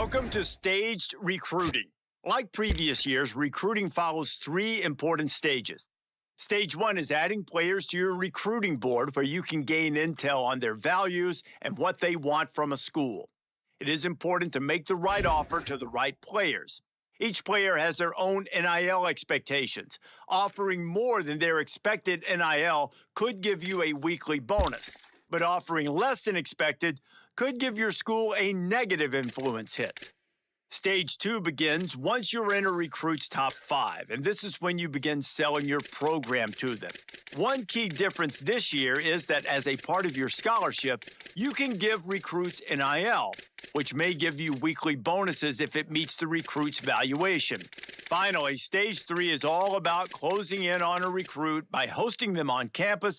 Welcome to Staged Recruiting. Like previous years, recruiting follows 3 important stages. Stage 1 is adding players to your recruiting board where you can gain intel on their values and what they want from a school. It is important to make the right offer to the right players. Each player has their own NIL expectations. Offering more than their expected NIL could give you a weekly bonus, but offering less than expected could give your school a negative influence hit. Stage 2 begins once you're in a recruit's top 5, and this is when you begin selling your program to them. One key difference this year is that as a part of your scholarship, you can give recruits NIL, which may give you weekly bonuses if it meets the recruit's valuation. Finally, Stage 3 is all about closing in on a recruit by hosting them on campus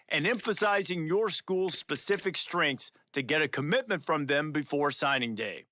and emphasizing your school's specific strengths to get a commitment from them before signing day.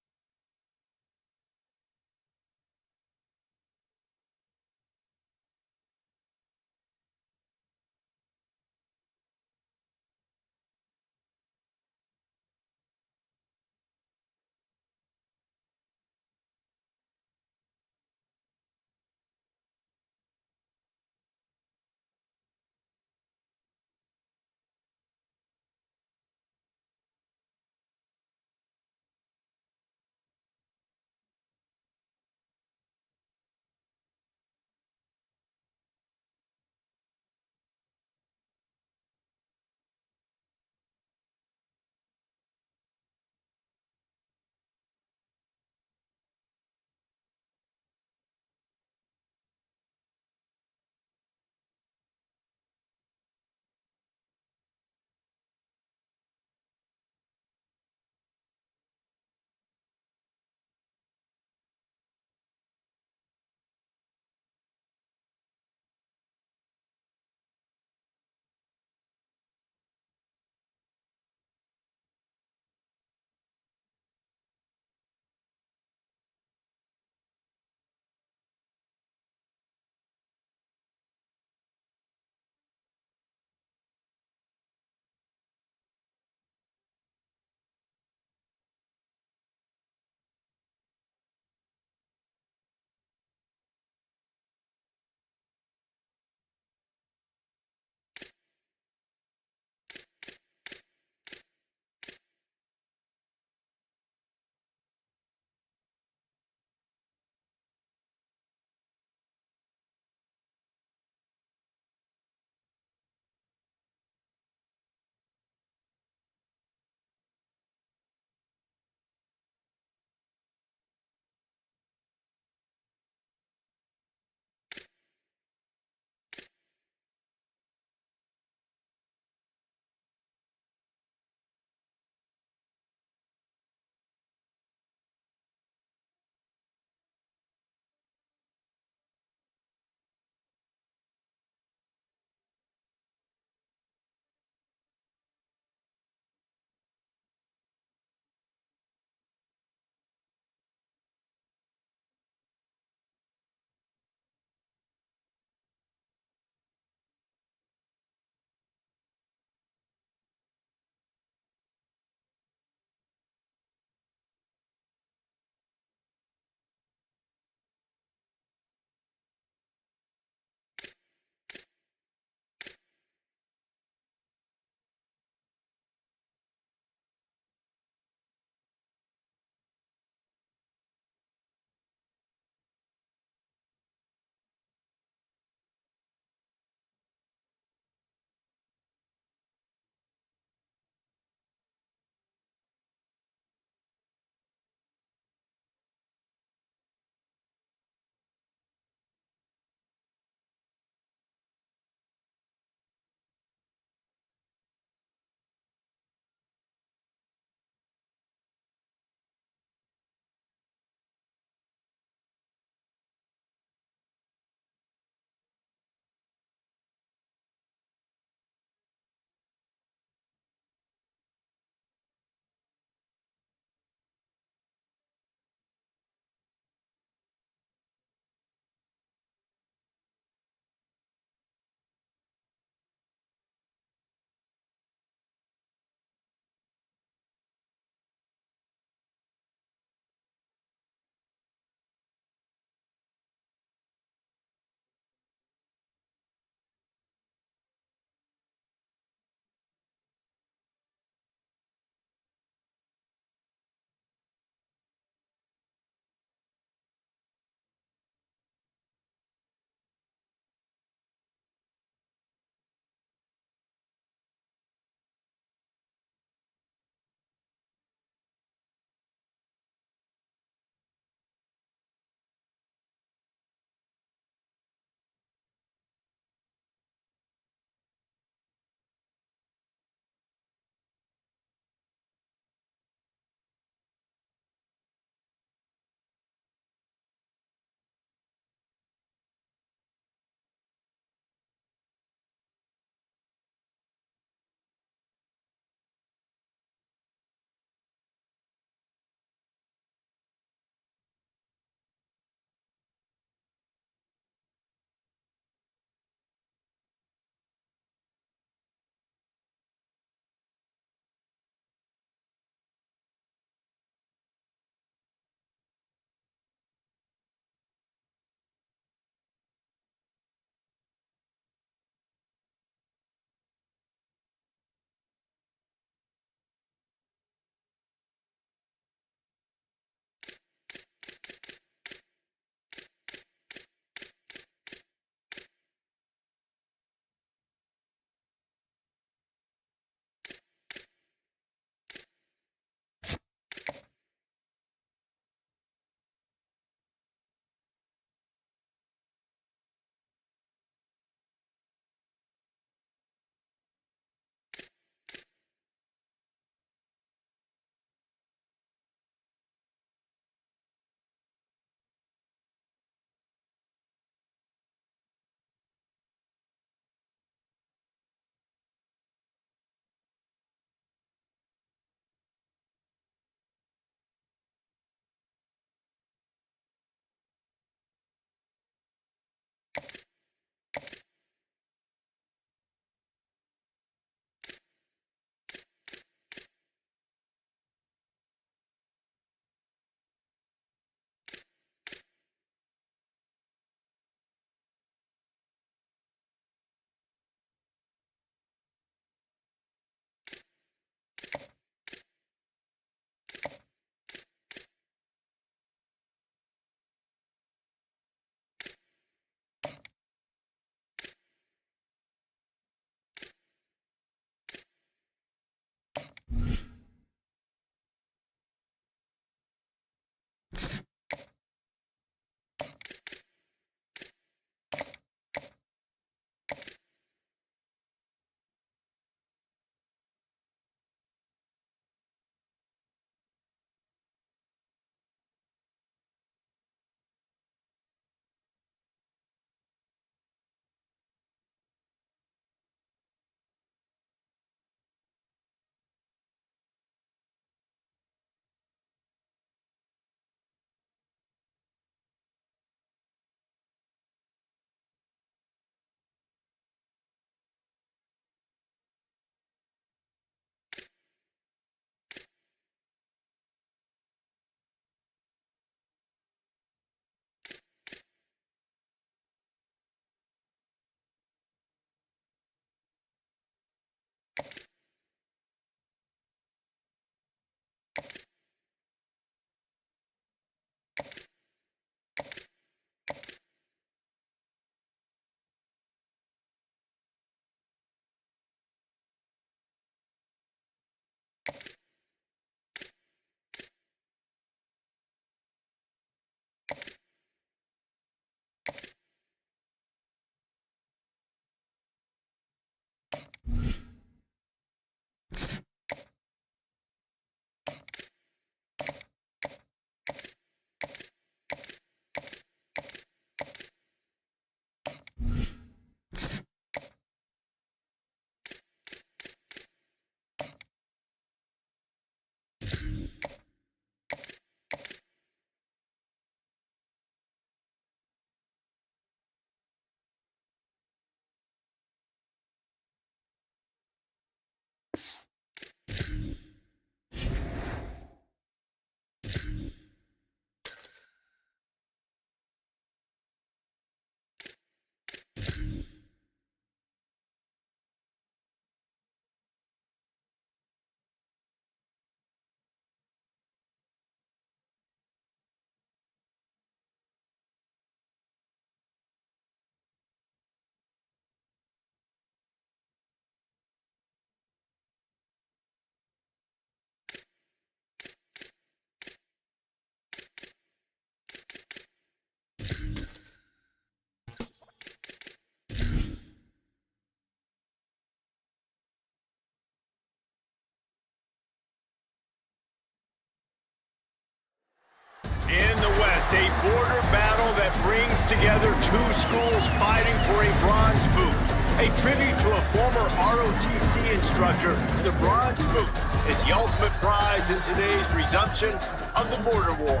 In the West, a border battle that brings together two schools fighting for a bronze boot. A tribute to a former ROTC instructor, the Bronze Boot is the ultimate prize in today's resumption of the border war.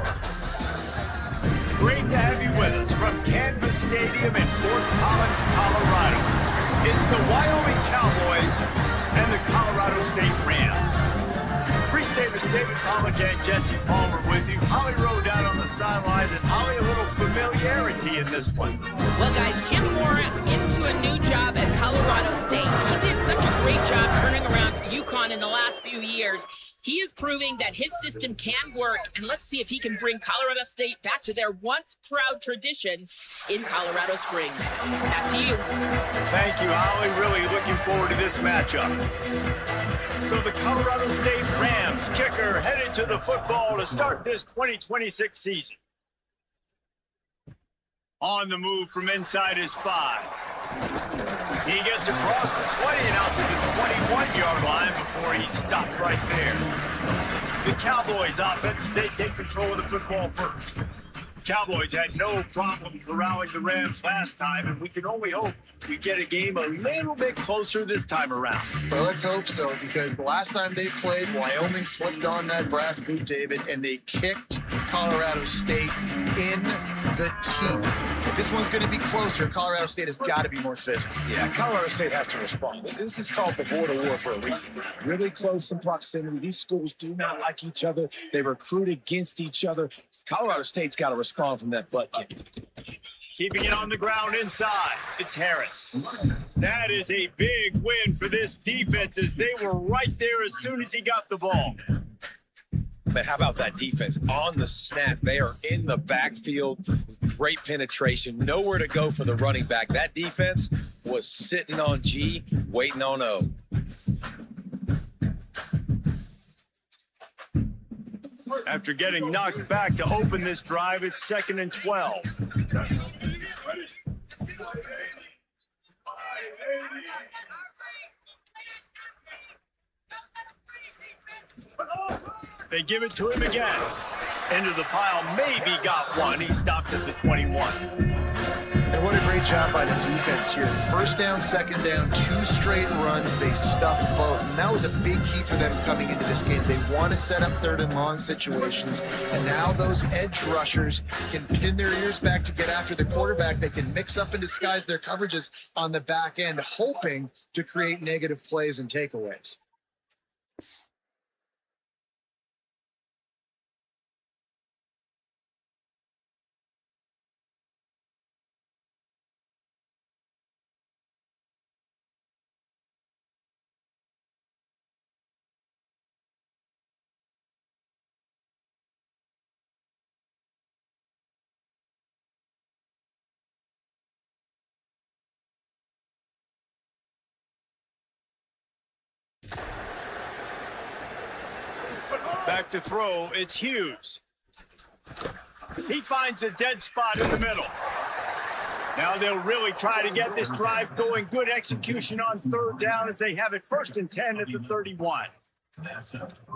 Great to have you with us from Canvas Stadium in Fort Collins, Colorado. It's the Wyoming Cowboys and the Colorado State Rams. Chris Davis, David Pollack, and Jesse Palmer with you. Holly Rowe down on the sideline, and Holly, a little familiarity in this one. Well, guys, Jim Moore into a new job at Colorado State. He did such a great job turning around UConn in the last few years. He is proving that his system can work, and let's see if he can bring Colorado State back to their once proud tradition in Colorado Springs. Back to you. Thank you, Holly. Really looking forward to this matchup. So the Colorado State Rams kicker headed to the football to start this 2026 season. On the move from inside his 5. He gets across the 20 and out to the 21-yard line before he stopped right there. The Cowboys offense, they take control of the football first. The Cowboys had no problem corralling the Rams last time, and we can only hope we get a game a little bit closer this time around. Well, let's hope so, because the last time they played, Wyoming slipped on that brass boot, David, and they kicked Colorado State in the teeth. If this one's going to be closer, Colorado State has got to be more physical. Yeah, Colorado State has to respond. This is called the border war for a reason. Really close in proximity. These schools do not like each other. They recruit against each other. Colorado State's got to respond from that butt kick. Keeping it on the ground inside, it's Harris. That is a big win for this defense, as they were right there as soon as he got the ball. But how about that defense? On the snap, they are in the backfield with great penetration. Nowhere to go for the running back. That defense was sitting on G, waiting on O. After getting knocked back to open this drive, it's 2nd and 12. They give it to him again. Into the pile, maybe got one. He stopped at the 21. And what a great job by the defense here. First down, second down, 2 straight runs. They stuffed both. And that was a big key for them coming into this game. They want to set up 3rd and long situations. And now those edge rushers can pin their ears back to get after the quarterback. They can mix up and disguise their coverages on the back end, hoping to create negative plays and takeaways. Back to throw, it's Hughes. He finds a dead spot in the middle. Now they'll really try to get this drive going. Good execution on third down as they have it 1st and 10 at the 31.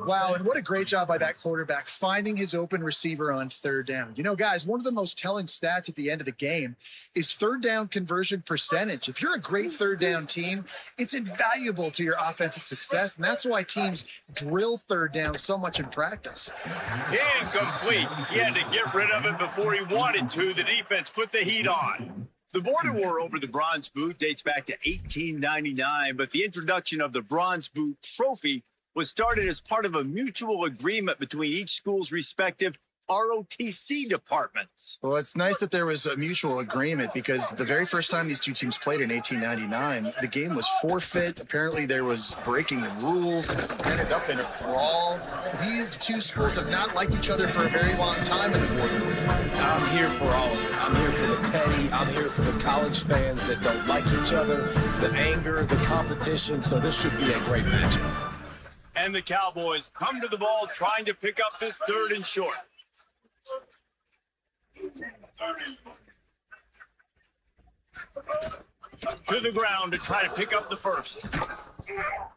Wow, and what a great job by that quarterback finding his open receiver on third down. You know, guys, one of the most telling stats at the end of the game is third down conversion percentage. If you're a great third down team, it's invaluable to your offensive success, and that's why teams drill third down so much in practice. Incomplete. He had to get rid of it before he wanted to. The defense put the heat on. The border war over the Bronze Boot dates back to 1899, but the introduction of the Bronze Boot trophy was started as part of a mutual agreement between each school's respective ROTC departments. Well, it's nice that there was a mutual agreement because the very first time these two teams played in 1899, the game was forfeit. Apparently, there was breaking the rules. It ended up in a brawl. These two schools have not liked each other for a very long time in the border war. I'm here for all of it. I'm here for the petty. I'm here for the college fans that don't like each other, the anger, the competition. So this should be a great matchup. And the Cowboys come to the ball trying to pick up this 3rd and short. To the ground to try to pick up the 1st.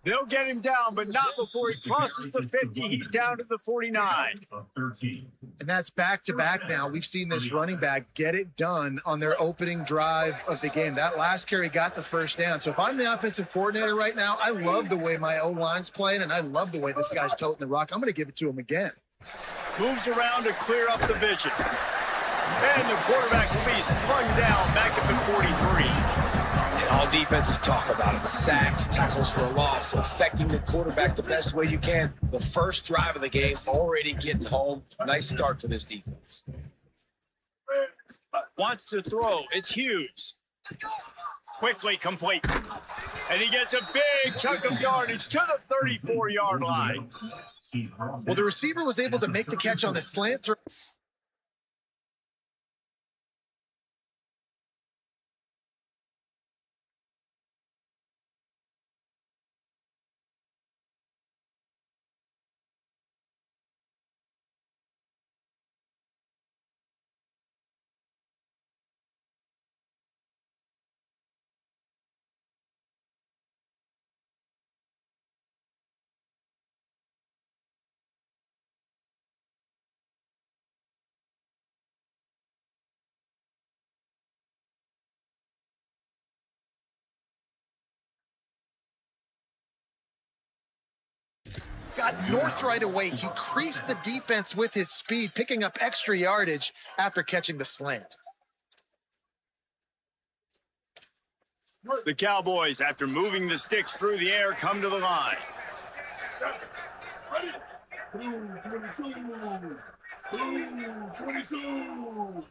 They'll get him down, but not before he crosses the 50. He's down to the 49. And that's back-to-back now. We've seen this running back get it done on their opening drive of the game. That last carry got the 1st down. So if I'm the offensive coordinator right now, I love the way my O-line's playing, and I love the way this guy's toting the rock. I'm going to give it to him again. Moves around to clear up the vision. And the quarterback will be slung down back at the 43. And all defenses talk about it. Sacks, tackles for a loss, affecting the quarterback the best way you can. The first drive of the game, already getting home. Nice start for this defense. Wants to throw. It's Hughes. Quickly complete. And he gets a big chunk of yardage to the 34-yard line. Well, the receiver was able to make the catch on the slant throw. Got north right away. He creased the defense with his speed, picking up extra yardage after catching the slant. The Cowboys, after moving the sticks through the air, come to the line. Boom, 22. Boom, 22.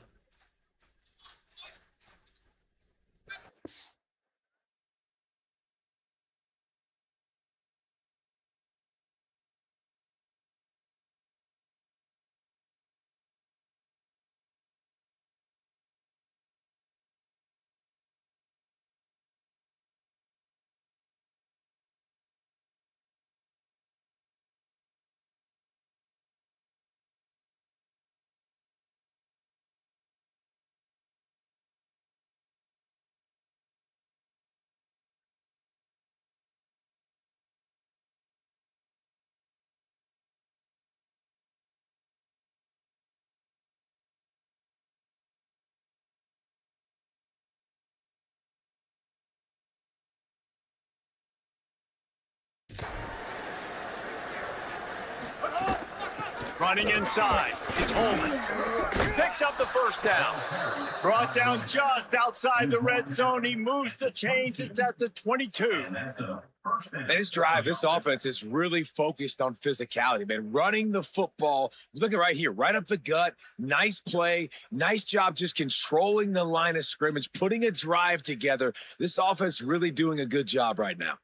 Running inside. It's Holman. Picks up the 1st down. Brought down just outside the red zone. He moves the chains. It's at the 22. Man, this drive, this offense is really focused on physicality, man. Running the football. Look at right here, right up the gut. Nice play. Nice job just controlling the line of scrimmage, putting a drive together. This offense really doing a good job right now.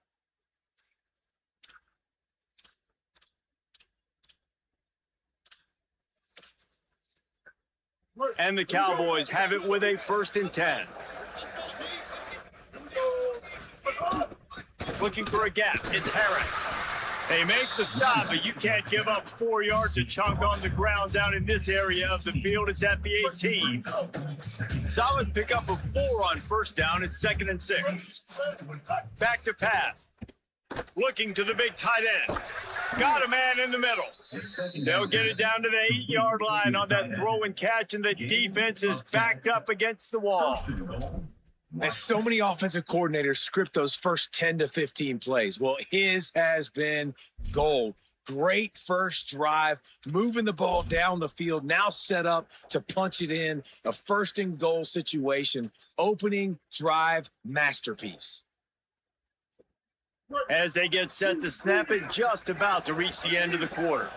And the Cowboys have it with a 1st and 10. Looking for a gap. It's Harris. They make the stop, but you can't give up 4 yards a chunk on the ground down in this area of the field. It's at the 18. Solid pickup of 4 on first down. It's 2nd and 6. Back to pass. Looking to the big tight end. Got a man in the middle. They'll get it down to the 8-yard line on that throw and catch, and the defense is backed up against the wall. And so many offensive coordinators script those first 10 to 15 plays. Well, his has been gold. Great first drive, moving the ball down the field, now set up to punch it in. A first and goal situation. Opening drive masterpiece. As they get set to snap it, just about to reach the end of the quarter.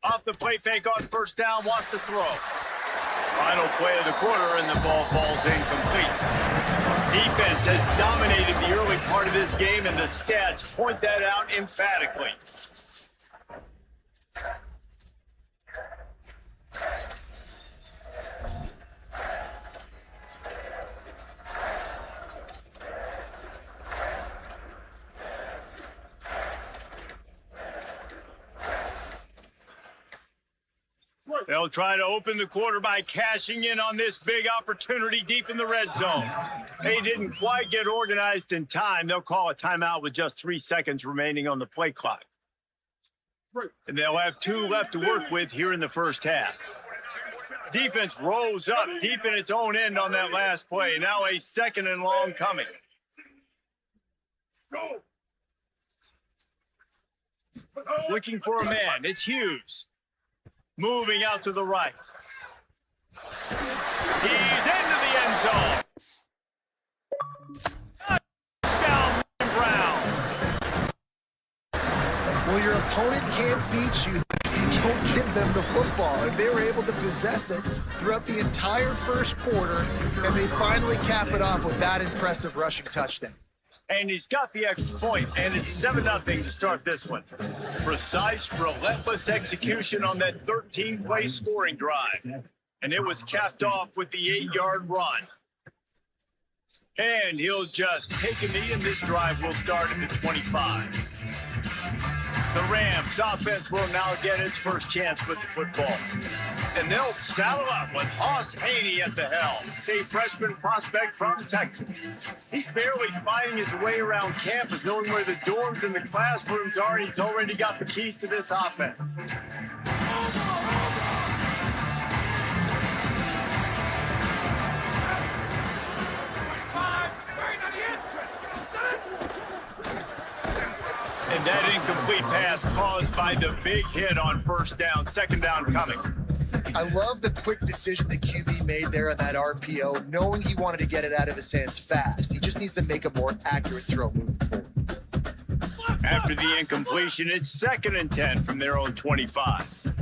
Off the play fake on first down, wants to throw. Final play of the quarter, and the ball falls incomplete. Defense has dominated the early part of this game, and the stats point that out emphatically. They'll try to open the quarter by cashing in on this big opportunity deep in the red zone. They didn't quite get organized in time. They'll call a timeout with just 3 seconds remaining on the play clock. And they'll have 2 left to work with here in the first half. Defense rose up deep in its own end on that last play. Now a 2nd and long coming. Looking for a man. It's Hughes. Moving out to the right. He's into the end zone. Touchdown, Brown. Well, your opponent can't beat you if you don't give them the football. And they were able to possess it throughout the entire first quarter, and they finally cap it off with that impressive rushing touchdown. And he's got the extra point, and it's 7-0 to start this one. Precise, relentless execution on that 13-play scoring drive. And it was capped off with the 8-yard run. And he'll just take a knee, and this drive will start at the 25. The Rams offense will now get its first chance with the football. And they'll saddle up with Hoss Haney at the helm, a freshman prospect from Texas. He's barely finding his way around campus, knowing where the dorms and the classrooms are, and he's already got the keys to this offense. And that incomplete pass caused by the big hit on first down, 2nd down coming. I love the quick decision the QB made there on that RPO, knowing he wanted to get it out of his hands fast. He just needs to make a more accurate throw moving forward. After the incompletion, it's 2nd and 10 from their own 25.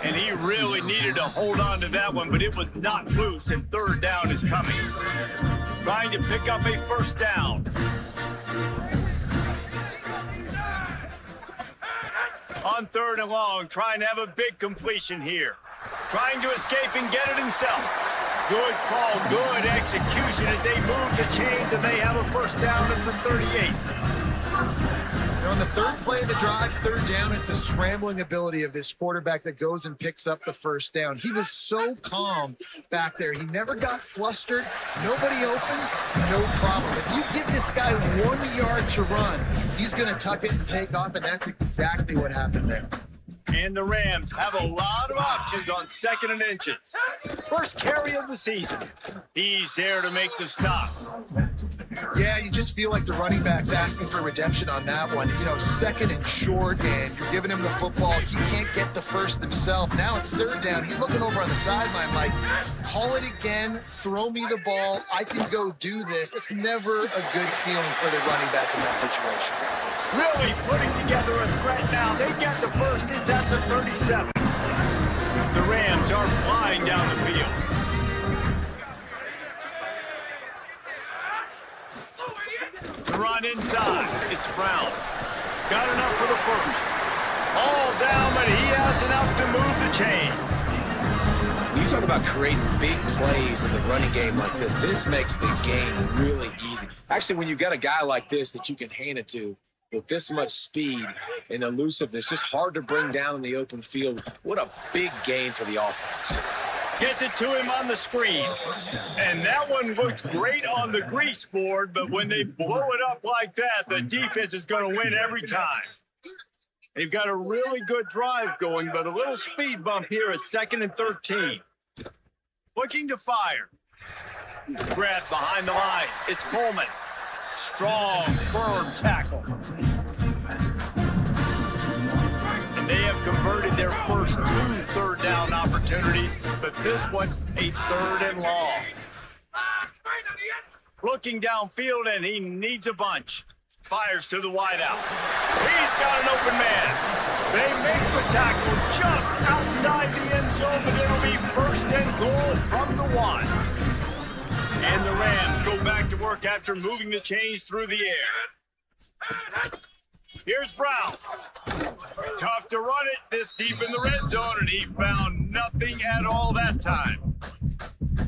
And he really needed to hold on to that one, but it was not loose, and 3rd down is coming. Trying to pick up a first down. On 3rd and long, trying to have a big completion here. Trying to escape and get it himself. Good call, good execution as they move the chains, and they have a first down at the 38. On the 3rd play of the drive, 3rd down, it's the scrambling ability of this quarterback that goes and picks up the first down. He was so calm back there. He never got flustered. Nobody open, no problem. If you give this guy 1 yard to run, he's going to tuck it and take off, and that's exactly what happened there. And the Rams have a lot of options on 2nd and inches. First carry of the season. He's there to make the stop. Yeah, you just feel like the running back's asking for redemption on that one. You know, 2nd and short, and you're giving him the football. He can't get the first himself. Now it's 3rd down. He's looking over on the sideline like, call it again, throw me the ball. I can go do this. It's never a good feeling for the running back in that situation. Really putting together a threat now. They get the first. It's at the 37. The Rams are flying down the field. The run inside. It's Brown. Got enough for the first. All down, but he has enough to move the chains. When you talk about creating big plays in the running game like this makes the game really easy. Actually, when you've got a guy like this that you can hand it to with this much speed and elusiveness, just hard to bring down in the open field. What a big game for the offense. Gets it to him on the screen. And that one looked great on the grease board, but when they blow it up like that, the defense is going to win every time. They've got a really good drive going, but a little speed bump here at 2nd and 13. Looking to fire. Grabbed behind the line. It's Coleman. Strong, firm tackle. And they have converted their first 2 third down opportunities, but this one a 3rd and long. Looking downfield, and he needs a bunch. Fires to the wideout. He's got an open man. They make the tackle just outside the end zone, but it'll be 1st and goal from the 1. And the Rams go back to work after moving the chains through the air. Here's Brown. Tough to run it this deep in the red zone, and he found nothing at all that time.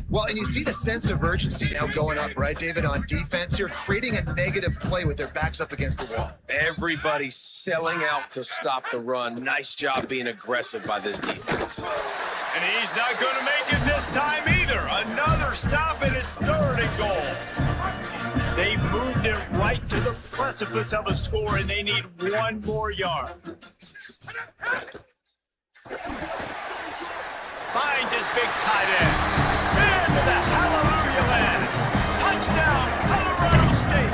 Well, and you see the sense of urgency now going up, right, David, on defense here, creating a negative play with their backs up against the wall. Everybody's selling out to stop the run. Nice job being aggressive by this defense. And he's not going to make it this time either. Another stop, and it's 3rd and goal. They moved it right to the precipice of a score, and they need 1 more yard. Finds his big tight end. Into the hallelujah land. Touchdown, Colorado State.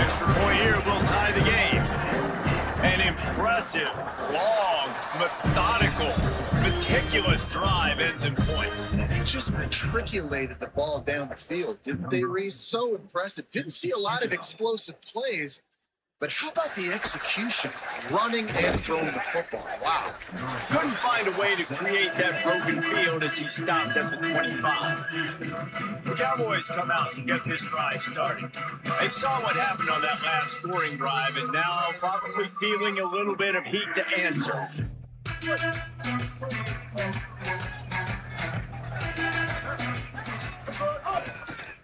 Extra point here will tie the game. An impressive, long, methodical, meticulous drive ends in points. They just matriculated the ball down the field, didn't they, Reese? So impressive. Didn't see a lot of explosive plays, but how about the execution? Running and throwing the football. Wow. Couldn't find a way to create that broken field as he stopped at the 25. The Cowboys come out to get this drive started. They saw what happened on that last scoring drive, and now probably feeling a little bit of heat to answer.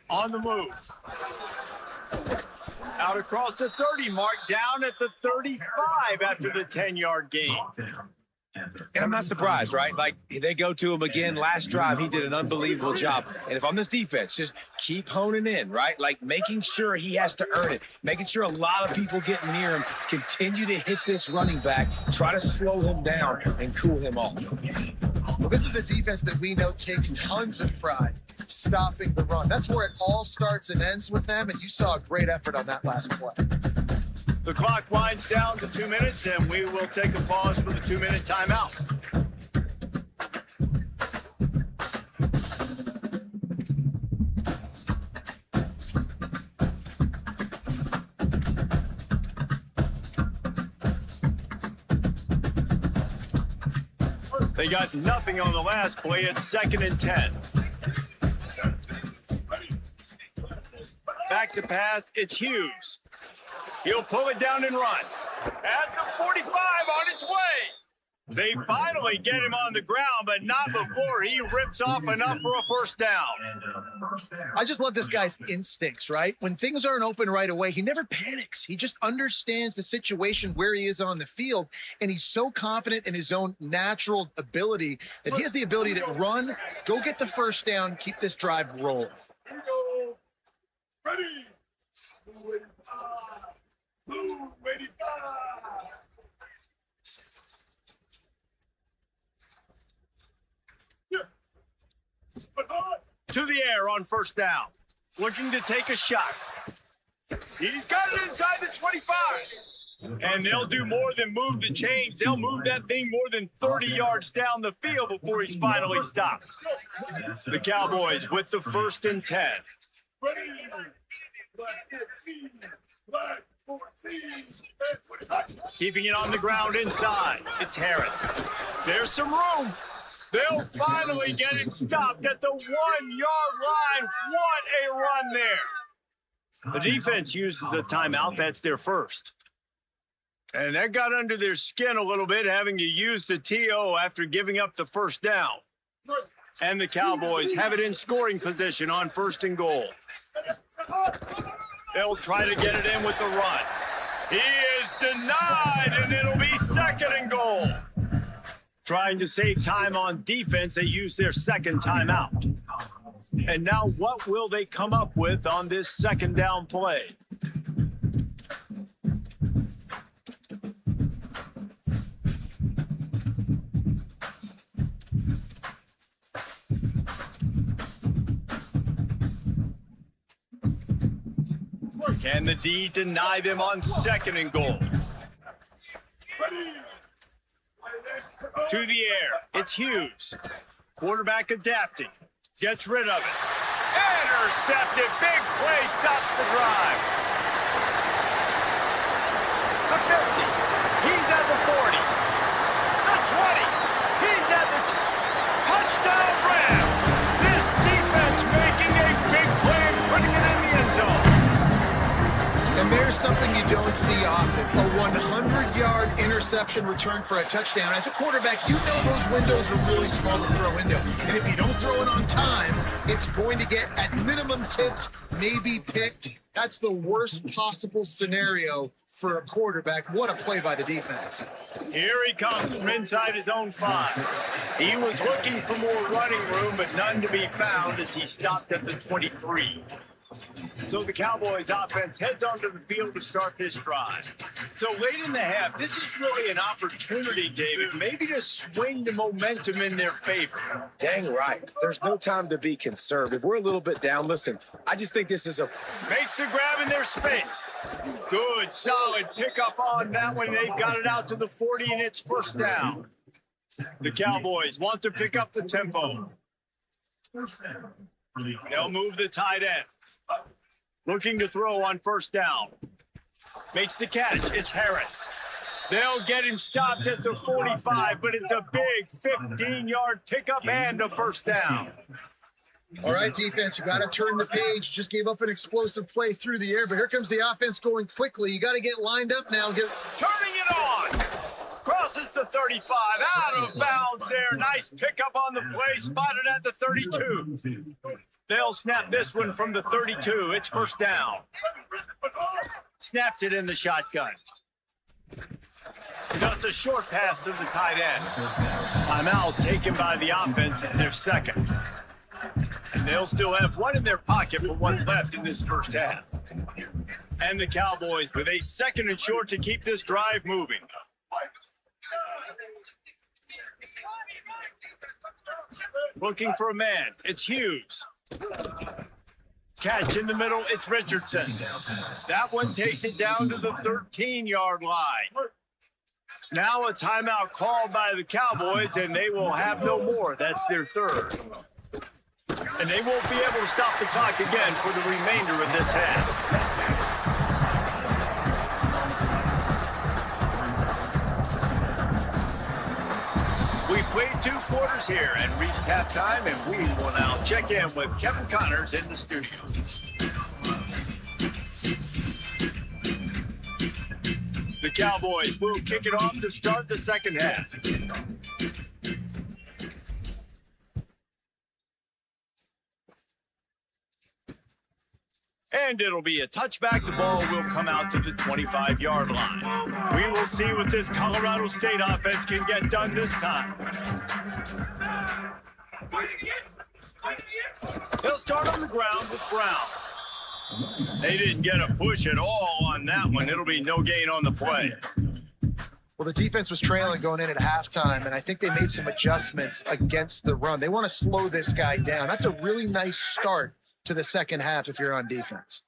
On the move. Out across the 30 mark, down at the 35 after the 10-yard gain. And I'm not surprised, right? Like, they go to him again. Last drive, he did an unbelievable job. And if I'm this defense, just keep honing in, right? Like, making sure he has to earn it. Making sure a lot of people get near him. Continue to hit this running back. Try to slow him down and cool him off. Well, this is a defense that we know takes tons of pride stopping the run. That's where it all starts and ends with them, and you saw a great effort on that last play. The clock winds down to 2 minutes, and we will take a pause for the 2-minute timeout. They got nothing on the last play. It's 2nd and 10. Back to pass. It's Hughes. He'll pull it down and run. At the 45 on his way. They finally get him on the ground, but not before he rips off enough for a 1st down. I just love this guy's instincts, right? When things aren't open right away, he never panics. He just understands the situation where he is on the field, and he's so confident in his own natural ability that he has the ability to run, go get the 1st down, keep this drive rolling. Ready. Blue 85. To the air on 1st down. Looking to take a shot. He's got it inside the 25. And they'll do more than move the chains. They'll move that thing more than 30 yards down the field before he's finally stopped. The Cowboys with the 1st and 10. Keeping it on the ground inside. It's Harris. There's some room. They'll finally get him stopped at the 1-yard line. What a run there. The defense uses a timeout. That's their first. And that got under their skin a little bit, having to use the TO after giving up the 1st down. And the Cowboys have it in scoring position on 1st and goal. They'll try to get it in with the run. He is denied, and it'll be 2nd and goal. Trying to save time on defense, they use their 2nd timeout. And now what will they come up with on this 2nd down play? Can the D deny them on 2nd and goal? To the air, it's Hughes. Quarterback adapting, gets rid of it. Intercepted, big play, stops the drive. The 50, he's at the 40. The 20, he's at the touchdown Rams. This defense making a big play and putting it in the end zone. And there's something you don't see often, a 100-yard interception return for a touchdown. As a quarterback, you know those windows are really small to throw into. And if you don't throw it on time, it's going to get at minimum tipped, maybe picked. That's the worst possible scenario for a quarterback. What a play by the defense. Here he comes from inside his own 5. He was looking for more running room, but none to be found as he stopped at the 23. So the Cowboys offense heads onto the field to start this drive. So late in the half, this is really an opportunity, David, maybe to swing the momentum in their favor. Dang right. There's no time to be conservative. We're a little bit down. Listen, I just think this is a... Makes the grab in their space. Good, solid pickup on that one. They've got it out to the 40, and it's 1st down. The Cowboys want to pick up the tempo. They'll move the tight end. Looking to throw on 1st down. Makes the catch. It's Harris. They'll get him stopped at the 45, but it's a big 15-yard pickup and a 1st down. All right, defense, you got to turn the page. Just gave up an explosive play through the air, but here comes the offense going quickly. You got to get lined up now. Turning it on. Crosses the 35, out of bounds there. Nice pickup on the play, spotted at the 32. They'll snap this one from the 32. It's 1st down. Snaps it in the shotgun. Just a short pass to the tight end. Timeout taken by the offense. It's their 2nd. And they'll still have one in their pocket for what's left in this 1st half. And the Cowboys with a 2nd and short to keep this drive moving. Looking for a man. It's Hughes. Catch in the middle. It's Richardson. That one takes it down to the 13-yard line. Now a timeout called by the Cowboys, and they will have no more. That's their 3rd. And they won't be able to stop the clock again for the remainder of this half. We've played 2 quarters here and reached halftime, and we will now check in with Kevin Connors in the studio. The Cowboys will kick it off to start the 2nd half. And it'll be a touchback. The ball will come out to the 25-yard line. We will see what this Colorado State offense can get done this time. They'll start on the ground with Brown. They didn't get a push at all on that one. It'll be no gain on the play. Well, the defense was trailing going in at halftime, and I think they made some adjustments against the run. They want to slow this guy down. That's a really nice start to the 2nd half if you're on defense.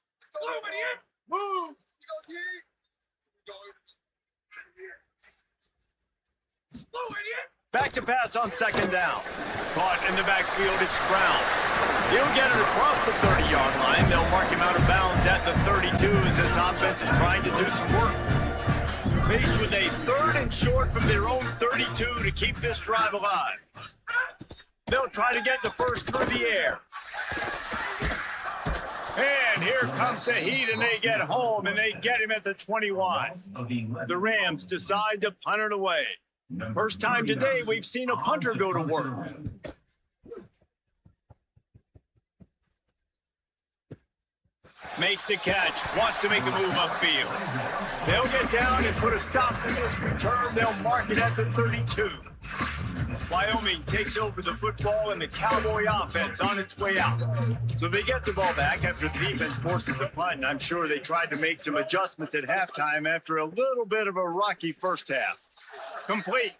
Back to pass on 2nd down. Caught in the backfield, it's Brown. He'll get it across the 30-yard line. They'll mark him out of bounds at the 32 as this offense is trying to do some work. Faced with a 3rd and short from their own 32 to keep this drive alive. They'll try to get the 1st through the air. And here comes the heat, and they get home, and they get him at the 21. The Rams decide to punt it away. First time today we've seen a punter go to work. Makes the catch, wants to make a move upfield. They'll get down and put a stop to this return. They'll mark it at the 32. Wyoming takes over the football and the Cowboy offense on its way out. So they get the ball back after the defense forces a punt, and I'm sure they tried to make some adjustments at halftime after a little bit of a rocky first half. Complete.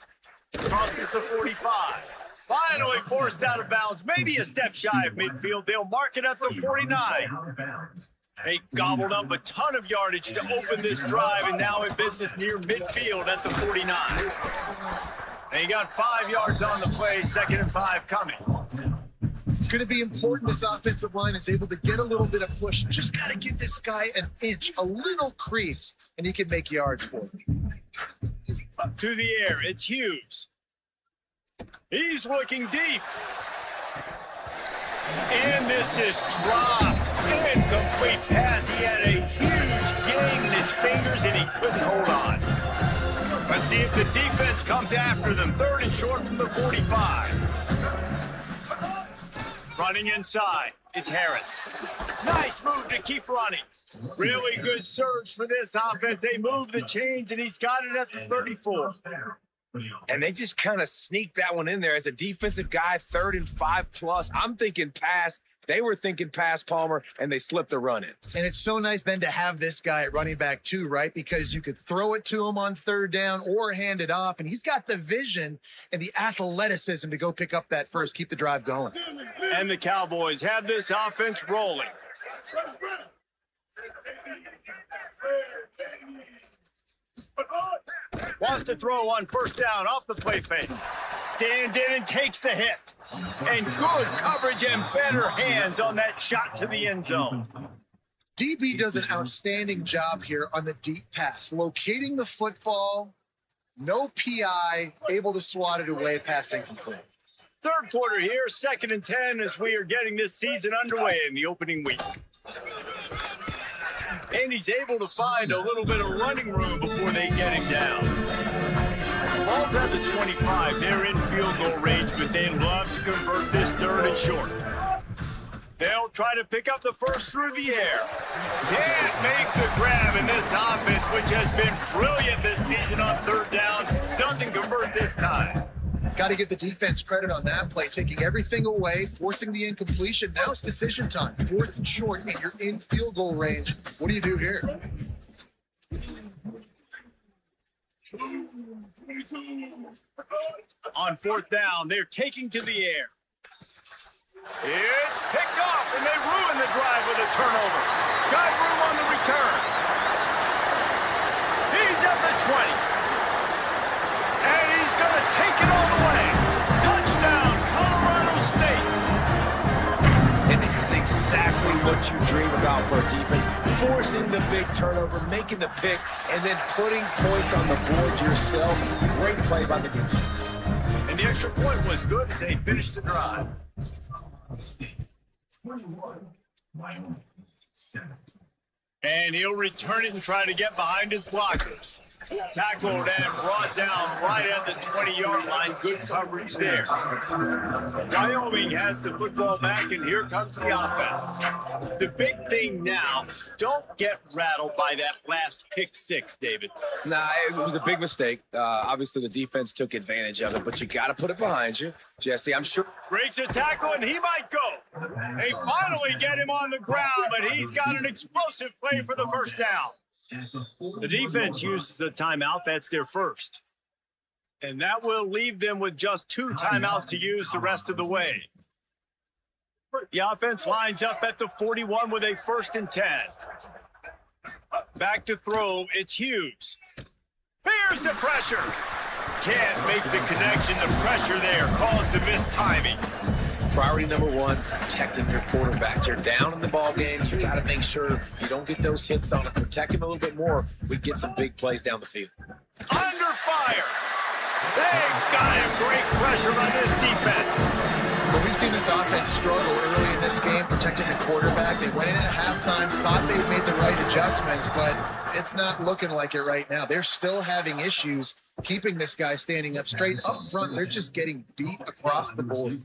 Crosses the 45. Finally forced out of bounds, maybe a step shy of midfield. They'll mark it at the 49. They gobbled up a ton of yardage to open this drive, and now in business near midfield at the 49. They got 5 yards on the play, 2nd and 5 coming. It's going to be important this offensive line is able to get a little bit of push. Just got to give this guy an inch, a little crease, and he can make yards for him. Up to the air, it's Hughes. He's looking deep. And this is dropped. Incomplete pass. He had a huge gain in his fingers, and he couldn't hold on. Let's see if the defense comes after them. 3rd and short from the 45. Running inside. It's Harris. Nice move to keep running. Really good surge for this offense. They move the chains, and he's got it at the 34. And they just kind of sneaked that one in there as a defensive guy, 3rd and 5+. I'm thinking pass. They were thinking pass, Palmer, and they slipped the run in. And it's so nice then to have this guy at running back too, right? Because you could throw it to him on 3rd down or hand it off, and he's got the vision and the athleticism to go pick up that first, keep the drive going. And the Cowboys have this offense rolling. Wants to throw on 1st down off the play fake. Stands in and takes the hit. And good coverage and better hands on that shot to the end zone. DB does an outstanding job here on the deep pass, locating the football, no PI, able to swat it away, pass incomplete. 3rd quarter here, 2nd and 10 as we are getting this season underway in the opening week. And he's able to find a little bit of running room before they get him down. Ball's at the 25. They're in field goal range, but they love to convert this 3rd and short. They'll try to pick up the first through the air. Can't make the grab, in this offense, which has been brilliant this season on 3rd down, doesn't convert this time. Got to give the defense credit on that play, taking everything away, forcing the incompletion. Now it's decision time. 4th and short, and you're in field goal range. What do you do here? On 4th down, they're taking to the air. It's picked off, and they ruin the drive with a turnover. Got room on the return. He's at the 20. And he's going to take it all the way. Touchdown, Colorado State. And this is exactly what you dream about for a defense. Forcing the big turnover, making the pick, and then putting points on the board yourself. Great play by the defense. And the extra point was good as they finished the drive. And he'll return it and try to get behind his blockers. Tackled and brought down right at the 20-yard line. Good coverage there. Wyoming has the football back, and here comes the offense. The big thing now, don't get rattled by that last pick 6, David. Nah, it was a big mistake. Obviously, the defense took advantage of it, but you got to put it behind you. Jesse, I'm sure. Breaks a tackle, and he might go. They finally get him on the ground, but he's got an explosive play for the 1st down. The defense uses a timeout. That's their first. And that will leave them with just 2 timeouts to use the rest of the way. The offense lines up at the 41 with a 1st and 10. Back to throw. It's Hughes. Here's the pressure. Can't make the connection. The pressure there caused the missed timing. Priority number 1, protecting your quarterback. You're down in the ball game. You got to make sure you don't get those hits on him. Protect him a little bit more. We get some big plays down the field. Under fire. They've got him. Great pressure on this defense. But we've seen this offense struggle early in this game, protecting the quarterback. They went in at halftime, thought they made the right adjustments, but it's not looking like it right now. They're still having issues keeping this guy standing up straight. Up front, they're just getting beat across the board.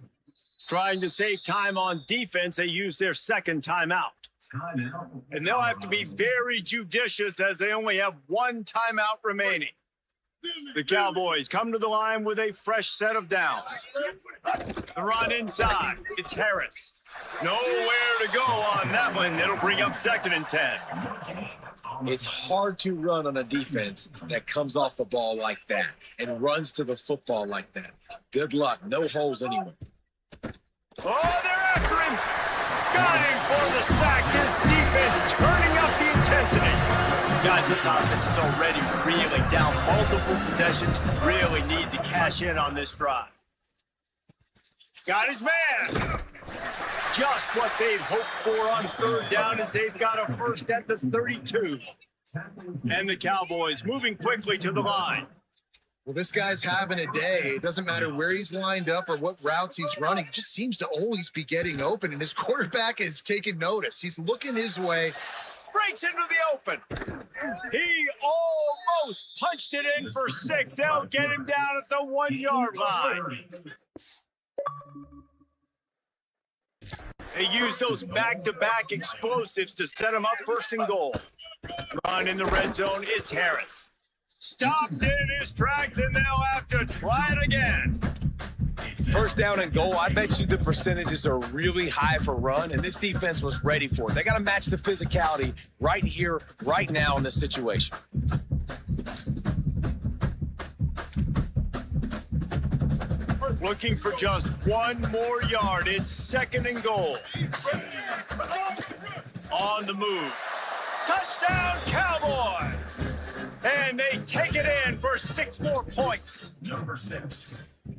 Trying to save time on defense, they use their 2nd timeout. And they'll have to be very judicious as they only have one timeout remaining. The Cowboys come to the line with a fresh set of downs. The run inside. It's Harris. Nowhere to go on that one. It'll bring up 2nd and 10. It's hard to run on a defense that comes off the ball like that and runs to the football like that. Good luck. No holes anywhere. Oh, they're after him. Got him for the sack. This defense turning up the intensity. Guys, this offense is already reeling down multiple possessions. Really need to cash in on this drive. Got his man. Just what they've hoped for on 3rd down as they've got a first at the 32. And the Cowboys moving quickly to the line. Well, this guy's having a day. It doesn't matter where he's lined up or what routes he's running. He just seems to always be getting open, and his quarterback is taking notice. He's looking his way. Breaks into the open. He almost punched it in for 6. They'll get him down at the 1-yard line. They use those back-to-back explosives to set him up 1st and goal. Run in the red zone. It's Harris. Stopped in his tracks, and they'll have to try it again. 1st down and goal, I bet you the percentages are really high for run, and this defense was ready for it. They got to match the physicality right here, right now in this situation. Looking for just 1 more yard. It's 2nd and goal. On the move. Touchdown, Cowboys! And they take it in for 6 more points.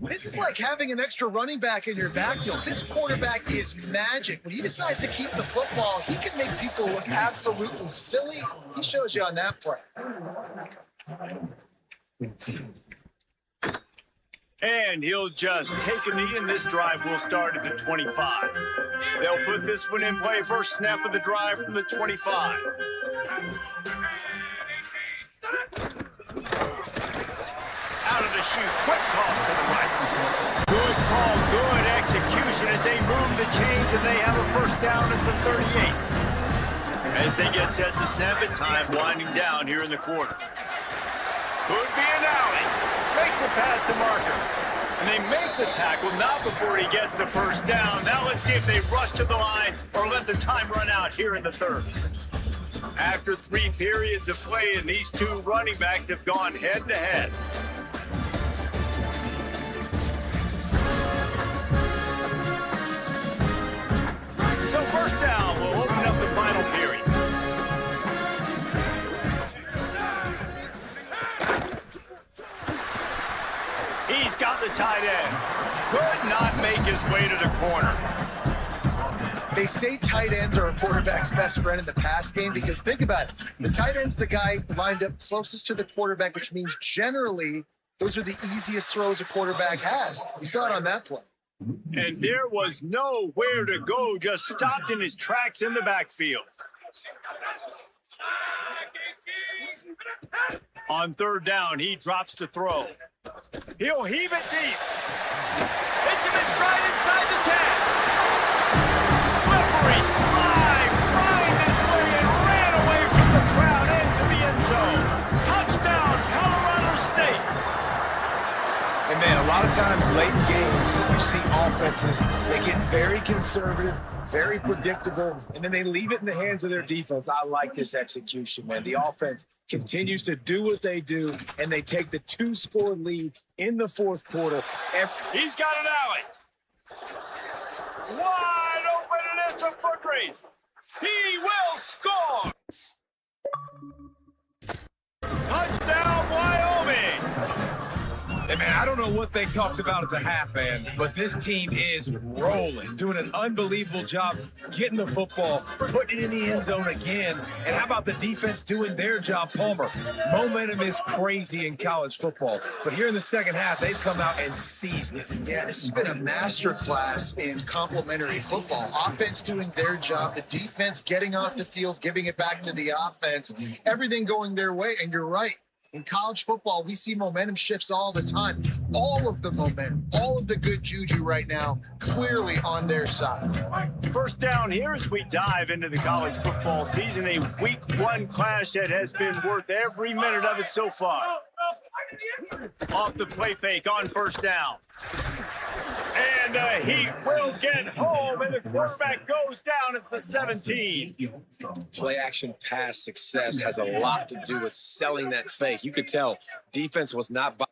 This is like having an extra running back in your backfield. This quarterback is magic. When he decides to keep the football, he can make people look absolutely silly. He shows you on that play. And he'll just take a knee, and this drive will start at the 25. They'll put this one in play. First snap of the drive from the 25. Out of the chute, quick toss to the right. Good call, good execution as they move the chains, and they have a first down at the 38. As they get set to snap it, time winding down here in the quarter. Could be an alley. Makes it past the marker. And they make the tackle, not before he gets the first down. Now let's see if they rush to the line or let the time run out here in the 3rd. After 3 periods of play, and these 2 running backs have gone head-to-head. So 1st down will open up the final period. He's got the tight end. Could not make his way to the corner. They say tight ends are a quarterback's best friend in the pass game because think about it. The tight end's the guy lined up closest to the quarterback, which means generally those are the easiest throws a quarterback has. You saw it on that play. And there was nowhere to go, just stopped in his tracks in the backfield. On 3rd down, he drops to throw. He'll heave it deep. Hits him in stride inside the 10. Slippery slide, find his way and ran away from the crowd into the end zone. Touchdown, Colorado State. And man, a lot of times late in games, you see offenses, they get very conservative, very predictable, and then they leave it in the hands of their defense. I like this execution, man. The offense continues to do what they do, and they take the 2-score lead in the 4th quarter. He's got an alley. Wide open, and it's a foot race. He will score. Touchdown, Wyoming. Hey, man, I don't know what they talked about at the half, man, but this team is rolling, doing an unbelievable job getting the football, putting it in the end zone again. And how about the defense doing their job, Palmer? Momentum is crazy in college football, but here in the second half, they've come out and seized it. Yeah, this has been a masterclass in complementary football. Offense doing their job, the defense getting off the field, giving it back to the offense, everything going their way. And you're right. In college football, we see momentum shifts all the time. All of the momentum, all of the good juju right now, clearly on their side. First down here as we dive into the college football season, a week 1 clash that has been worth every minute of it so far. Off the play fake on first down. And he will get home, and the quarterback goes down at the 17. Play action pass success has a lot to do with selling that fake. You could tell defense was not by.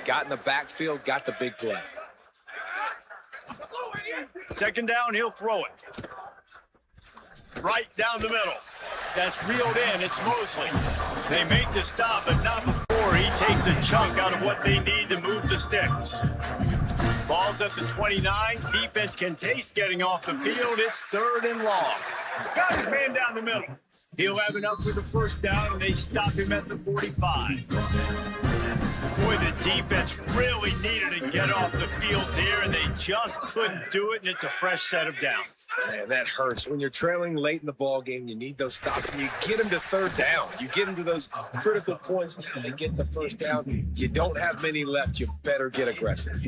Got in the backfield, got the big play. Second down, he'll throw it. Right down the middle. That's reeled in. It's Mosley. They make the stop, but not before he takes a chunk out of what they need to move the sticks. Ball's at the 29. Defense can taste getting off the field. It's 3rd and long. Got his man down the middle. He'll have enough for the first down, and they stop him at the 45. Boy, the defense really needed to get off the field there, and they just couldn't do it, and it's a fresh set of downs. Man, that hurts. When you're trailing late in the ball game, you need those stops, and you get them to 3rd down. You get them to those critical points, and they get the first down. You don't have many left. You better get aggressive.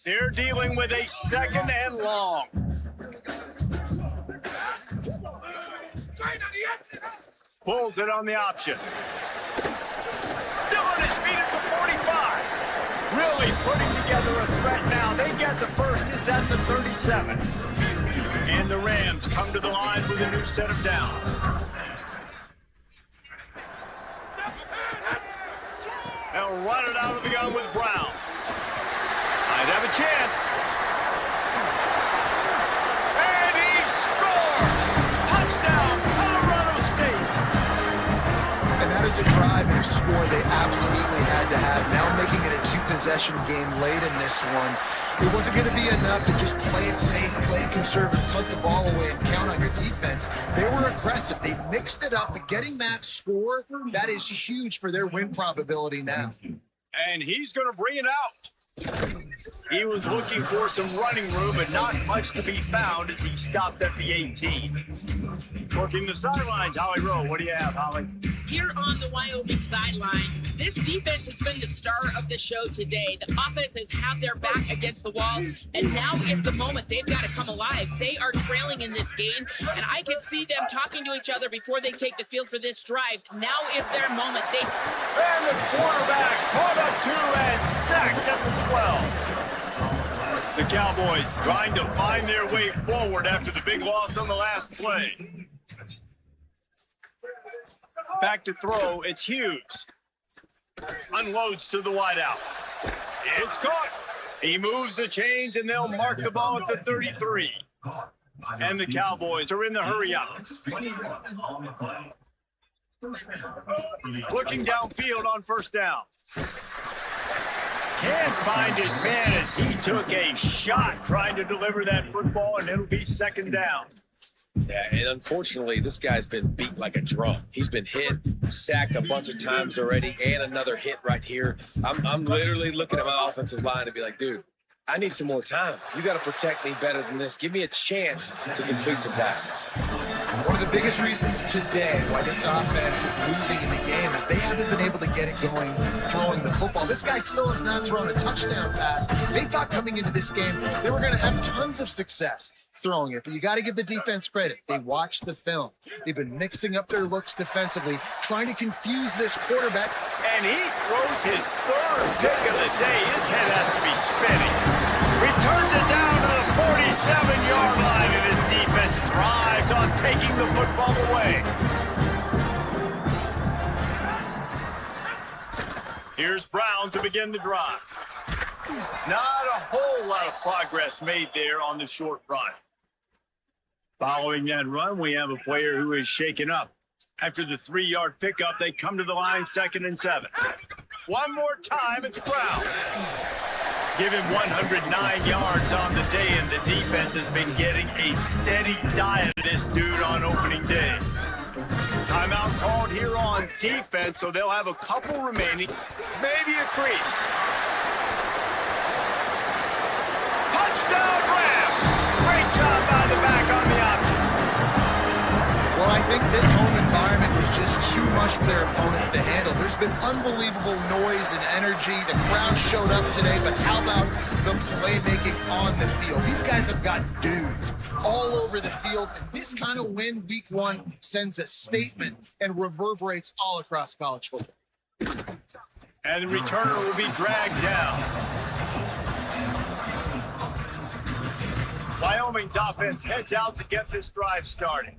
They're dealing with a 2nd and long. Pulls it on the option. Still on his feet at the 45. Really putting together a threat now. They get the first. It's at the 37. And the Rams come to the line with a new set of downs. They'll run it out of the gun with Brown. Might have a chance. And he scores! Touchdown, Colorado State! And that is a drive and a score they absolutely had to have. Now making it a 2-possession game late in this one. It wasn't going to be enough to just play it safe, play it conservative, punt the ball away, and count on your defense. They were aggressive. They mixed it up, but getting that score, that is huge for their win probability now. And he's going to bring it out. He was looking for some running room, but not much to be found as he stopped at the 18. Working the sidelines, Holly Rowe. What do you have, Holly? Here on the Wyoming sideline, this defense has been the star of the show today. The offense has had their back against the wall, and now is the moment they've got to come alive. They are trailing in this game, and I can see them talking to each other before they take the field for this drive. Now is their moment. And the quarterback caught up to and sacked at the 12. The Cowboys trying to find their way forward after the big loss on the last play. Back to throw, it's Hughes. Unloads to the wideout. It's caught. He moves the chains, and they'll mark the ball at the 33. And the Cowboys are in the hurry up. Looking downfield on first down. Can't find his man as he took a shot trying to deliver that football, and it'll be 2nd down. Yeah, and unfortunately, this guy's been beat like a drum. He's been hit, sacked a bunch of times already, and another hit right here. I'm literally looking at my offensive line and be like, dude, I need some more time. You got to protect me better than this. Give me a chance to complete some passes. One of the biggest reasons today why this offense is losing in the game is they haven't been able to get it going throwing the football. This guy still has not thrown a touchdown pass. They thought coming into this game they were going to have tons of success throwing it, but you got to give the defense credit. They watched the film. They've been mixing up their looks defensively, trying to confuse this quarterback. And he throws his third pick of the day. His head has to be spinning. Returns it down to the 47-yard line, and his defense thrives on taking the football away. Here's Brown to begin the drive. Not a whole lot of progress made there on the short run. Following that run, we have a player who is shaken up. After the 3-yard pickup, they come to the line 2nd and 7. One more time, it's Brown. Give him 109 yards on the day, and the defense has been getting a steady diet of this dude on opening day. Timeout called here on defense, so they'll have a couple remaining, maybe a crease. Touchdown Rams! Great job by the back on the option. Well, I think this home environment was just too much for their opponents to handle. There's been unbelievable noise and energy. The crowd showed up today, but how about the playmaking on the field? These guys have got dudes all over the field, and this kind of win week 1 sends a statement and reverberates all across college football. And the returner will be dragged down. Wyoming's offense heads out to get this drive started.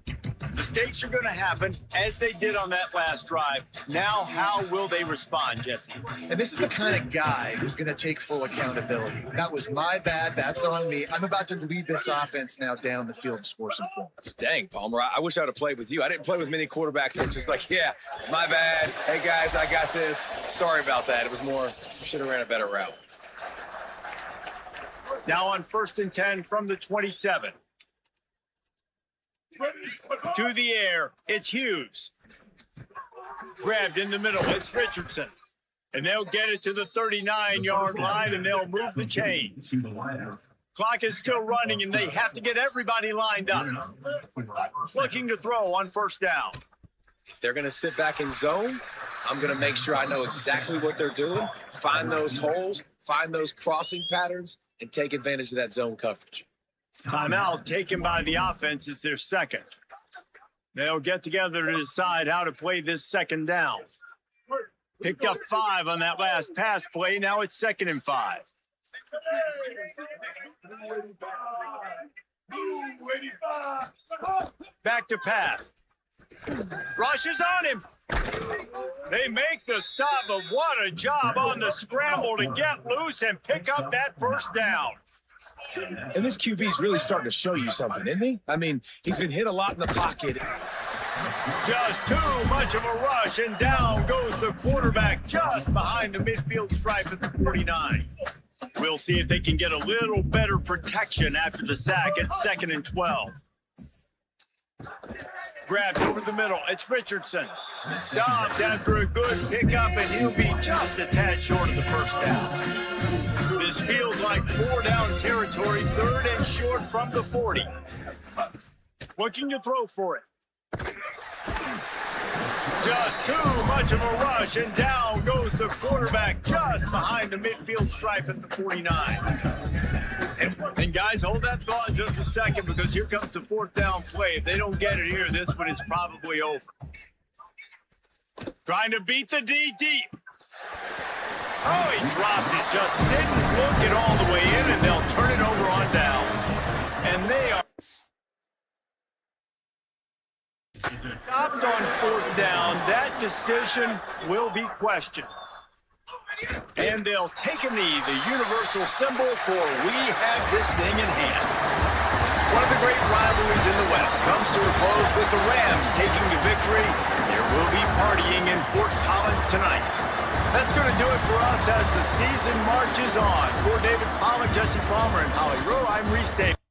Mistakes are going to happen, as they did on that last drive. Now, how will they respond, Jesse? And this is the kind of guy who's going to take full accountability. That was my bad. That's on me. I'm about to lead this offense now down the field and score some points. Dang, Palmer, I wish I would have played with you. I didn't play with many quarterbacks that just like, yeah, my bad. Hey, guys, I got this. Sorry about that. It was more, should have ran a better route. Now on 1st and 10 from the 27. To the air, it's Hughes. Grabbed in the middle, it's Richardson. And they'll get it to the 39-yard line, and they'll move the chains. Clock is still running, and they have to get everybody lined up. Looking to throw on 1st down. If they're going to sit back in zone, I'm going to make sure I know exactly what they're doing, find those holes, find those crossing patterns, and take advantage of that zone coverage. Timeout taken by the offense. It's their second. They'll get together to decide how to play this 2nd down. Picked up 5 on that last pass play. Now it's 2nd and 5. Back to pass. Rush is on him. They make the stop, but what a job on the scramble to get loose and pick up that 1st down. And this QB's really starting to show you something, isn't he? I mean, he's been hit a lot in the pocket. Just too much of a rush, and down goes the quarterback just behind the midfield stripe at the 49. We'll see if they can get a little better protection after the sack at 2nd and 12. Grabbed over the middle. It's Richardson. Stopped after a good pickup, and he'll be just a tad short of the 1st down. This feels like 4-down territory, 3rd and short from the 40. Looking to throw for it. Just too much of a rush, and down goes the quarterback just behind the midfield stripe at the 49. And guys, hold that thought in just a second, because here comes the 4th down play. If they don't get it here, this one is probably over. Trying to beat the D deep. Oh, he dropped it. Just didn't look it all the way in, and they'll turn it over on downs. And they are stopped on 4th down. That decision will be questioned. And they'll take a knee, the universal symbol for we have this thing in hand. One of the great rivalries in the West comes to a close with the Rams taking the victory. There will be partying in Fort Collins tonight. That's going to do it for us as the season marches on. For David Pollack, Jesse Palmer, and Holly Rowe, I'm Reese Davis.